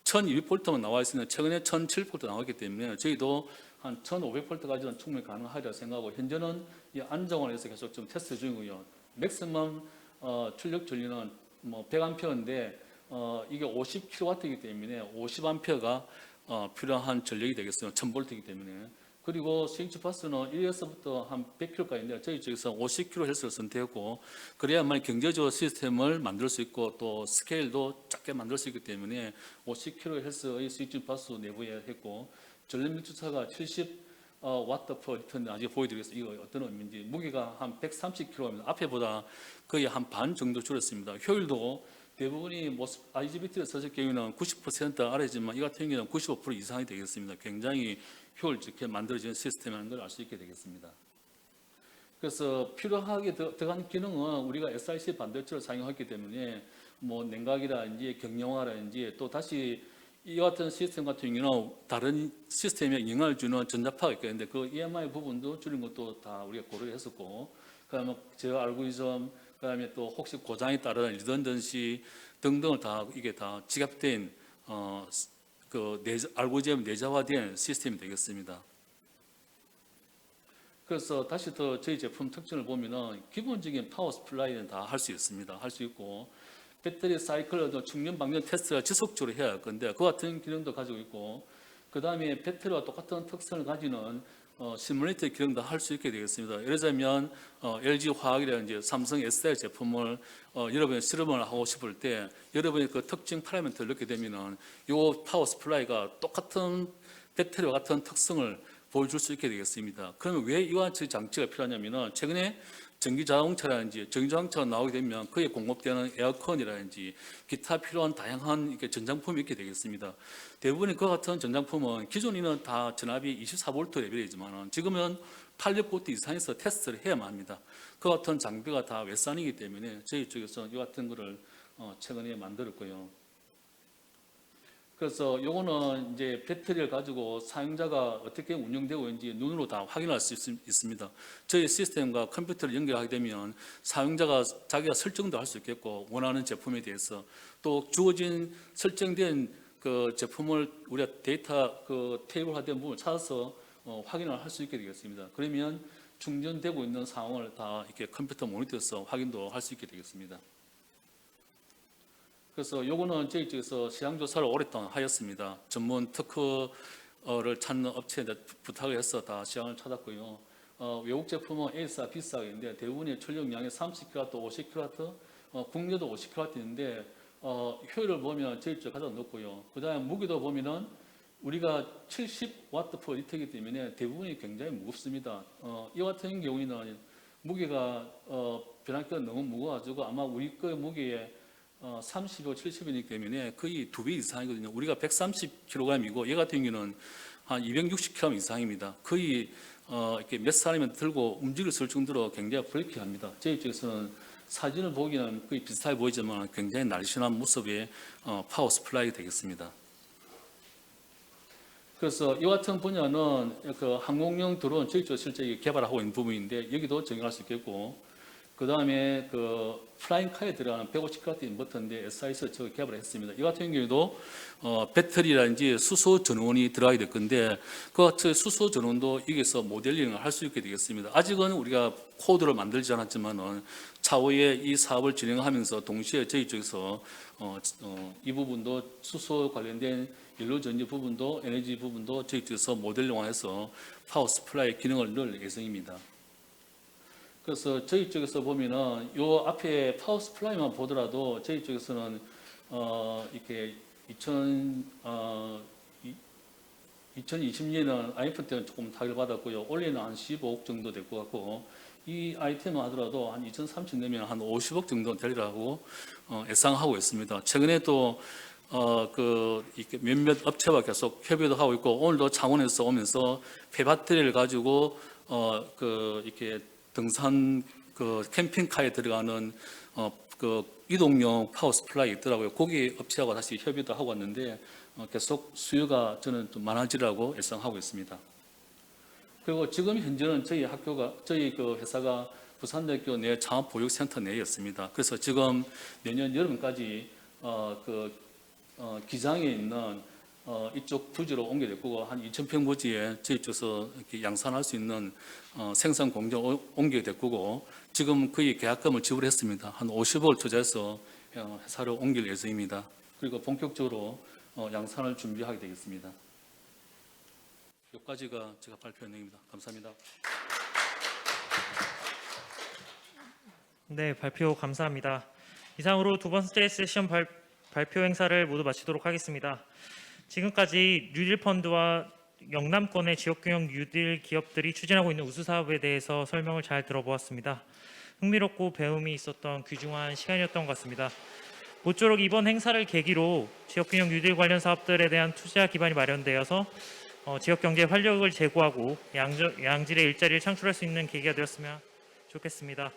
1200V만 나와 있으면 최근에 1700V 나왔기 때문에 저희도 한 1500V까지는 충분히 가능하리라 생각하고 현재는 이 안정원에서 계속 좀 테스트 중이고요. 맥시멈 출력 전류는 뭐 100A인데 이게 50kW이기 때문에 50A가 필요한 전력이 되겠어요. 1000V이기 때문에. 그리고 스위치 파스는 1에서부터 한 100km까지인데 저희 쪽에서 50kHz를 선택했고 그래야만 경제적으로 시스템을 만들 수 있고 또 스케일도 작게 만들 수 있기 때문에 50kHz의 스위치 파스 내부에 했고 전력 밀주차가 70W per 리터인데 나중에 보여드리겠습니다. 이거 어떤 의미인지 무게가 한 130kg입니다. 앞에보다 거의 한 반 정도 줄였습니다. 효율도 대부분이 IGBT를 썼을 경우에는 90% 아래지만 이 같은 경우는 95% 이상이 되겠습니다. 굉장히 효율적게 만들어진 시스템이라는 걸 알 수 있게 되겠습니다. 그래서 필요하게 들어간 기능은 우리가 SiC 반도체를 사용했기 때문에 뭐 냉각이라든지 경량화라든지 또 다시 이 같은 시스템 같은 경우는 다른 시스템에 영향을 주는 전자파가 있겠는데 그 EMI 부분도 줄인 것도 다 우리가 고려를 했었고 그다음에 제어 알고리즘 그다음에 또 혹시 고장에 따른 리던던시 등등을 다 이게 다 지갑된 그 알고리즘 내재화된 시스템이 되겠습니다. 그래서 다시 더 저희 제품 특징을 보면은 기본적인 파워 스플라이는 다 할 수 있습니다. 할 수 있고 배터리 사이클도 충전 방전 테스트를 지속적으로 해야 할 건데 그 같은 기능도 가지고 있고 그 다음에 배터리와 똑같은 특성을 가지는 시뮬레이터 기능도 할 수 있게 되겠습니다. 예를 들면 LG 화학이라든지 삼성 SDI 제품을 여러분이 실험을 하고 싶을 때 여러분이 그 특징 파라미터를 넣게 되면은 이 파워 스플라이가 똑같은 배터리와 같은 특성을 보여줄 수 있게 되겠습니다. 그러면 왜 이와 같은 장치가 필요하냐면은 최근에 전기자동차라든지 전기자동차가 나오게 되면 그에 공급되는 에어컨이라든지 기타 필요한 다양한 전장품이 있게 되겠습니다. 대부분의 그 같은 전장품은 기존에는 다 전압이 24V 레벨이지만 지금은 800V 이상에서 테스트를 해야만 합니다. 그 같은 장비가 다 외산이기 때문에 저희 쪽에서 이 같은 거를 최근에 만들었고요. 그래서 요거는 이제 배터리를 가지고 사용자가 어떻게 운영되고 있는지 눈으로 다 확인할 수 있습니다. 저희 시스템과 컴퓨터를 연결하게 되면 사용자가 자기가 설정도 할 수 있겠고 원하는 제품에 대해서 또 주어진 설정된 그 제품을 우리가 데이터 그 테이블화된 부분을 찾아서 확인을 할 수 있게 되겠습니다. 그러면 충전되고 있는 상황을 다 이렇게 컴퓨터 모니터에서 확인도 할 수 있게 되겠습니다. 그래서 요거는 저희 쪽에서 시장 조사를 오랫동안 하였습니다. 전문 특허를 찾는 업체에 부탁을 해서 다 시장을 찾았고요. 외국 제품은 A사, B사가 있는데 대부분의 출력량이 30kW, 50kW, 국내도 50kW인데 효율을 보면 저희 쪽 가장 높고요. 그 다음에 무게도 보면은 우리가 70W per 리터이기 때문에 대부분이 굉장히 무겁습니다. 이 같은 경우에는 무게가 변압기가 너무 무거워가지고 아마 우리 거 무게에 30이 70이기 때문에 거의 2배 이상이거든요. 우리가 130kg이고 얘 같은 경우는 한 260kg 이상입니다. 거의 이렇게 몇 사람이 들고 움직일 수 있을 정도로 굉장히 불쾌합니다. 저희 쪽에서는 사진을 보기는 거의 비슷하게 보이지만 굉장히 날씬한 모습의 파워 스플라이 되겠습니다. 그래서 이 같은 분야는 그 항공용 드론 저희 쪽 실제 개발하고 있는 부분인데 여기도 적용할 수 있겠고 그 다음에 그 플라잉카에 들어가는 150kW 인버터인데 SI에서 저거 개발했습니다. 이 같은 경우에도 배터리라든지 수소 전원이 들어가게 될 건데 그 같은 수소 전원도 여기서 모델링을 할 수 있게 되겠습니다. 아직은 우리가 코드를 만들지 않았지만은 차후에 이 사업을 진행하면서 동시에 저희 쪽에서 이 부분도 수소 관련된 연료전지 부분도 에너지 부분도 저희 쪽에서 모델링화해서 파워 스플라이 기능을 넣을 예정입니다. 그래서 저희 쪽에서 보면은 요 앞에 파워 스플라이만 보더라도 저희 쪽에서는 이렇게 2020년에는 IMF 때는 조금 타격을 받았고요. 올해는 한 15억 정도 될 것 같고 이 아이템만 하더라도 한 2030 되면 한 50억 정도 되리라고 예상하고 있습니다. 최근에 또 이렇게 몇몇 업체와 계속 협의도 하고 있고 오늘도 창원에서 오면서 폐배터리를 가지고 이렇게 등산 캠핑카에 들어가는 이동용 파워 스플라이 있더라고요. 거기 업체하고 다시 협의도 하고 왔는데 계속 수요가 저는 좀 많아지라고 예상하고 있습니다. 그리고 지금 현재는 저희 회사가 부산대학교 내 창업보육센터 내에 있습니다. 그래서 지금 내년 여름까지 기장에 있는 이쪽 부지로 옮겨질 거고 한 2,000평 부지에 저희 쪽에서 이렇게 양산할 수 있는 생산 공장 옮겨야 될 거고 지금 거의 계약금을 지불했습니다. 한 50억을 투자해서 회사로 옮길 예정입니다. 그리고 본격적으로 양산을 준비하게 되겠습니다. 여기까지가 제가 발표한 내용입니다. 감사합니다. 네, 발표 감사합니다. 이상으로 두 번째 세션 발표 행사를 모두 마치도록 하겠습니다. 지금까지 뉴딜 펀드와 영남권의 지역균형 뉴딜 기업들이 추진하고 있는 우수 사업에 대해서 설명을 잘 들어보았습니다. 흥미롭고 배움이 있었던 귀중한 시간이었던 것 같습니다. 모쪼록 이번 행사를 계기로 지역균형 뉴딜 관련 사업들에 대한 투자 기반이 마련되어서 지역 경제에 활력을 제고하고 양질의 일자리를 창출할 수 있는 계기가 되었으면 좋겠습니다.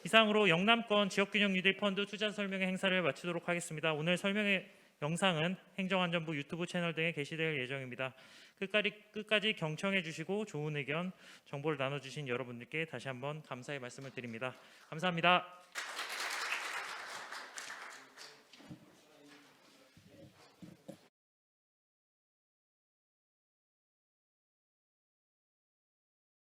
이상으로 영남권 지역균형 뉴딜 펀드 투자 설명회 행사를 마치도록 하겠습니다. 오늘 설명회 영상은 행정안전부 유튜브 채널 등에 게시될 예정입니다. 끝까지 경청해 주시고 좋은 의견, 정보를 나눠주신 여러분들께 다시 한번 감사의 말씀을 드립니다. 감사합니다.